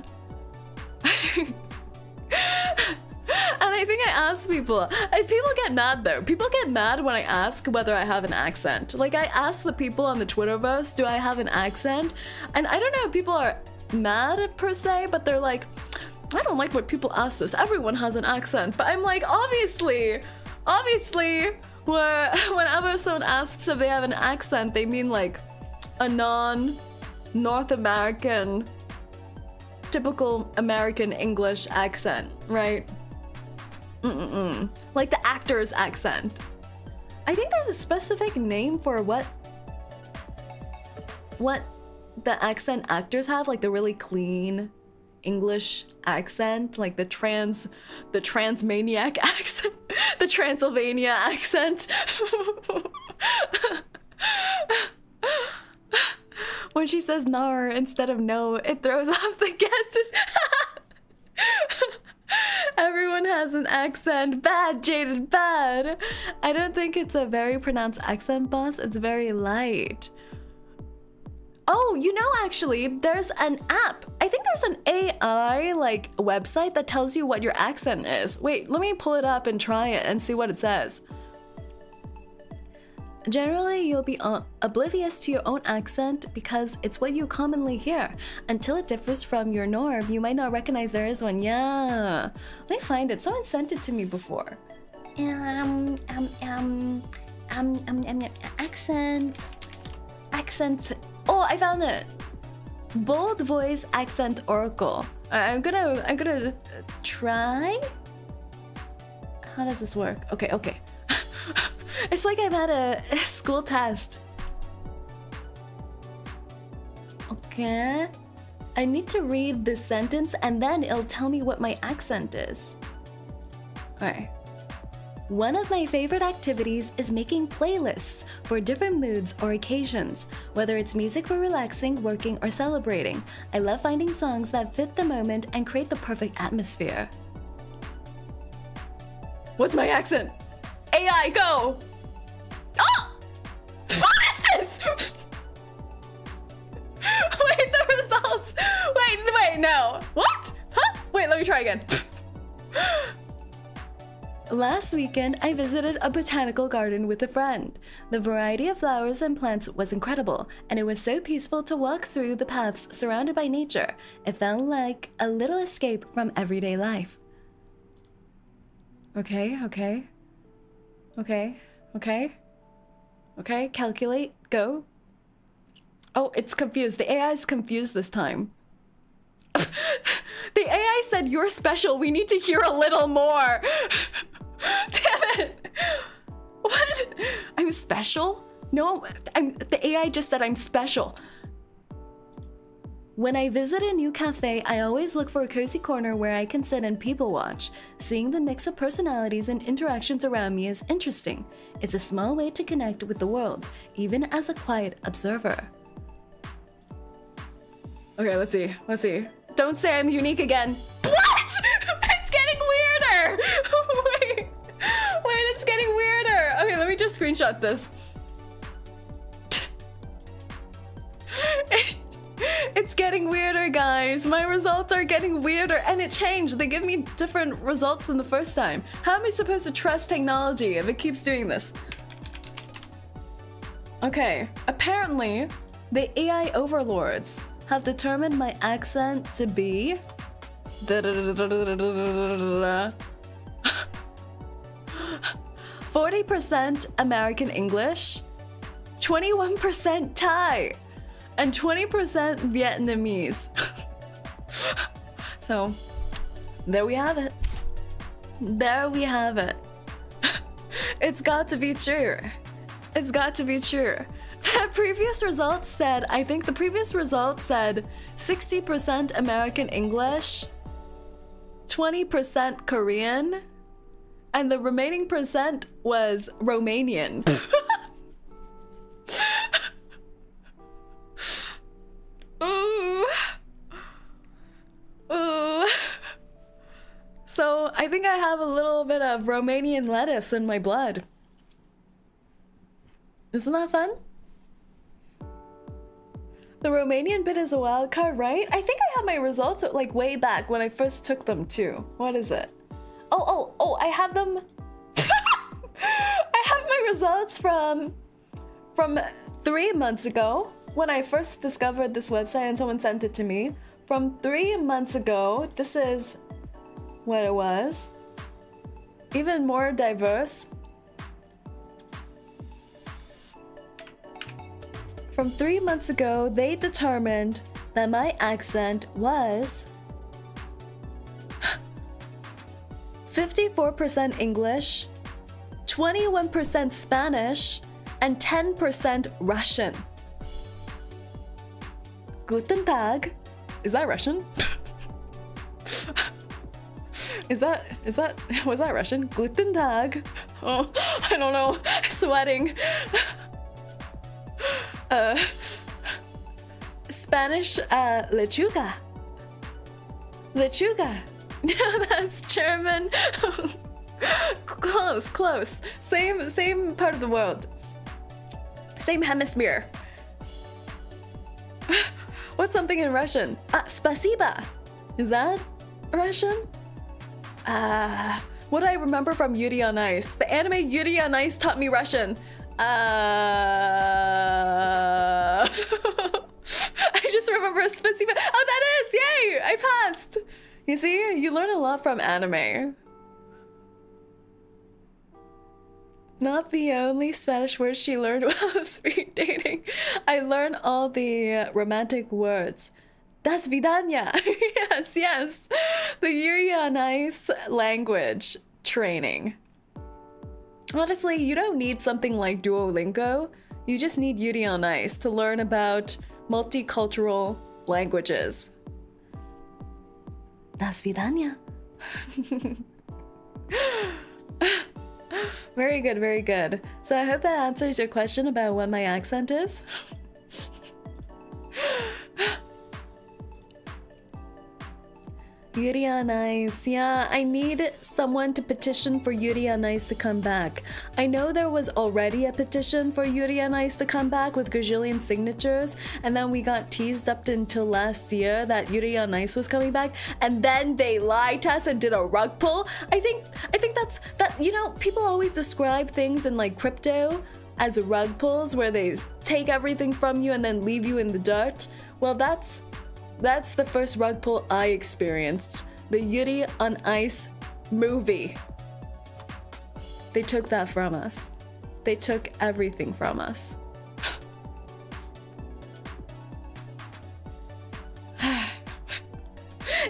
And I think I ask people, people get mad though. People get mad when I ask whether I have an accent. Like I ask the people on the Twitterverse, do I have an accent? And I don't know if people are mad per se, but they're like, I don't like when people ask this. Everyone has an accent. But I'm like, obviously, whenever someone asks if they have an accent, they mean like a non-North American, typical American English accent, right? Like the actor's accent. I think there's a specific name for what the accent actors have, like the really clean English accent, like the transmaniac accent, the Transylvania accent. When she says nar instead of no, it throws off the guesses. Everyone has an accent. Bad, Jaded, bad. I don't think it's a very pronounced accent, boss. It's very light. Oh, you know, actually, there's an app. I think there's an AI like website that tells you what your accent is. Wait, let me pull it up and try it and see what it says. Generally, you'll be oblivious to your own accent because it's what you commonly hear. Until it differs from your norm, you might not recognize there is one. Yeah. Let me find it. Someone sent it to me before. Accent. Oh, I found it. Bold voice accent oracle. I'm gonna try. How does this work? Okay. It's like I'm at a school test. Okay. I need to read this sentence and then it'll tell me what my accent is. Alright. One of my favorite activities is making playlists for different moods or occasions, whether it's music for relaxing, working, or celebrating. I love finding songs that fit the moment and create the perfect atmosphere. What's my accent? AI, go! Oh! What is this? Wait, the results. Wait, no. What? Huh? Wait, let me try again. Last weekend, I visited a botanical garden with a friend. The variety of flowers and plants was incredible, and it was so peaceful to walk through the paths surrounded by nature. It felt like a little escape from everyday life. Okay, calculate, go. Oh, it's confused. The AI is confused this time. The AI said, you're special. We need to hear a little more. Damn it. What? I'm special? No, the AI just said I'm special. When I visit a new cafe, I always look for a cozy corner where I can sit and people watch. Seeing the mix of personalities and interactions around me is interesting. It's a small way to connect with the world, even as a quiet observer. Okay, let's see. Don't say I'm unique again. What? It's getting weirder. Wait, it's getting weirder. Okay, let me just screenshot this. It's getting weirder, guys. My results are getting weirder, and it changed. They give me different results than the first time. How am I supposed to trust technology if it keeps doing this? Okay, apparently the AI overlords have determined my accent to be 40% American English, 21% Thai, and 20% Vietnamese. So, there we have it. There we have it. It's got to be true. It's got to be true. The previous results said, I think the previous results said 60% American English, 20% Korean, and the remaining percent was Romanian. Ooh. Ooh. So I think I have a little bit of Romanian lettuce in my blood. Isn't that fun? The Romanian bit is a wild card, right? I think I have my results like way back when I first took them too. What is it? Oh, I have them. I have my results from 3 months ago when I first discovered this website and someone sent it to me. From 3 months ago, this is what it was. Even more diverse. From 3 months ago, they determined that my accent was 54% English, 21% Spanish, and 10% Russian. Guten Tag. Is that Russian? was that Russian? Guten Tag. Oh, I don't know. Sweating. Spanish, lechuga. Lechuga. That's German. Close. Same part of the world. Same hemisphere. What's something in Russian? Spasiba. Is that Russian? What do I remember from Yuri on Ice? The anime Yuri on Ice taught me Russian. I just remember Spasiba. Oh, that is! Yay! I passed! You see? You learn a lot from anime. Not the only Spanish word she learned while speed dating. I learned all the romantic words. Das vidanya! Yes! The Yuri on Ice language training. Honestly, you don't need something like Duolingo. You just need Yuri on Ice to learn about multicultural languages. Das vidanya. Very good, very good. So I hope that answers your question about what my accent is. Yuri on Ice. Yeah, I need someone to petition for Yuri on Ice to come back. I know there was already a petition for Yuri on Ice to come back with gazillion signatures, and then we got teased up until last year that Yuri on Ice was coming back, and then they lied to us and did a rug pull. I think that's you know, people always describe things in like crypto as rug pulls where they take everything from you and then leave you in the dirt. Well, that's the first rug pull I experienced. The Yuri on Ice movie. They took that from us. They took everything from us.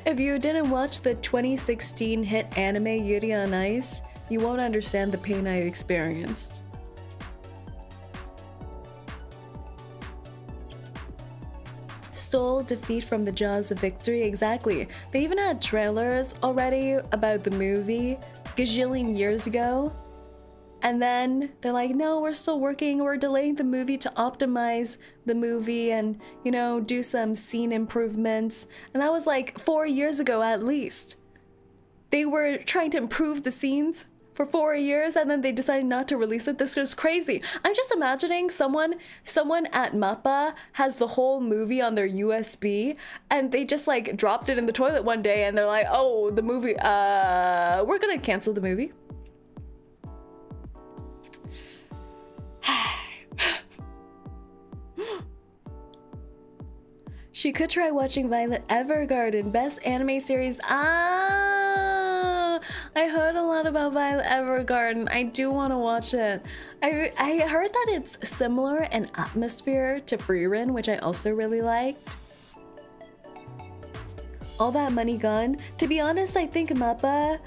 If you didn't watch the 2016 hit anime Yuri on Ice, you won't understand the pain I experienced. Stole defeat from the jaws of victory. Exactly. They even had trailers already about the movie gazillion years ago. And then they're like, no, we're still working. We're delaying the movie to optimize the movie and, you know, do some scene improvements. And that was like 4 years ago at least. They were trying to improve the scenes for 4 years and then they decided not to release it. This was crazy. I'm just imagining someone at MAPPA has the whole movie on their USB and they just like dropped it in the toilet one day and they're like, oh, the movie, we're gonna cancel the movie. She could try watching Violet Evergarden, best anime series. Ah, I heard a lot about Violet Evergarden. I do want to watch it. I heard that it's similar in atmosphere to Refrain, which I also really liked. All that money gone. To be honest, I think MAPPA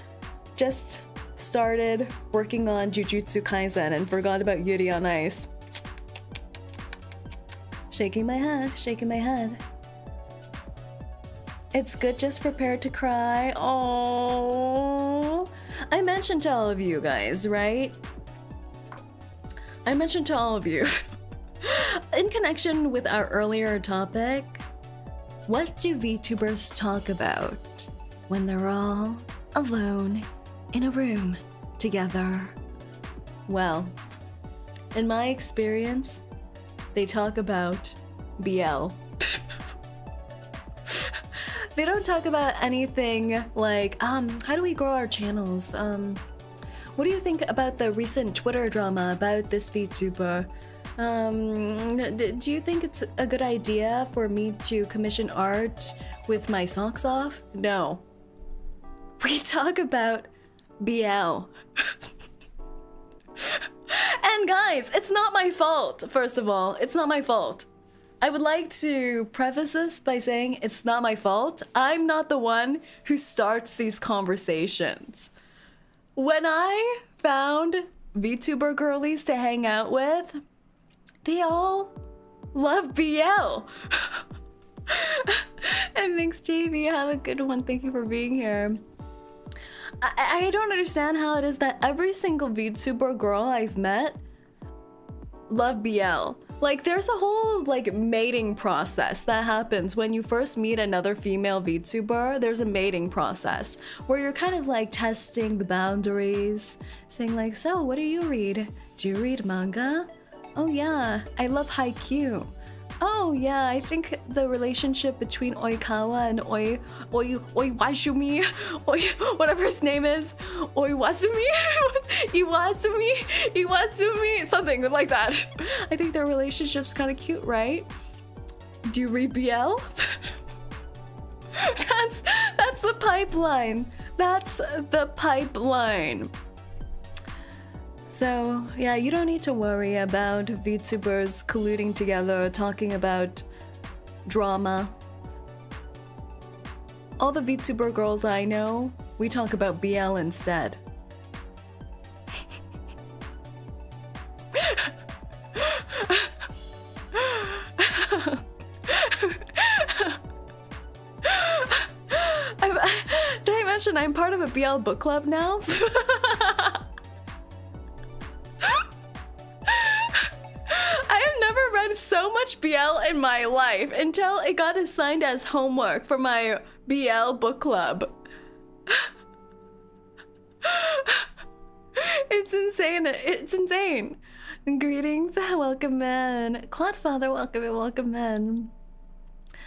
just started working on Jujutsu Kaisen and forgot about Yuri on Ice. Shaking my head, shaking my head. It's good, just prepared to cry. Oh, I mentioned to all of you guys, right? I mentioned to all of you in connection with our earlier topic, what do VTubers talk about when they're all alone in a room together? Well, in my experience, they talk about BL. They don't talk about anything like, how do we grow our channels? What do you think about the recent Twitter drama about this VTuber? Do you think it's a good idea for me to commission art with my socks off? No. We talk about BL. And guys, it's not my fault, first of all. It's not my fault. I would like to preface this by saying it's not my fault. I'm not the one who starts these conversations. When I found VTuber girlies to hang out with, they all love BL. And thanks, JV. Have a good one. Thank you for being here. I don't understand how it is that every single VTuber girl I've met love BL. Like, there's a whole, like, mating process that happens when you first meet another female VTuber. There's a mating process where you're kind of, like, testing the boundaries, saying, like, so, what do you read? Do you read manga? Oh, yeah, I love Haikyuu. Oh, yeah, I think the relationship between Oikawa and Oiwasumi, whatever his name is, Iwasumi, something like that. I think their relationship's kind of cute, right? Do you read BL? That's the pipeline. That's the pipeline. So, yeah, you don't need to worry about VTubers colluding together, talking about drama. All the VTuber girls I know, we talk about BL instead. Did I mention I'm part of a BL book club now? So much BL in my life until it got assigned as homework for my BL book club. It's insane. It's insane. Greetings, welcome in. Quadfather, welcome in, welcome in.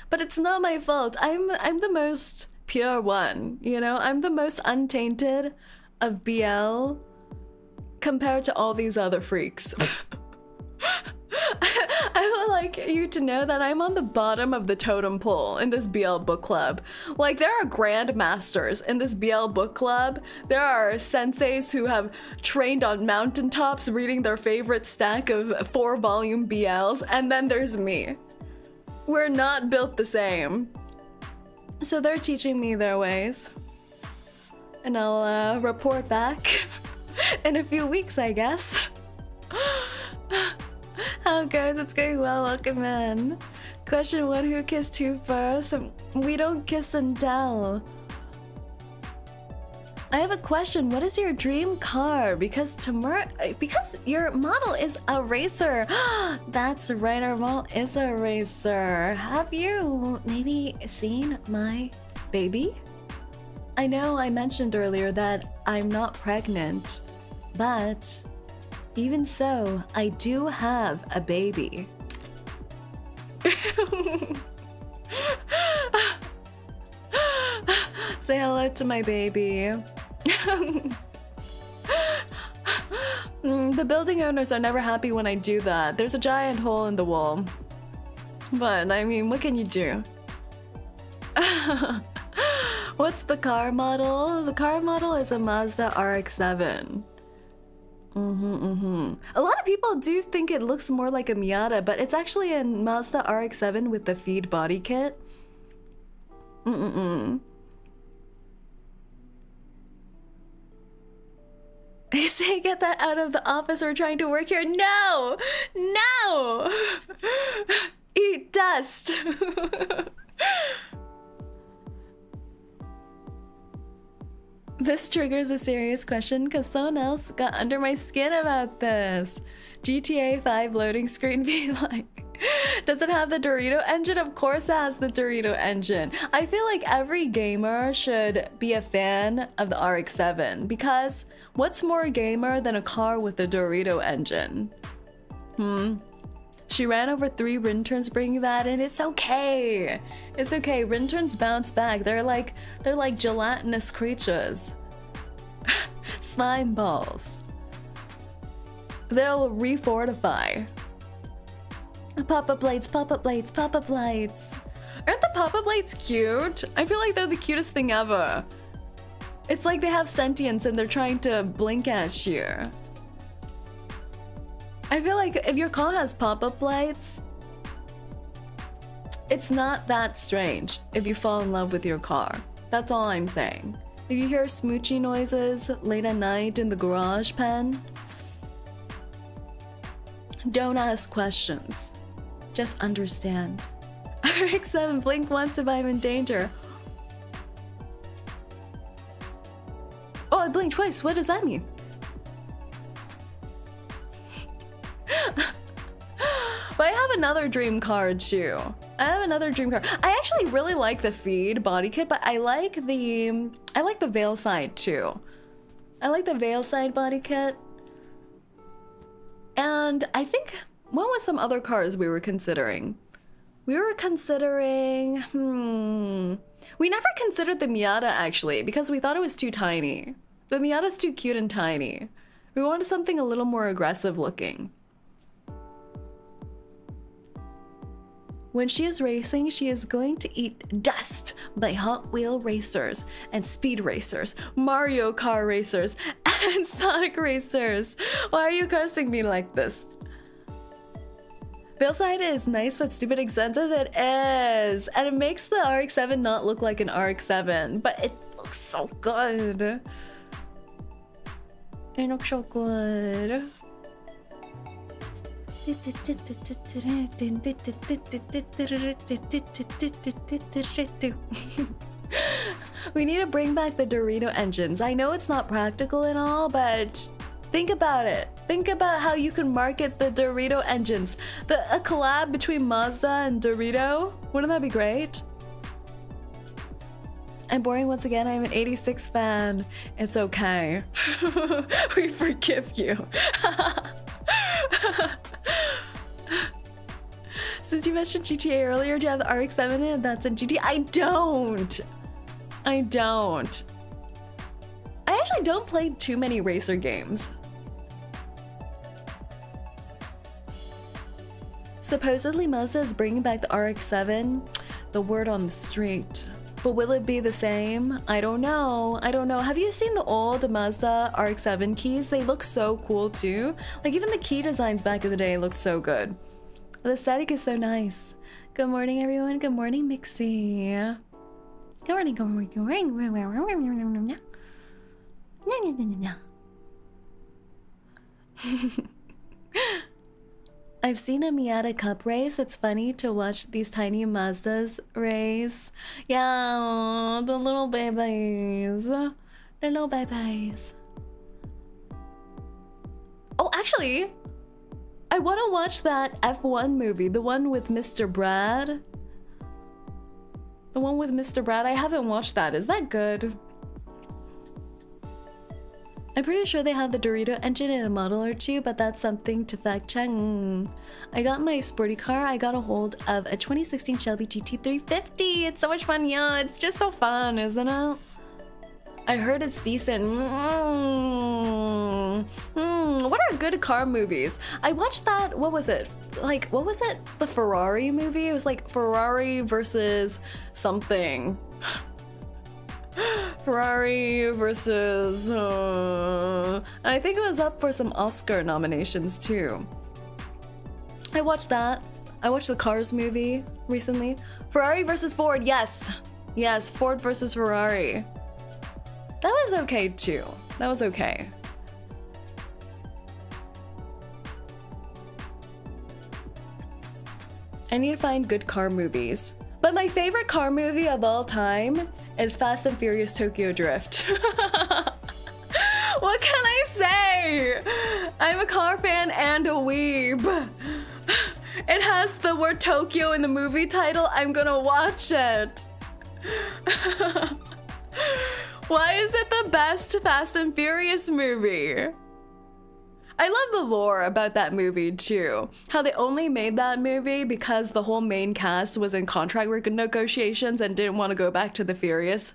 But it's not my fault. I'm the most pure one, you know? I'm the most untainted of BL compared to all these other freaks. I would like you to know that I'm on the bottom of the totem pole in this BL book club. Like, there are grandmasters in this BL book club. There are senseis who have trained on mountaintops reading their favorite stack of 4-volume BLs, and then there's me. We're not built the same. So they're teaching me their ways. And I'll report back in a few weeks, I guess. How it goes? It's going well. Welcome in. Question 1: who kissed who first? We don't kiss and tell. I have a question. What is your dream car? Because your model is a racer. That's right, our model is a racer. Have you maybe seen my baby? I know I mentioned earlier that I'm not pregnant, But even so, I do have a baby. Say hello to my baby. The building owners are never happy when I do that. There's a giant hole in the wall. But, I mean, what can you do? What's the car model? The car model is a Mazda RX-7. A lot of people do think it looks more like a Miata, but it's actually a Mazda RX-7 with the feed body kit. They say get that out of the office, we're trying to work here. No! No! Eat dust! This triggers a serious question because someone else got under my skin about this. GTA 5 loading screen be like, does it have the Dorito engine? Of course it has the Dorito engine. I feel like every gamer should be a fan of the RX-7 because what's more gamer than a car with a Dorito engine? She ran over 3 Rinturns bringing that in. It's okay. It's okay. Rinturns bounce back. They're like gelatinous creatures. Slime balls. They'll refortify. Pop-up blades, pop-up blades, pop-up blades. Aren't the pop-up blades cute? I feel like they're the cutest thing ever. It's like they have sentience and they're trying to blink at you. I feel like if your car has pop-up lights, it's not that strange if you fall in love with your car. That's all I'm saying. If you hear smoochy noises late at night in the garage pen, don't ask questions. Just understand. RX-7, blink once if I'm in danger. Oh, I blinked twice. What does that mean? But I have another dream car too. I have another dream car. I actually really like the feed body kit, but I like the veil side too. I like the veil side body kit. And I think, what was some other cars we were considering? We were considering, we never considered the Miata actually, because we thought it was too tiny. The Miata's too cute and tiny. We wanted something a little more aggressive looking. When she is racing, she is going to eat dust by Hot Wheel racers and speed racers, Mario Kart racers, and Sonic racers. Why are you cursing me like this? Veilside is nice but stupid expensive. It is. And it makes the RX-7 not look like an RX-7, but it looks so good. It looks so good. We need to bring back the Dorito engines. I know it's not practical and all, but think about it. Think about how you can market the Dorito engines. A collab between Mazda and Dorito. Wouldn't that be great? I'm boring once again. I'm an 86 fan. It's okay. We forgive you. Since you mentioned GTA earlier, do you have the RX-7 in it? That's in GTA. I don't. I actually don't play too many racer games. Supposedly Mazda is bringing back the RX-7. The word on the street. But will it be the same? I don't know. Have you seen the old Mazda RX-7 keys? They look so cool too. Like even the key designs back in the day looked so good. The aesthetic is so nice. Good morning, everyone. Good morning, Mixie. Good morning, good morning, good morning. I've seen a Miata Cup race. It's funny to watch these tiny Mazdas race. Yeah, the little babies. The little babies. Oh, actually, I want to watch that F1 movie, the one with Mr. Brad. The one with Mr. Brad. I haven't watched that. Is that good? I'm pretty sure they have the Dorito engine in a model or two, but that's something to fact check. I got my sporty car. I got a hold of a 2016 Shelby GT350. It's so much fun. Yeah, it's just so fun, isn't it? I heard it's decent. What are good car movies? I watched that, what was it? Like, what was it? The Ferrari movie? It was like Ferrari versus something. Ferrari versus... and I think it was up for some Oscar nominations too. I watched that. I watched the Cars movie recently. Ferrari versus Ford, yes! Yes, Ford versus Ferrari. That was okay too. That was okay. I need to find good car movies. But my favorite car movie of all time is Fast and Furious Tokyo Drift. What can I say? I'm a car fan and a weeb. It has the word Tokyo in the movie title. I'm gonna watch it. Why is it the best Fast and Furious movie? I love the lore about that movie too. How they only made that movie because the whole main cast was in contract negotiations and didn't want to go back to the Furious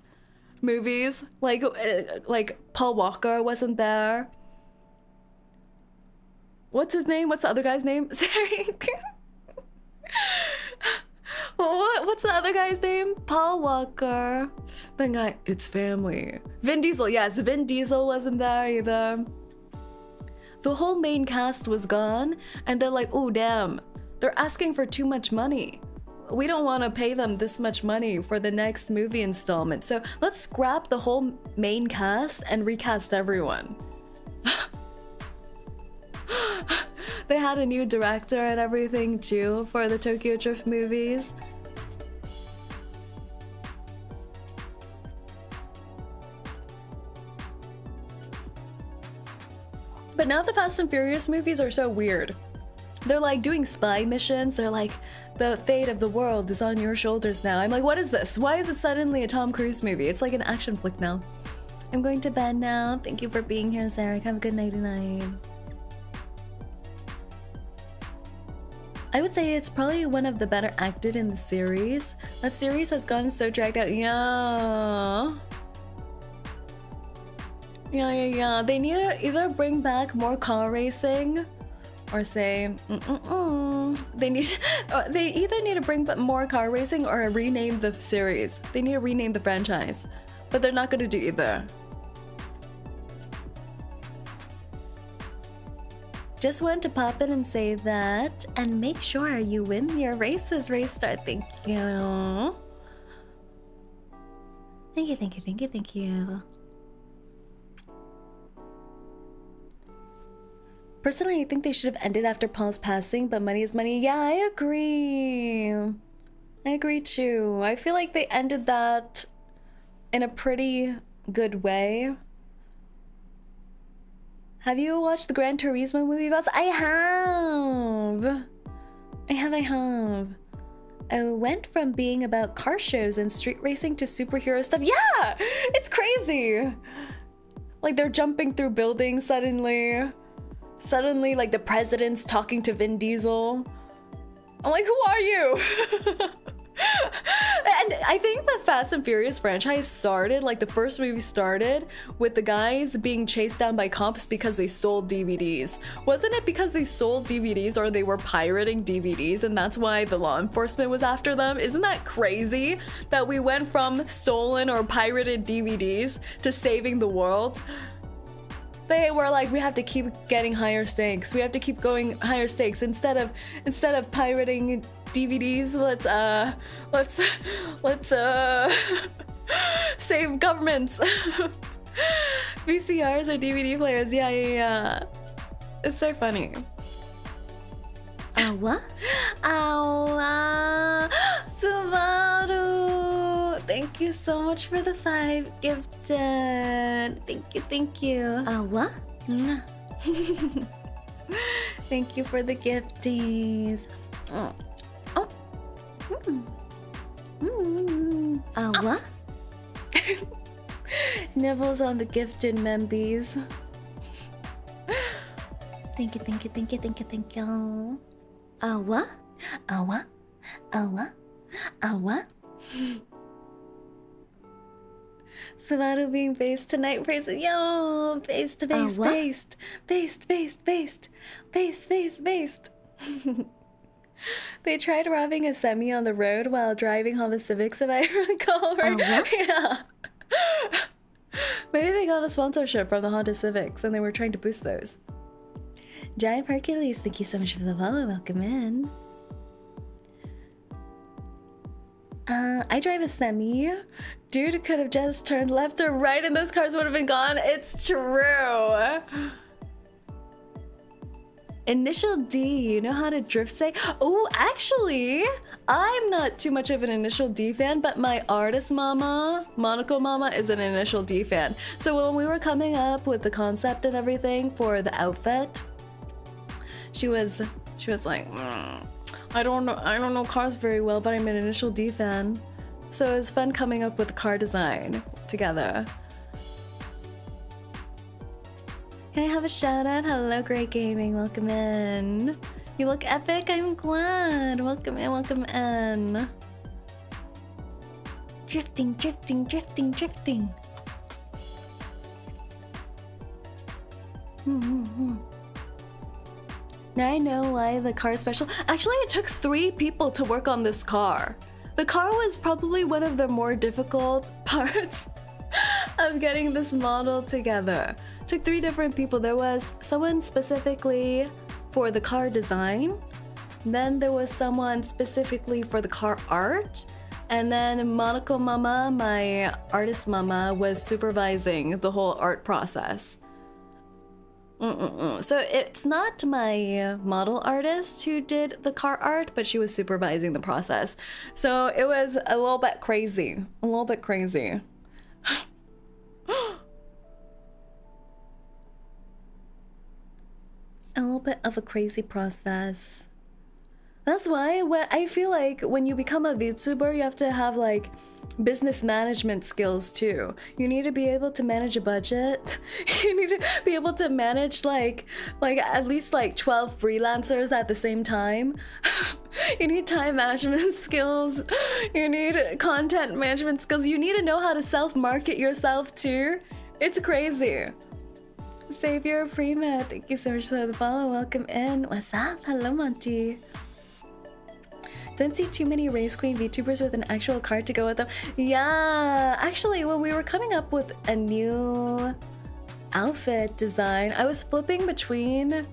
movies. Like Paul Walker wasn't there. What's his name? What's the other guy's name? Saerin. What's the other guy's name? Paul Walker. The guy, it's family. Vin Diesel, yes, Vin Diesel wasn't there either. The whole main cast was gone, and they're like, oh damn, they're asking for too much money. We don't want to pay them this much money for the next movie installment, so let's scrap the whole main cast and recast everyone. They had a new director and everything too for the Tokyo Drift movies. But now the Fast and Furious movies are so weird. They're like doing spy missions. They're like, the fate of the world is on your shoulders now. I'm like, what is this? Why is it suddenly a Tom Cruise movie? It's like an action flick now. I'm going to bed now. Thank you for being here, Sarah. Have a good night tonight. I would say it's probably one of the better acted in the series. That series has gotten so dragged out. Yeah. Yeah. They need to either bring back more car racing or say, they either need to bring back more car racing or rename the series. They need to rename the franchise, but they're not going to do either. Just wanted to pop in and say that, and make sure you win your races, Raystar. Thank you. Thank you. Personally, I think they should have ended after Paul's passing, but money is money. Yeah, I agree. I agree too. I feel like they ended that in a pretty good way. Have you watched the Gran Turismo movie? I have. I went from being about car shows and street racing to superhero stuff. Yeah, it's crazy. Like they're jumping through buildings suddenly. Suddenly, like the president's talking to Vin Diesel. I'm like, who are you? And I think the Fast and Furious franchise started, like the first movie started with the guys being chased down by cops because they stole DVDs. Wasn't it because they stole DVDs or they were pirating DVDs and that's why the law enforcement was after them? Isn't that crazy that we went from stolen or pirated DVDs to saving the world? They were like, we have to keep getting higher stakes. We have to keep going higher stakes instead of pirating DVDs. Let's save governments. VCRs or DVD players. Yeah. It's so funny. What? Subaru! Thank you so much for the 5 gifted. Thank you. What? Thank you for the gifties. What? Nibbles on the gifted membies. Thank you, thank you, thank you, thank you, thank you. What? What? What? What? Subaru being based tonight, praise it. Yo, based to based, based, based, based, based, based, based, based. They tried robbing a semi on the road while driving Honda Civics, if I recall right. Yeah. Maybe they got a sponsorship from the Honda Civics and they were trying to boost those. Giant Hercules, thank you so much for the follow. Welcome in. I drive a semi. Dude could have just turned left or right and those cars would have been gone. It's true. Initial D, you know how to drift say? Oh, actually, I'm not too much of an Initial D fan, but my artist mama, Monaco mama, is an Initial D fan. So when we were coming up with the concept and everything for the outfit, she was like, I don't know cars very well, but I'm an Initial D fan. So it was fun coming up with the car design together. Can I have a shout out? Hello, Great Gaming. Welcome in. You look epic. I'm glad. Welcome in. Welcome in. Drifting, drifting, drifting, drifting. Now I know why the car is special. Actually, it took 3 people to work on this car. The car was probably one of the more difficult parts of getting this model together. Took 3 different people. There was someone specifically for the car design, then there was someone specifically for the car art, and then Monaco mama, my artist mama, was supervising the whole art process. So it's not my model artist who did the car art, but she was supervising the process. So it was a little bit crazy. A little bit crazy. A little bit of a crazy process. That's why I feel like when you become a VTuber, you have to have like business management skills too. You need to be able to manage a budget. You need to be able to manage like at least like 12 freelancers at the same time. You need time management skills. You need content management skills. You need to know how to self-market yourself too. It's crazy. Savior Freeman, thank you so much for the follow. Welcome in. What's up? Hello, Monty. Don't see too many race queen VTubers with an actual card to go with them. Yeah, actually, when we were coming up with a new outfit design, I was flipping between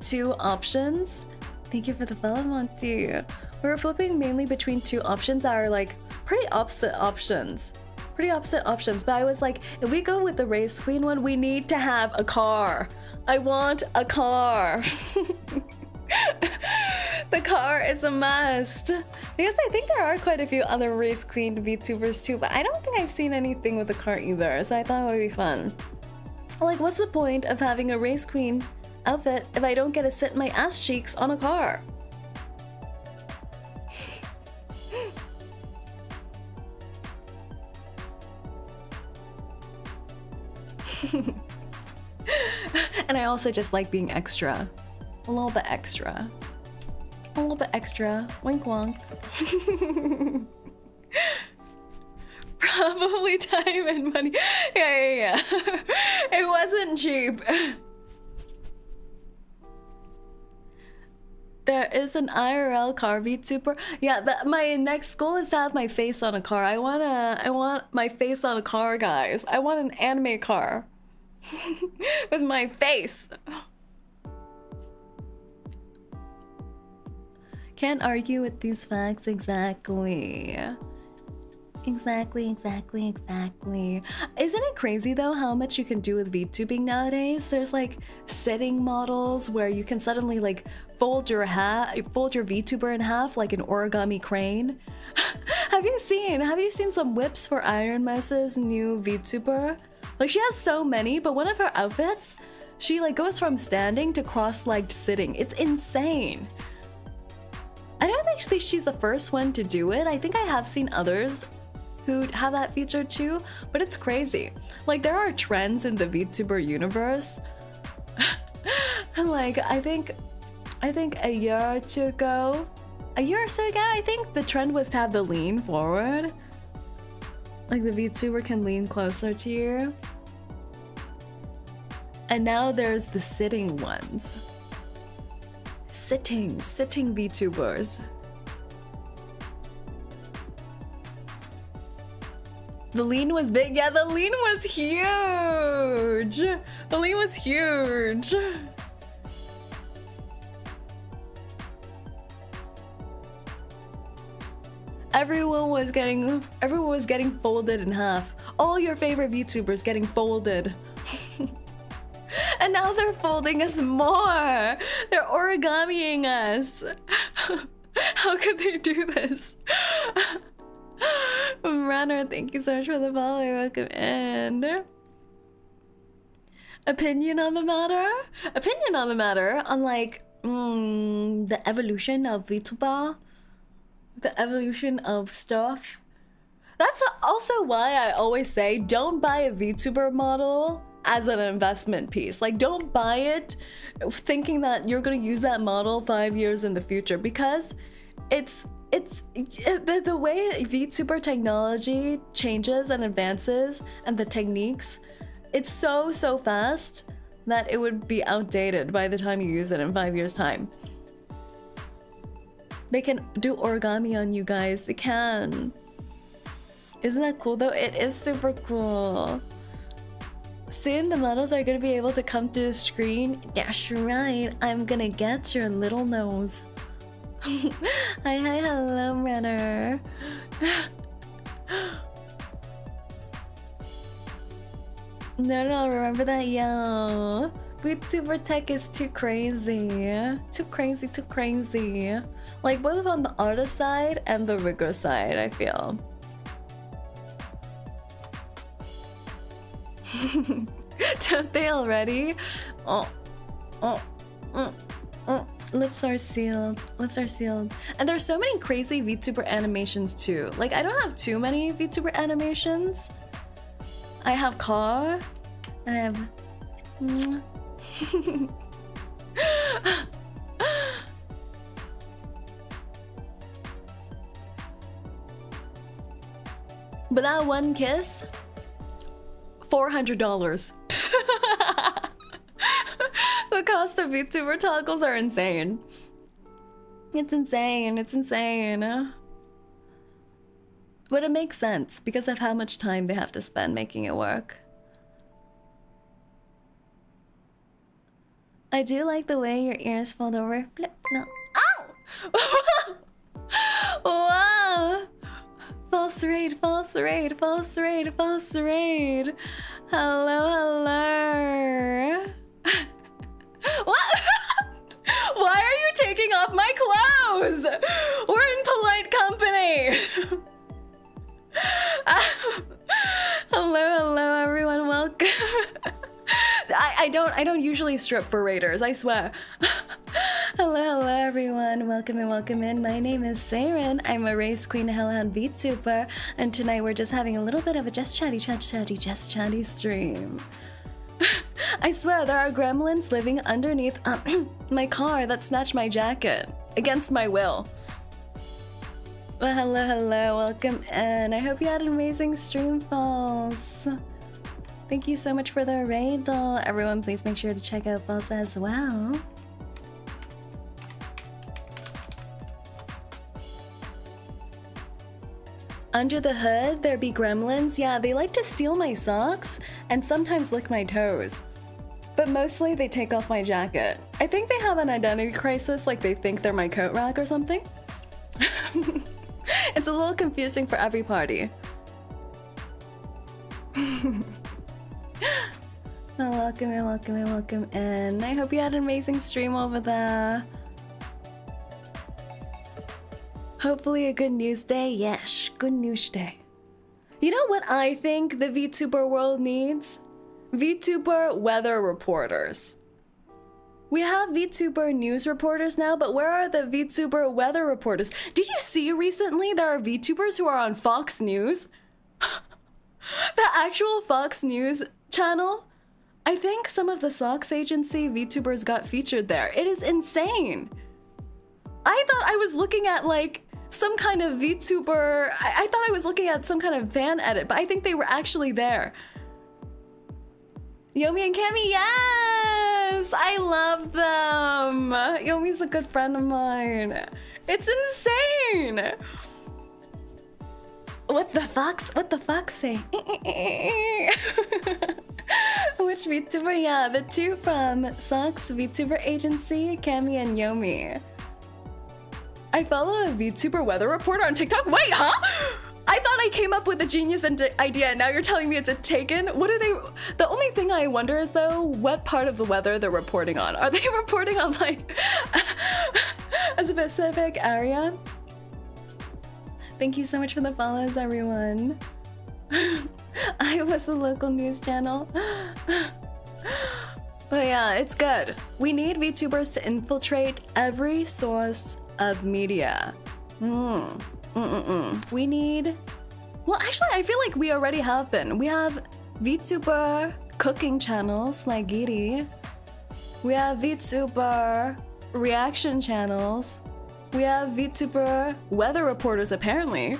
2 options. Thank you for the follow, Monty. We were flipping mainly between 2 options that are like pretty opposite options. But I was like, if we go with the race queen one, we need to have a car. I want a car. The car is a must. Because I think there are quite a few other race queen VTubers too, but I don't think I've seen anything with a car either, so I thought it would be fun. Like, what's the point of having a race queen outfit if I don't get to sit my ass cheeks on a car? And I also just like being extra. A little bit extra. A little bit extra. Wink wonk. Probably time and money. Yeah. It wasn't cheap. There is an IRL car VTuber. Yeah, my next goal is to have my face on a car. I want my face on a car, guys. I want an anime car. With my face. Can't argue with these facts. Exactly. Exactly. Isn't it crazy though how much you can do with VTubing nowadays? There's like sitting models where you can suddenly like fold your VTuber in half like an origami crane. Have you seen some whips for Iron Mouse's new VTuber? Like, she has so many, but one of her outfits, she like goes from standing to cross-legged sitting. It's insane. I don't think she's the first one to do it. I think I have seen others who have that feature too, but it's crazy. Like, there are trends in the VTuber universe. Like, I think a year or so ago, I think the trend was to have the lean forward. Like the VTuber can lean closer to you. And now there's the sitting ones. Sitting VTubers. The lean was big. Yeah, the lean was huge. The lean was huge. Everyone was getting folded in half. All your favorite VTubers getting folded. And now they're folding us more. They're origamiing us. How could they do this? Runner, thank you so much for the follow. Welcome in. Opinion on the matter? Opinion on the matter on like the evolution of VTuber, the evolution of stuff. That's also why I always say don't buy a VTuber model as an investment piece. Like, don't buy it thinking that you're gonna use that model 5 years in the future, because the way VTuber technology changes and advances and the techniques, it's so fast that it would be outdated by the time you use it in 5 years time. They can do origami on you guys. They can. Isn't that cool though? It is super cool. Soon the models are gonna be able to come through the screen. That's right. I'm gonna get your little nose. Hi, hello, runner. No, remember that, yo. VTuber tech is too crazy. Too crazy. Like, both on the artist side and the rigger side, I feel. Don't they already? Lips are sealed. And there's so many crazy VTuber animations too. Like, I don't have too many VTuber animations. I have car, and I have... But that one kiss, $400. The cost of VTuber toggles are insane. It's insane. But it makes sense because of how much time they have to spend making it work. I do like the way your ears fold over. Flip, flop. Ow! Wow! False raid. Hello. What? Why are you taking off my clothes? We're in polite company. Hello everyone, welcome. I don't usually strip for raiders, I swear. Hello everyone, welcome in. My name is Saerin. I'm a race queen hellhound VTuber, and tonight we're just having a little bit of a just chatty stream. I swear there are gremlins living underneath my car that snatched my jacket against my will. Well, hello, welcome in. I hope you had an amazing stream, False. Thank you so much for the raid, doll. Everyone, please make sure to check out False as well. Under the hood, there be gremlins. Yeah, they like to steal my socks and sometimes lick my toes. But mostly they take off my jacket. I think they have an identity crisis, like they think they're my coat rack or something. It's a little confusing for every party. Welcome in. I hope you had an amazing stream over there. Hopefully a good news day. Yes, good news day. You know what I think the VTuber world needs? VTuber weather reporters. We have VTuber news reporters now, but where are the VTuber weather reporters? Did you see recently there are VTubers who are on Fox News? The actual Fox News channel? I think some of the 𝐂𝐚𝐭 agency VTubers got featured there. It is insane. I thought I was looking at like some kind of VTuber. I thought I was looking at some kind of fan edit, but I think they were actually there. Yomi and Cammy, yes! I love them. Yomi's a good friend of mine. It's insane. What the fox? What the fox say? Which VTuber? Yeah, the two from 𝐂𝐚𝐭 VTuber agency, Cammy and Yomi. I follow a VTuber weather reporter on TikTok. Wait, huh? I thought I came up with a genius idea, and now you're telling me it's a taken? What are they? The only thing I wonder is though, what part of the weather they're reporting on. Are they reporting on like a specific area? Thank you so much for the follows, everyone. I was the local news channel. But yeah, it's good. We need VTubers to infiltrate every source of media. We need... Well, actually, I feel like we already have been. We have VTuber cooking channels like 𝐒𝐡𝐚𝐭. We have VTuber reaction channels. We have VTuber weather reporters, apparently.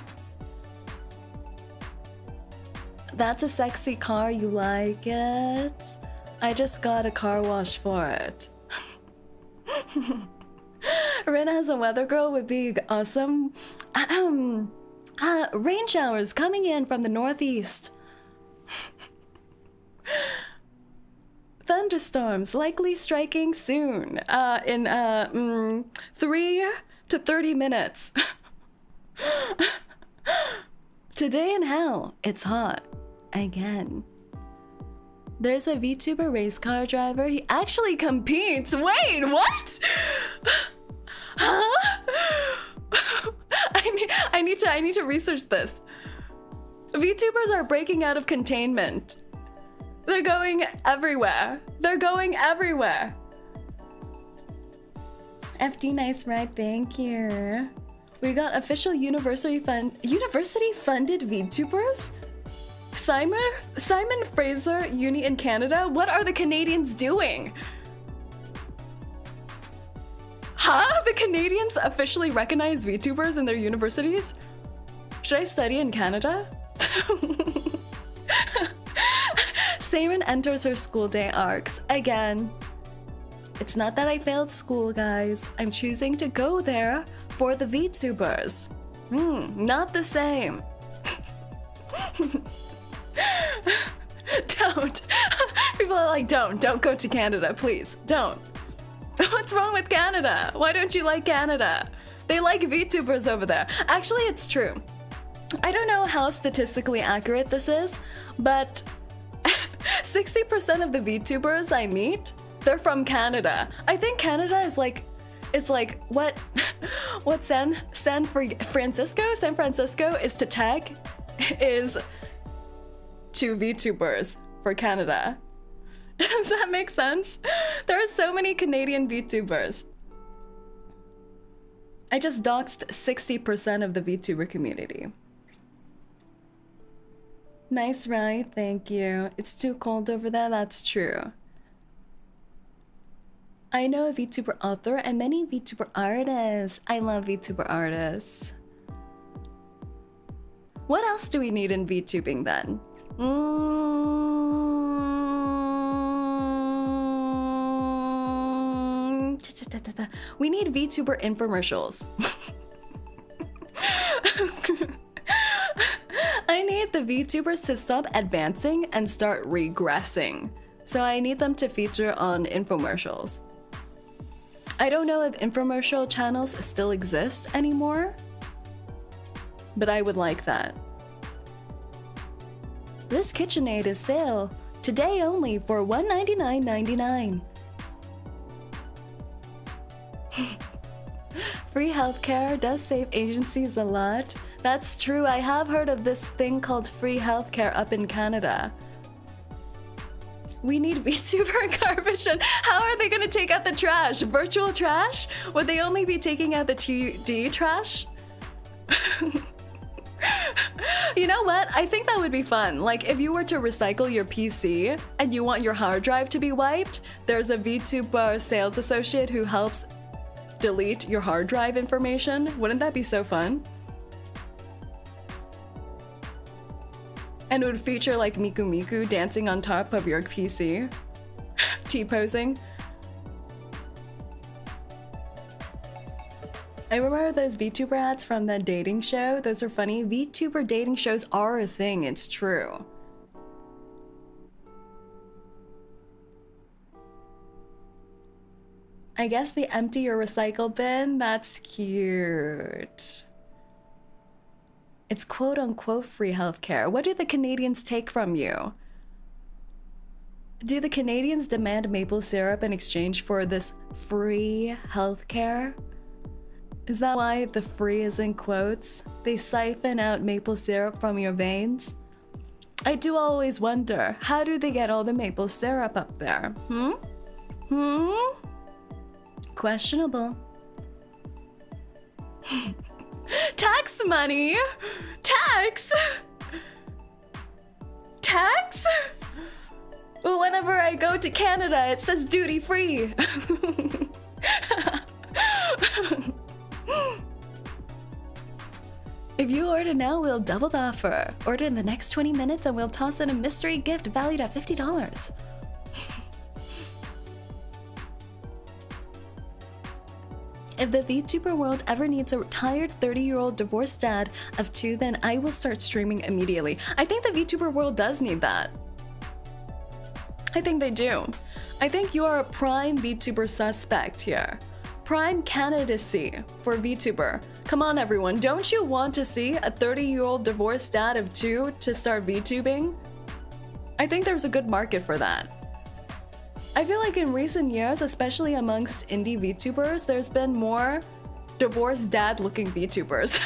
That's a sexy car, you like it? I just got a car wash for it. Rena as a weather girl would be awesome. Rain showers coming in from the northeast. Thunderstorms likely striking soon. In 3 to 30 minutes. Today in hell, it's hot. Again. There's a VTuber race car driver. He actually competes. Wait, what? Huh? I need to research this. VTubers are breaking out of containment. They're going everywhere. They're going everywhere. FD, nice ride, thank you. We got official university-funded VTubers? Simon Fraser Uni in Canada? What are the Canadians doing? Huh? The Canadians officially recognize VTubers in their universities? Should I study in Canada? Saerin enters her school day arcs again. It's not that I failed school, guys. I'm choosing to go there for the VTubers. Not the same. Don't. People are like, don't go to Canada, please, don't. What's wrong with Canada? Why don't you like Canada? They like VTubers over there. Actually, it's true. I don't know how statistically accurate this is, but 60% of the VTubers I meet, they're from Canada. I think Canada is like, it's like what San Francisco is to tech, is to VTubers for Canada. Does that make sense? There are so many Canadian VTubers. I just doxed 60% of the VTuber community. Nice ride, thank you. It's too cold over there, that's true. I know a VTuber author and many VTuber artists. I love VTuber artists. What else do we need in VTubing then? We need VTuber infomercials. I need the VTubers to stop advancing and start regressing. So I need them to feature on infomercials. I don't know if infomercial channels still exist anymore, but I would like that. This KitchenAid is sale today only for $199.99. Free healthcare does save agencies a lot. That's true, I have heard of this thing called free healthcare up in Canada. We need VTuber garbage, and how are they gonna take out the trash? Virtual trash? Would they only be taking out the 2D trash? You know what? I think that would be fun. Like, if you were to recycle your PC and you want your hard drive to be wiped, there's a VTuber sales associate who helps delete your hard drive information. Wouldn't that be so fun? And it would feature like 𝐒𝐿𝐴 dancing on top of your PC. T-posing. I remember those VTuber ads from the dating show. Those are funny. VTuber dating shows are a thing, it's true. I guess they empty your recycle bin. That's cute. It's quote-unquote free healthcare. What do the Canadians take from you? Do the Canadians demand maple syrup in exchange for this free healthcare? Is that why the free is in quotes? They siphon out maple syrup from your veins? I do always wonder, how do they get all the maple syrup up there? Questionable. Tax money! Tax! Tax? Well, whenever I go to Canada, it says duty free. If you order now, we'll double the offer. Order in the next 20 minutes and we'll toss in a mystery gift valued at $50. If the VTuber world ever needs a retired 30-year-old divorced dad of 2, then I will start streaming immediately. I think the VTuber world does need that. I think they do. I think you are a prime VTuber suspect here. Prime candidacy for VTuber. Come on everyone, don't you want to see a 30-year-old divorced dad of 2 to start VTubing? I think there's a good market for that. I feel like in recent years, especially amongst indie VTubers, there's been more divorced dad looking VTubers.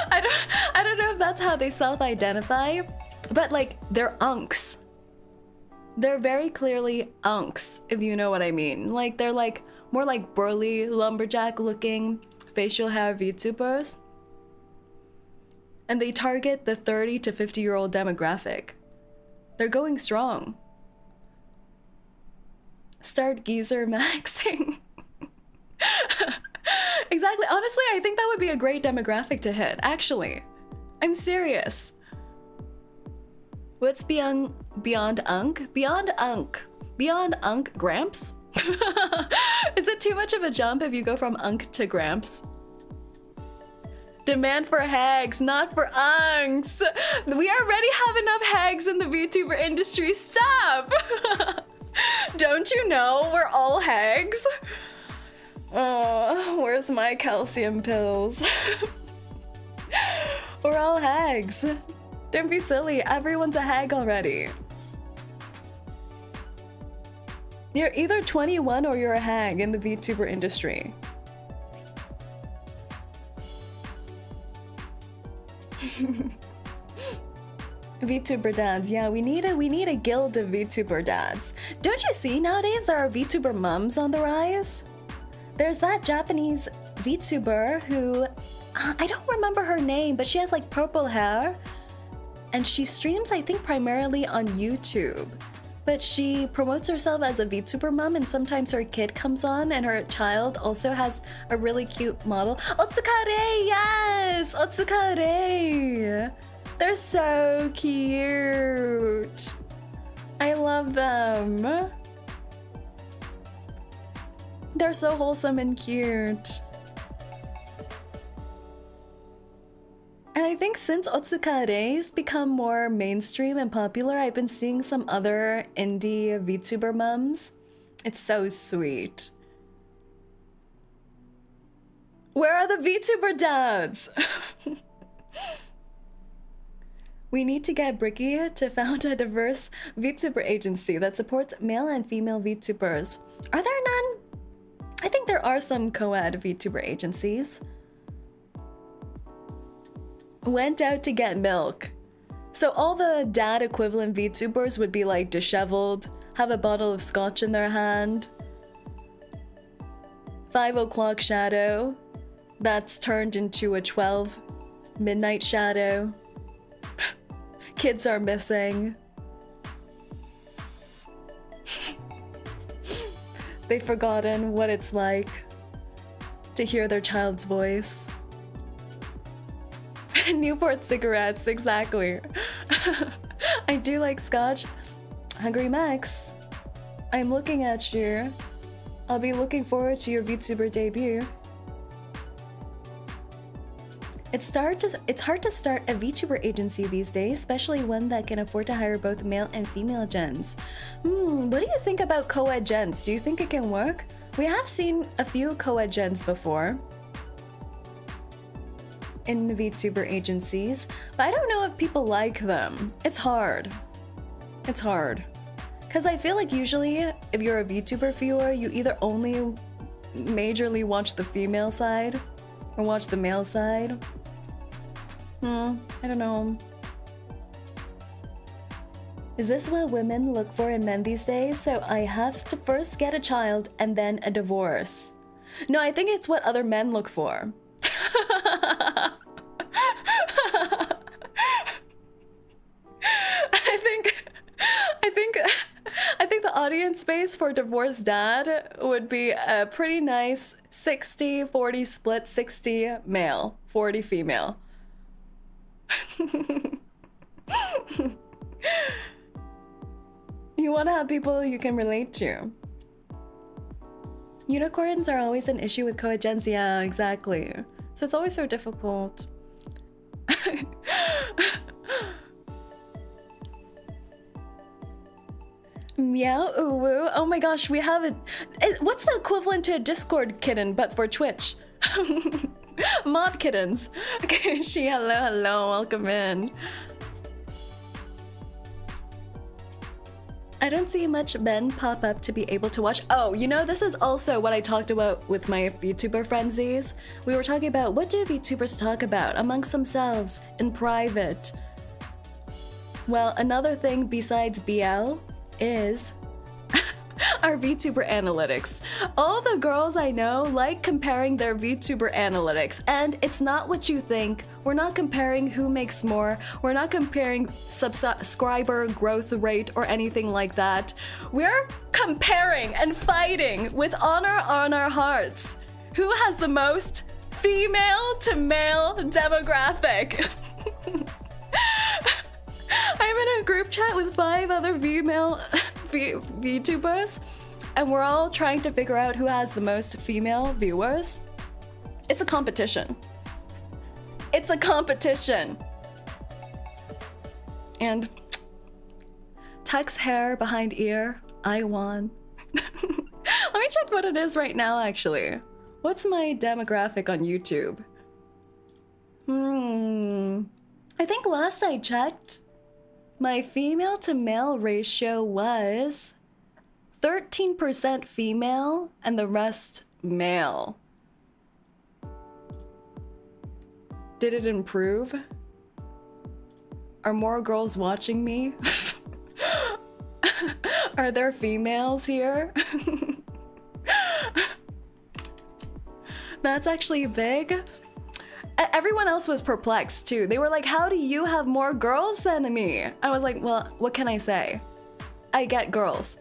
I don't know if that's how they self-identify, but like they're unks. They're very clearly unks, if you know what I mean. Like they're like more like burly lumberjack looking facial hair VTubers. And they target the 30 to 50-year-old demographic. They're going strong. Start geezer maxing. Exactly. Honestly, I think that would be a great demographic to hit, actually. I'm serious. What's beyond Unk? Beyond Unk Gramps? Is it too much of a jump if you go from Unk to Gramps? Demand for hags, not for unks. We already have enough hags in the VTuber industry. Stop! Don't you know we're all hags? Oh, where's my calcium pills? We're all hags. Don't be silly, everyone's a hag already. You're either 21 or you're a hag in the VTuber industry. VTuber dads, yeah, we need a guild of VTuber dads. Don't you see nowadays there are VTuber mums on the rise? There's that Japanese VTuber who, I don't remember her name, but she has like purple hair. And she streams, I think, primarily on YouTube. But she promotes herself as a VTuber mom, and sometimes her kid comes on, and her child also has a really cute model. 𝐂𝐡𝐚𝐭, yes! 𝐂𝐡𝐚𝐭! They're so cute. I love them. They're so wholesome and cute. And I think since 𝐂𝐡𝐚𝐭's become more mainstream and popular, I've been seeing some other indie VTuber mums. It's so sweet. Where are the VTuber dads? We need to get Bricky to found a diverse VTuber agency that supports male and female VTubers. Are there none? I think there are some co-ed VTuber agencies. Went out to get milk. So all the dad equivalent VTubers would be like disheveled, have a bottle of scotch in their hand, 5 o'clock shadow, that's turned into a 12 midnight shadow. Kids are missing. They've forgotten what it's like to hear their child's voice. Newport cigarettes, exactly. I do like scotch. Hungry Max, I'm looking at you. I'll be looking forward to your VTuber debut. It's hard to start a VTuber agency these days, especially one that can afford to hire both male and female gens. What do you think about co-ed gens? Do you think it can work? We have seen a few co-ed gens before in the VTuber agencies, but I don't know if people like them. It's hard. It's hard. Because I feel like usually, if you're a VTuber viewer, you either only majorly watch the female side or watch the male side. I don't know. Is this what women look for in men these days? So I have to first get a child and then a divorce. No, I think it's what other men look for. I think the audience space for divorced dad would be a pretty nice 60-40 split, 60 male, 40 female. You want to have people you can relate to. Unicorns are always an issue with co-ed gens. Yeah, exactly. So it's always so difficult. Meow, ooh, woo. Oh my gosh, we have it. What's the equivalent to a Discord kitten, but for Twitch? Mod kittens. Okay, hello, welcome in. I don't see much men pop up to be able to watch. Oh, you know, this is also what I talked about with my VTuber frenzies. We were talking about what do VTubers talk about amongst themselves in private. Well, another thing besides BL is our VTuber analytics. All the girls I know like comparing their VTuber analytics, and it's not what you think. We're not comparing who makes more. We're not comparing subscriber growth rate or anything like that. We're comparing and fighting with honor on our hearts. Who has the most female to male demographic? I'm in a group chat with 5 other female VTubers, and we're all trying to figure out who has the most female viewers. It's a competition. It's a competition. And Tuck's hair behind ear, I won. Let me check what it is right now, actually. What's my demographic on YouTube? I think last I checked, my female to male ratio was 13% female and the rest male. Did it improve? Are more girls watching me? Are there females here? That's actually big. Everyone else was perplexed too. They were like, how do you have more girls than me? I was like, well, what can I say? I get girls.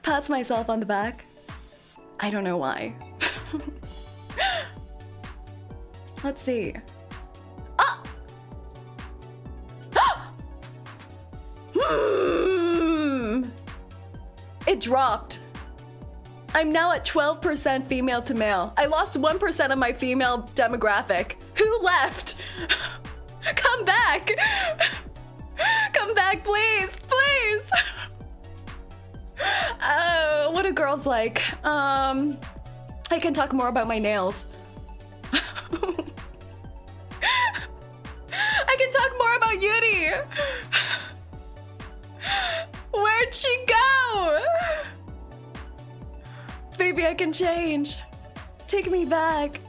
Pats myself on the back. I don't know why. Let's see. Ah! It dropped. I'm now at 12% female to male. I lost 1% of my female demographic. Who left? Come back! Come back, please! Please! What do girls like? I can talk more about my nails. I can talk more about Yuri! Where'd she go? Baby, I can change. Take me back.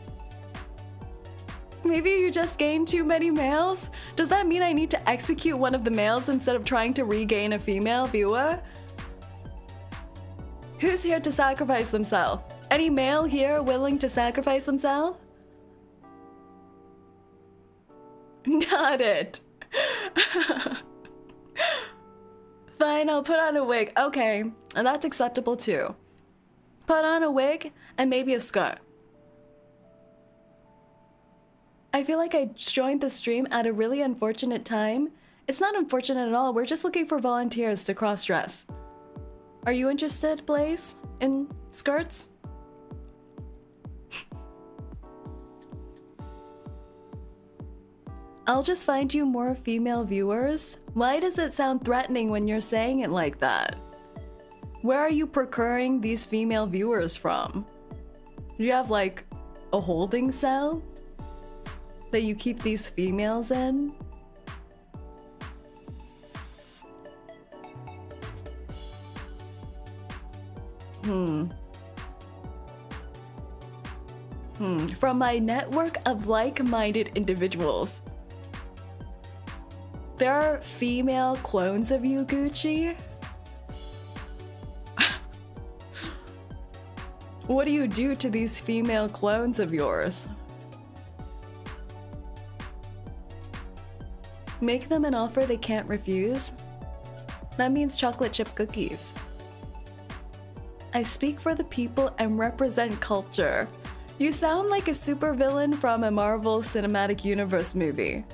Maybe you just gained too many males? Does that mean I need to execute one of the males instead of trying to regain a female viewer? Who's here to sacrifice themselves? Any male here willing to sacrifice himself? Not it. Fine, I'll put on a wig. Okay, and that's acceptable too. Put on a wig and maybe a skirt. I feel like I joined the stream at a really unfortunate time. It's not unfortunate at all. We're just looking for volunteers to cross-dress. Are you interested, Blaze, in skirts? I'll just find you more female viewers. Why does it sound threatening when you're saying it like that? Where are you procuring these female viewers from? Do you have like a holding cell that you keep these females in? From my network of like-minded individuals. There are female clones of you, Gucci? What do you do to these female clones of yours? Make them an offer they can't refuse? That means chocolate chip cookies. I speak for the people and represent culture. You sound like a supervillain from a Marvel Cinematic Universe movie.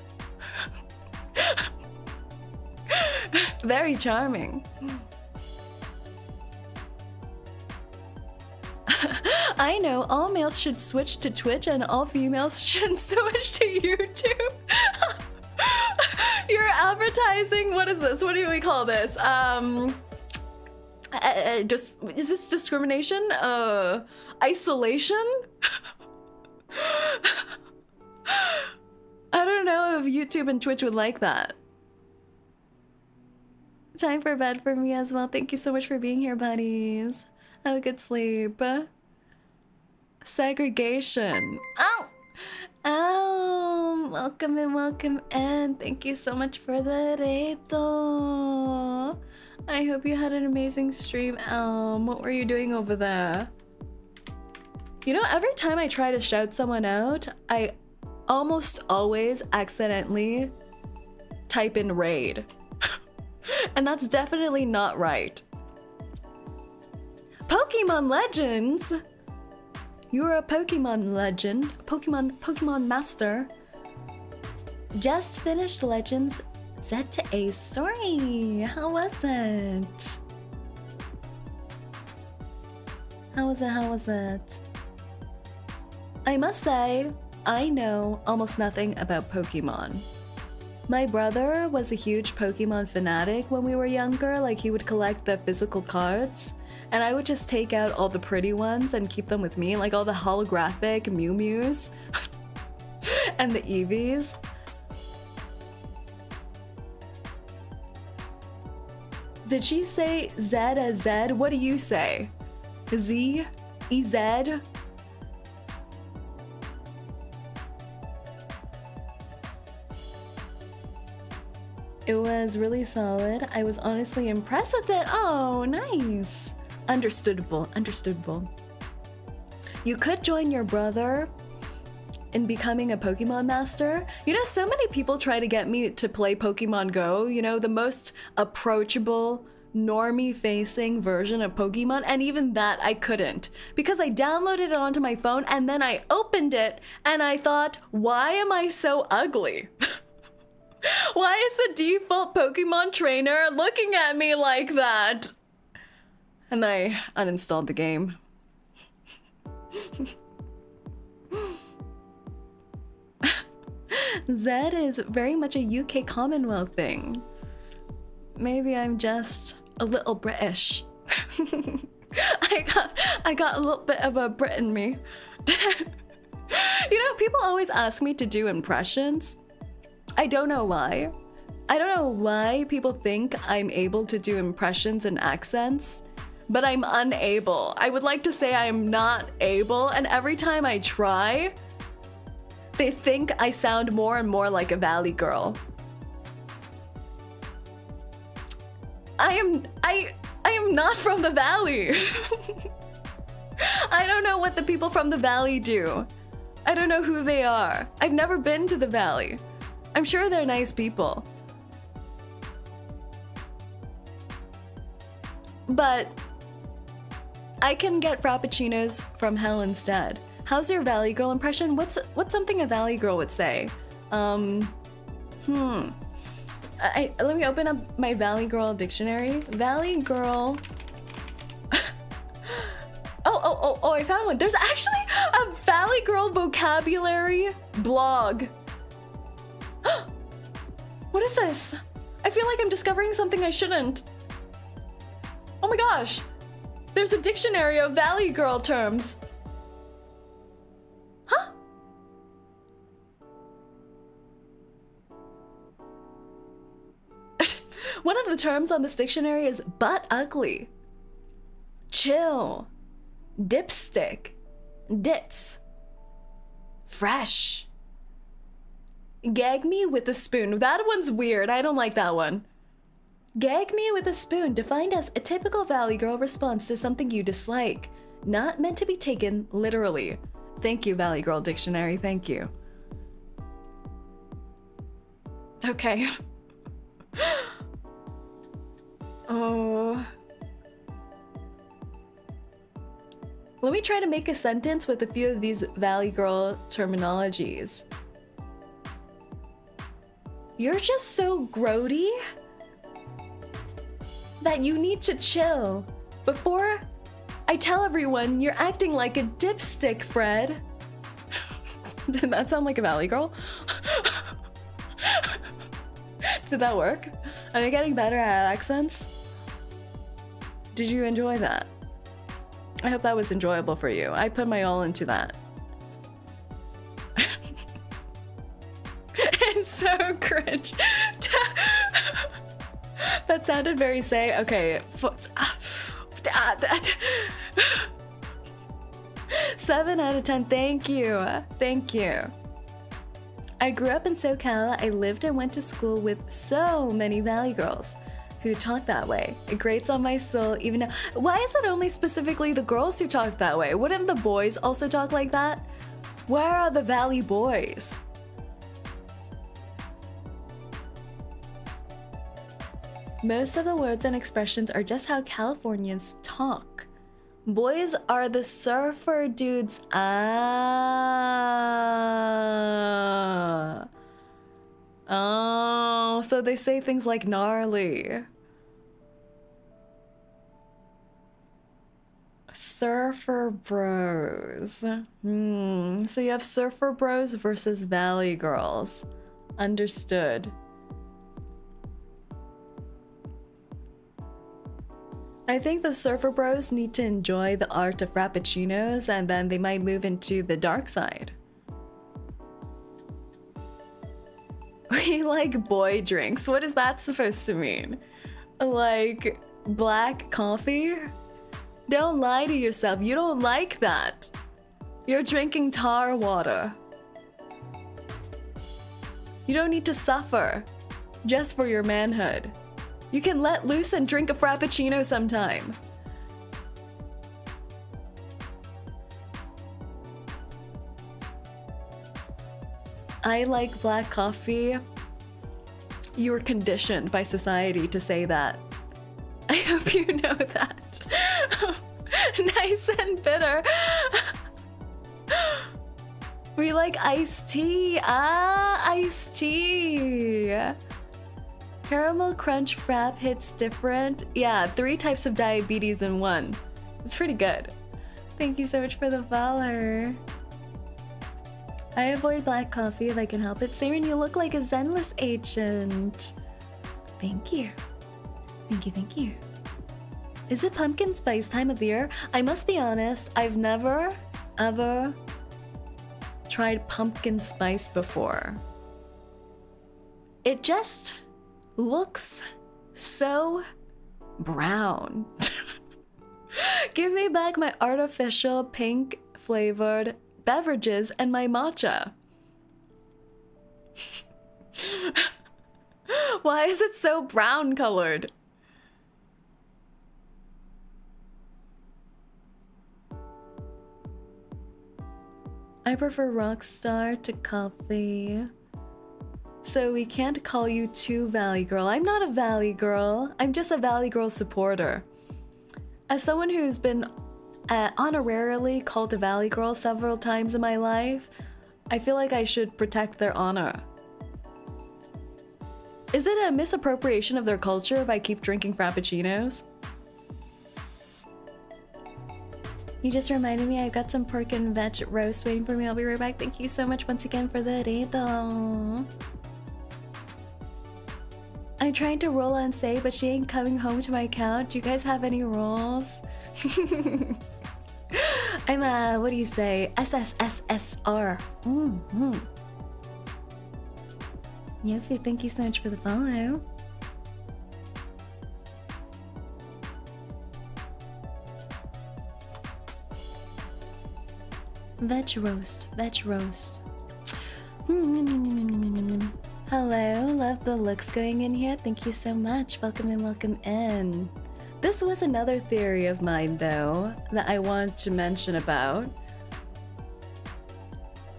Very charming. I know, all males should switch to Twitch and all females should switch to YouTube. You're advertising, what is this? What do we call this? Is this discrimination? Isolation? I don't know if YouTube and Twitch would like that. Time for bed for me as well. Thank you so much for being here, buddies. Have a good sleep. Segregation. Oh! Welcome in, welcome in. Thank you so much for the reto. I hope you had an amazing stream, What were you doing over there? You know, every time I try to shout someone out, I almost always accidentally type in raid. And that's definitely not right. Pokemon Legends! You're a Pokemon legend, Pokemon master. Just finished Legends Z to A story. How was it? How was it? I must say, I know almost nothing about Pokemon. My brother was a huge Pokemon fanatic when we were younger. Like, he would collect the physical cards, and I would just take out all the pretty ones and keep them with me, like all the holographic Mew Mews and the Eevees. Did she say Z as Z? What do you say? Z? EZ? It was really solid. I was honestly impressed with it. Oh, nice. Understandable. You could join your brother in becoming a Pokemon master. You know, so many people try to get me to play Pokemon Go, you know, the most approachable, normie-facing version of Pokemon, and even that I couldn't. Because I downloaded it onto my phone, and then I opened it, and I thought, why am I so ugly? Why is the default Pokemon trainer looking at me like that? And I uninstalled the game. Z is very much a UK Commonwealth thing. Maybe I'm just a little British. I got a little bit of a Brit in me. You know, people always ask me to do impressions. I don't know why. I don't know why people think I'm able to do impressions and accents, but I'm unable. I would like to say I'm not able, and every time I try, they think I sound more and more like a Valley girl. I am not from the Valley. I don't know what the people from the valley do. I don't know who they are. I've never been to the valley. I'm sure they're nice people. But I can get frappuccinos from hell instead. How's your valley girl impression? What's something a valley girl would say? Let me open up my valley girl dictionary. Valley girl. Oh, I found one. There's actually a valley girl vocabulary blog. What is this? I feel like I'm discovering something I shouldn't. Oh my gosh. There's a dictionary of valley girl terms. Huh? One of the terms on this dictionary is butt ugly, chill, dipstick, ditz, fresh, gag me with a spoon. That one's weird. I don't like that one. Gag me with a spoon, defined as a typical valley girl response to something you dislike, not meant to be taken literally. Thank you, Valley Girl Dictionary. Thank you. Okay. Oh. Let me try to make a sentence with a few of these Valley Girl terminologies. You're just so grody that you need to chill before I tell everyone you're acting like a dipstick, Fred. Did that sound like a Valley Girl? Did that work? Am I getting better at accents? Did you enjoy that? I hope that was enjoyable for you. I put my all into that. It's so cringe. That sounded very say. Okay. 7 out of 10. Thank you. Thank you. I grew up in SoCal. I lived and went to school with so many Valley girls who talk that way. It grates on my soul even now. Why is it only specifically the girls who talk that way? Wouldn't the boys also talk like that? Where are the Valley boys? Most of the words and expressions are just how Californians talk. Boys are the surfer dudes. Ah. Oh, so they say things like gnarly. Surfer bros. So you have surfer bros versus Valley girls. Understood. I think the surfer bros need to enjoy the art of frappuccinos and then they might move into the dark side. We like boy drinks. What is that supposed to mean? Like black coffee? Don't lie to yourself. You don't like that. You're drinking tar water. You don't need to suffer just for your manhood. You can let loose and drink a frappuccino sometime. I like black coffee. You were conditioned by society to say that. I hope you know that. Nice and bitter. We like iced tea. Ah, iced tea. Caramel crunch frap hits different. Yeah, 3 types of diabetes in one. It's pretty good. Thank you so much for the follow. I avoid black coffee if I can help it. Saerin, you look like a Zenless agent. Thank you. Thank you, thank you. Is it pumpkin spice time of the year? I must be honest, I've never, ever tried pumpkin spice before. It just looks so brown. Give me back my artificial pink flavored beverages and my matcha. Why is it so brown colored? I prefer Rockstar to Coffee. So we can't call you too Valley Girl. I'm not a Valley Girl. I'm just a Valley Girl supporter. As someone who's been honorarily called a Valley Girl several times in my life, I feel like I should protect their honor. Is it a misappropriation of their culture if I keep drinking Frappuccinos? You just reminded me I've got some pork and veg roast waiting for me. I'll be right back. Thank you so much once again for the burrito. I'm trying to roll on Say, but she ain't coming home to my account. Do you guys have any rolls? I'm what do you say? SSSSR. Yofi, thank you so much for the follow. Veg roast, veg roast. Hello, love the looks going in here. Thank you so much. Welcome in, welcome in. This was another theory of mine, though, that I want to mention about.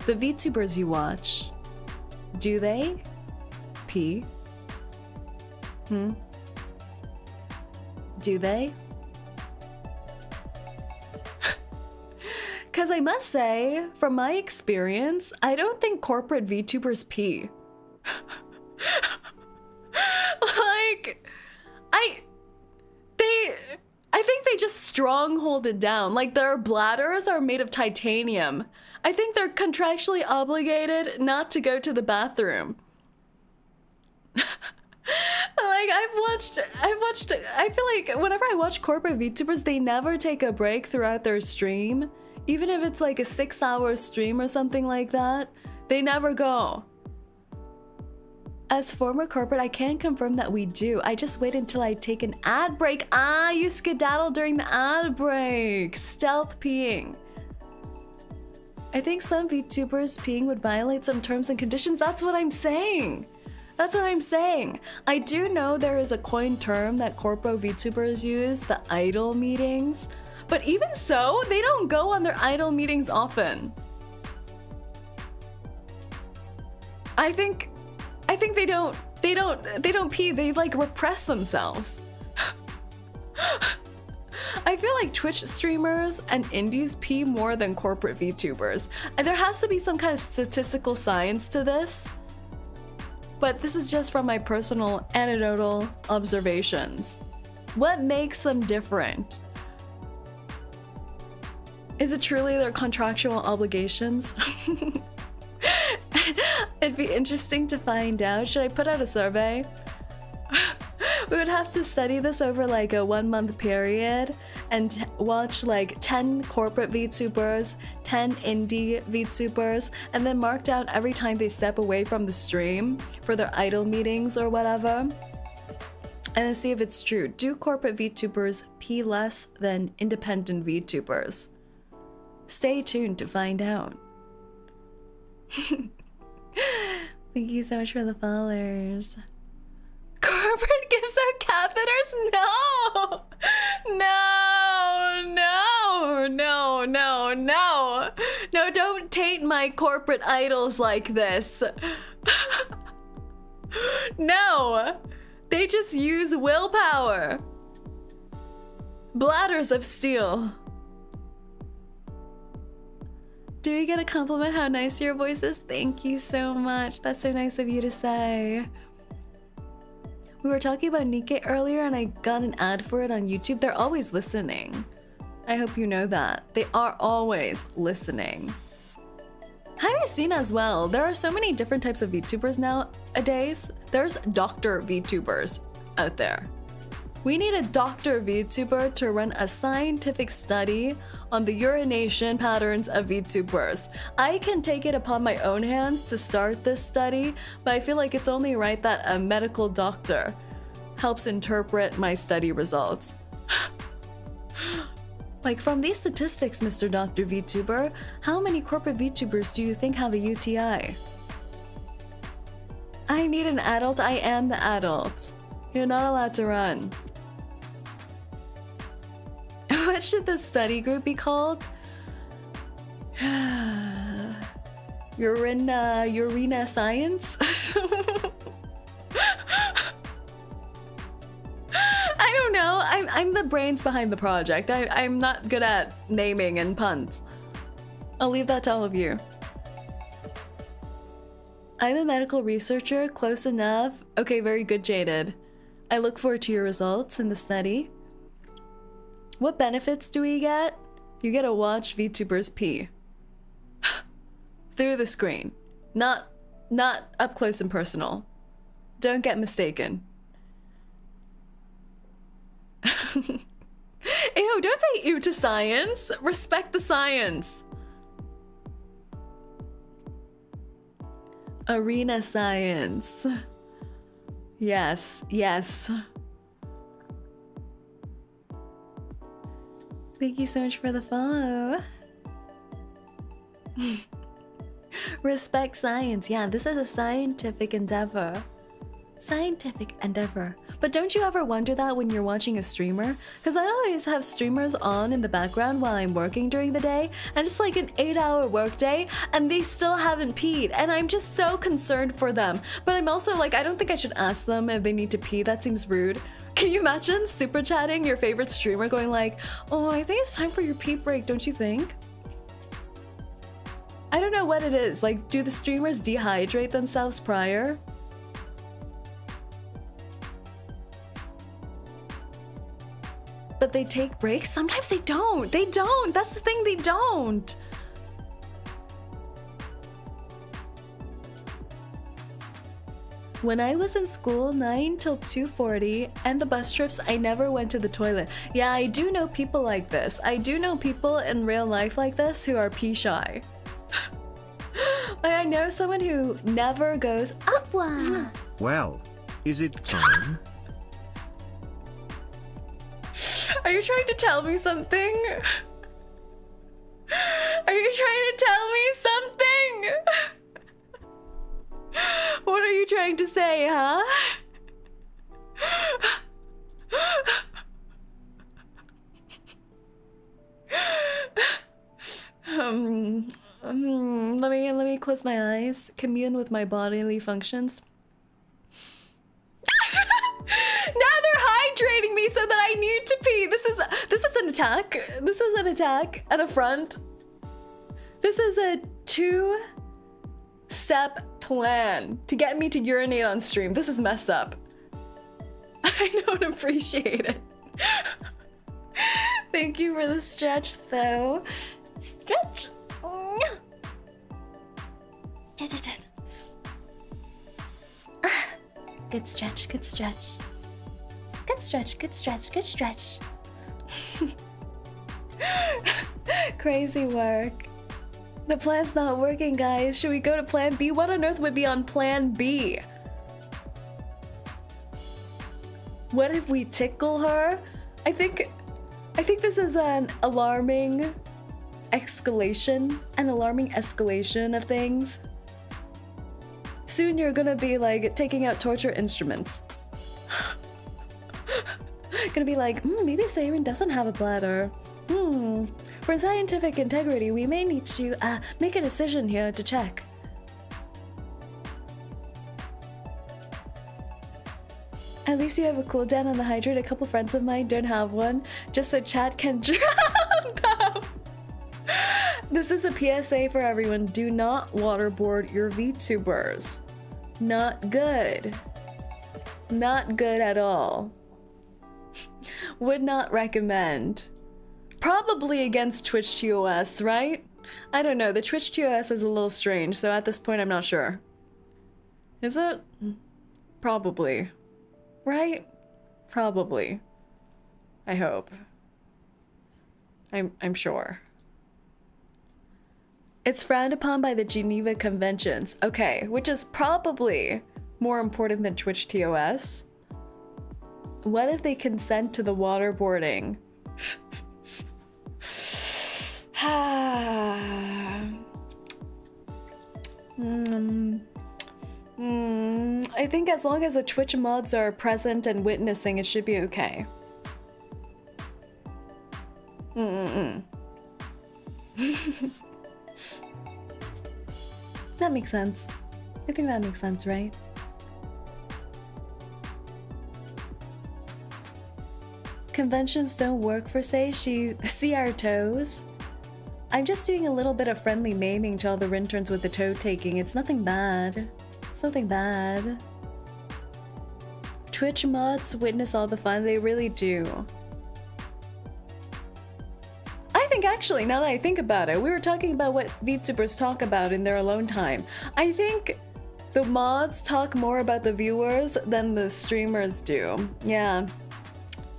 The VTubers you watch, do they pee? Do they? Because I must say, from my experience, I don't think corporate VTubers pee. Like, I think they just stronghold it down. Like, their bladders are made of titanium. I think they're contractually obligated not to go to the bathroom. Like, I feel like whenever I watch corporate VTubers, they never take a break throughout their stream. Even if it's like a 6-hour stream or something like that, they never go. As former corporate, I can confirm that we do. I just wait until I take an ad break. Ah, you skedaddle during the ad break. Stealth peeing. I think some VTubers peeing would violate some terms and conditions. That's what I'm saying. That's what I'm saying. I do know there is a coined term that corporate VTubers use, the idle meetings. But even so, they don't go on their idle meetings often. I think they don't pee, they like repress themselves. I feel like Twitch streamers and indies pee more than corporate VTubers. And there has to be some kind of statistical science to this. But this is just from my personal anecdotal observations. What makes them different? Is it truly their contractual obligations? It'd be interesting to find out. Should I put out a survey? We would have to study this over like a 1-month period and watch like 10 corporate VTubers, 10 indie VTubers, and then mark down every time they step away from the stream for their idle meetings or whatever. And then see if it's true. Do corporate VTubers pee less than independent VTubers? Stay tuned to find out. Thank you so much for the followers. Corporate gives out catheters? No! No, no, no, no, no. No, don't taint my corporate idols like this. No! They just use willpower. Bladders of steel. Do we get a compliment how nice your voice is? Thank you so much. That's so nice of you to say. We were talking about 𝐂𝐚𝐭 earlier and I got an ad for it on YouTube. They're always listening. I hope you know that. They are always listening. Have you seen as well? There are so many different types of VTubers nowadays. There's doctor VTubers out there. We need a doctor VTuber to run a scientific study on the urination patterns of VTubers. I can take it upon my own hands to start this study, but I feel like it's only right that a medical doctor helps interpret my study results. Like, from these statistics, Mr. Dr. VTuber, how many corporate VTubers do you think have a UTI? I need an adult. I am the adult. You're not allowed to run. What should the study group be called? You're in Urena Science? I don't know. I'm the brains behind the project. I'm not good at naming and puns. I'll leave that to all of you. I'm a medical researcher, close enough. Okay, very good, Jaded. I look forward to your results in the study. What benefits do we get? You get to watch VTubers pee. Through the screen. Not up close and personal. Don't get mistaken. Ew, don't say ew to science. Respect the science. Arena Science. Yes, yes. Thank you so much for the follow. Respect science. Yeah, this is a scientific endeavor. Scientific endeavor. But don't you ever wonder that when you're watching a streamer? Because I always have streamers on in the background while I'm working during the day, and it's like an 8-hour workday, and they still haven't peed, and I'm just so concerned for them. But I'm also like, I don't think I should ask them if they need to pee. That seems rude. Can you imagine super chatting your favorite streamer going like, oh, I think it's time for your pee break, don't you think? I don't know what it is. Like, do the streamers dehydrate themselves prior? But they take breaks? Sometimes they don't. They don't. That's the thing, they don't. When I was in school, 9 till 2:40, and the bus trips, I never went to the toilet. Yeah, I do know people like this. I do know people in real life like this who are pee shy. I know someone who never goes up. Well, is it time? Are you trying to tell me something? Are you trying to tell me something? What are you trying to say, huh? Let me close my eyes, commune with my bodily functions. Now they're hydrating me so that I need to pee. This is an attack. This is an attack and a front. This is a 2-step plan to get me to urinate on stream. This is messed up. I don't appreciate it. Thank you for the stretch, though. Stretch. Good stretch, good stretch. Good stretch, good stretch, good stretch. Crazy work. The plan's not working, guys. Should we go to plan B? What on earth would be on plan B? What if we tickle her? I think this is an alarming escalation of things. Soon you're gonna be like taking out torture instruments. Gonna be like, maybe Saerin doesn't have a bladder. For scientific integrity, we may need to make a decision here to check. At least you have a cooldown on the hydrate. A couple friends of mine don't have one, just so chat can drown them. This is a PSA for everyone. Do not waterboard your VTubers. Not good. Not good at all. Would not recommend. Probably against Twitch TOS, right? I don't know. The Twitch TOS is a little strange, so at this point I'm not sure. Is it? Probably. Right? Probably. I hope. I'm sure. It's frowned upon by the Geneva Conventions. Okay, which is probably more important than Twitch TOS. What if they consent to the waterboarding? I think as long as the Twitch mods are present and witnessing, it should be okay. that makes sense. I think that makes sense, right? Conventions don't work for say she see our toes. I'm just doing a little bit of friendly maiming to all the interns with the toe taking. It's nothing bad. It's nothing bad. Twitch mods witness all the fun. They really do. I think actually, now that I think about it, we were talking about what VTubers talk about in their alone time. I think the mods talk more about the viewers than the streamers do. Yeah.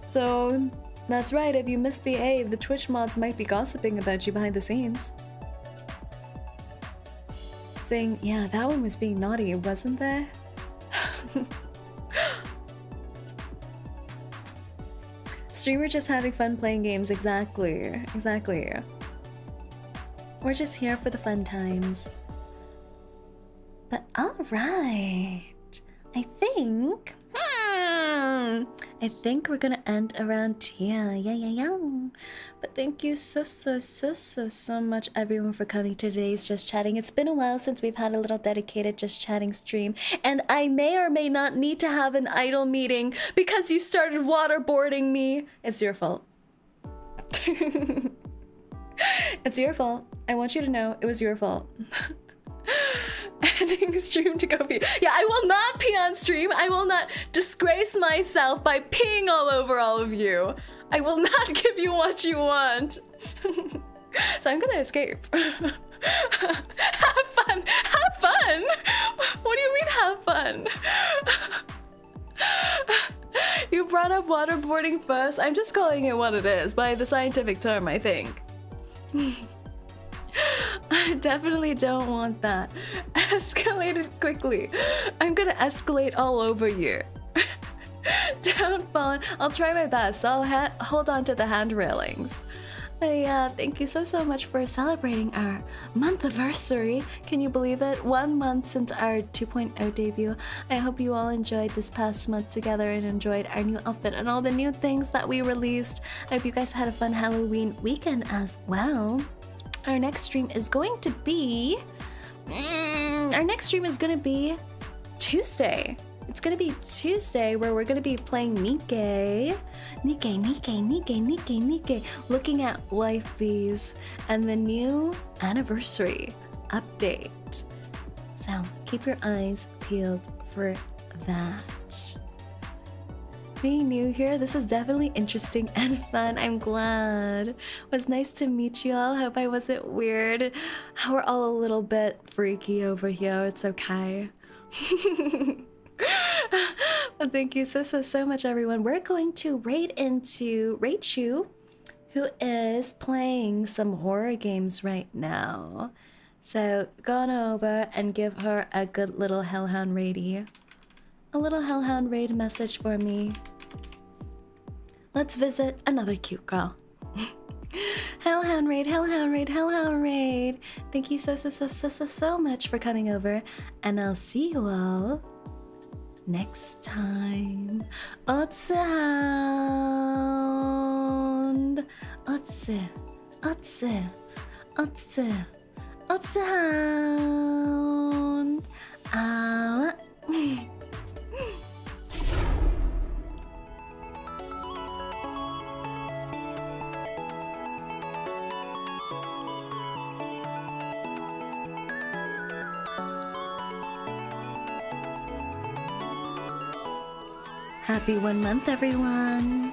So, that's right, if you misbehave, the Twitch mods might be gossiping about you behind the scenes. Saying, yeah, that one was being naughty, wasn't there? Streamer just having fun playing games, exactly. Exactly. We're just here for the fun times. But alright. I think we're gonna end around here. Yeah. But thank you so much everyone for coming to today's Just Chatting. It's been a while since we've had a little dedicated Just Chatting stream, and I may or may not need to have an idle meeting because you started waterboarding me. It's your fault. It's your fault. I want you to know it was your fault. Ending stream to go pee. Yeah, I will not pee on stream. I will not disgrace myself by peeing all over all of you. I will not give you what you want. So I'm gonna escape. Have fun. Have fun. What do you mean have fun? You brought up waterboarding first. I'm just calling it what it is by the scientific term, I think. I definitely don't want that. Escalate it quickly. I'm gonna escalate all over you. Don't fall in. I'll try my best. I'll hold on to the hand railings. But yeah, thank you so much for celebrating our month-iversary. Can you believe it? 1 month since our 2.0 debut. I hope you all enjoyed this past month together and enjoyed our new outfit and all the new things that we released. I hope you guys had a fun Halloween weekend as well. Our next stream is going to be... Tuesday. It's gonna be Tuesday where we're gonna be playing 𝐒𝐚𝐭. 𝐒𝐚𝐭. Looking at wifeys and the new anniversary update. So keep your eyes peeled for that. Being new here, this is definitely interesting and fun. I'm glad. It was nice to meet you all. Hope I wasn't weird. We're all a little bit freaky over here. It's okay. Well, thank you so much, everyone. We're going to raid into Raichu, who is playing some horror games right now. So go on over and give her a good little Hellhound raidie. A little Hellhound raid message for me. Let's visit another cute girl. Hellhound raid, Hellhound raid, Hellhound raid. Thank you so much for coming over, and I'll see you all next time. 𝐂𝐡𝐚𝐭 𝐂𝐡𝐿. Happy 1 month, everyone.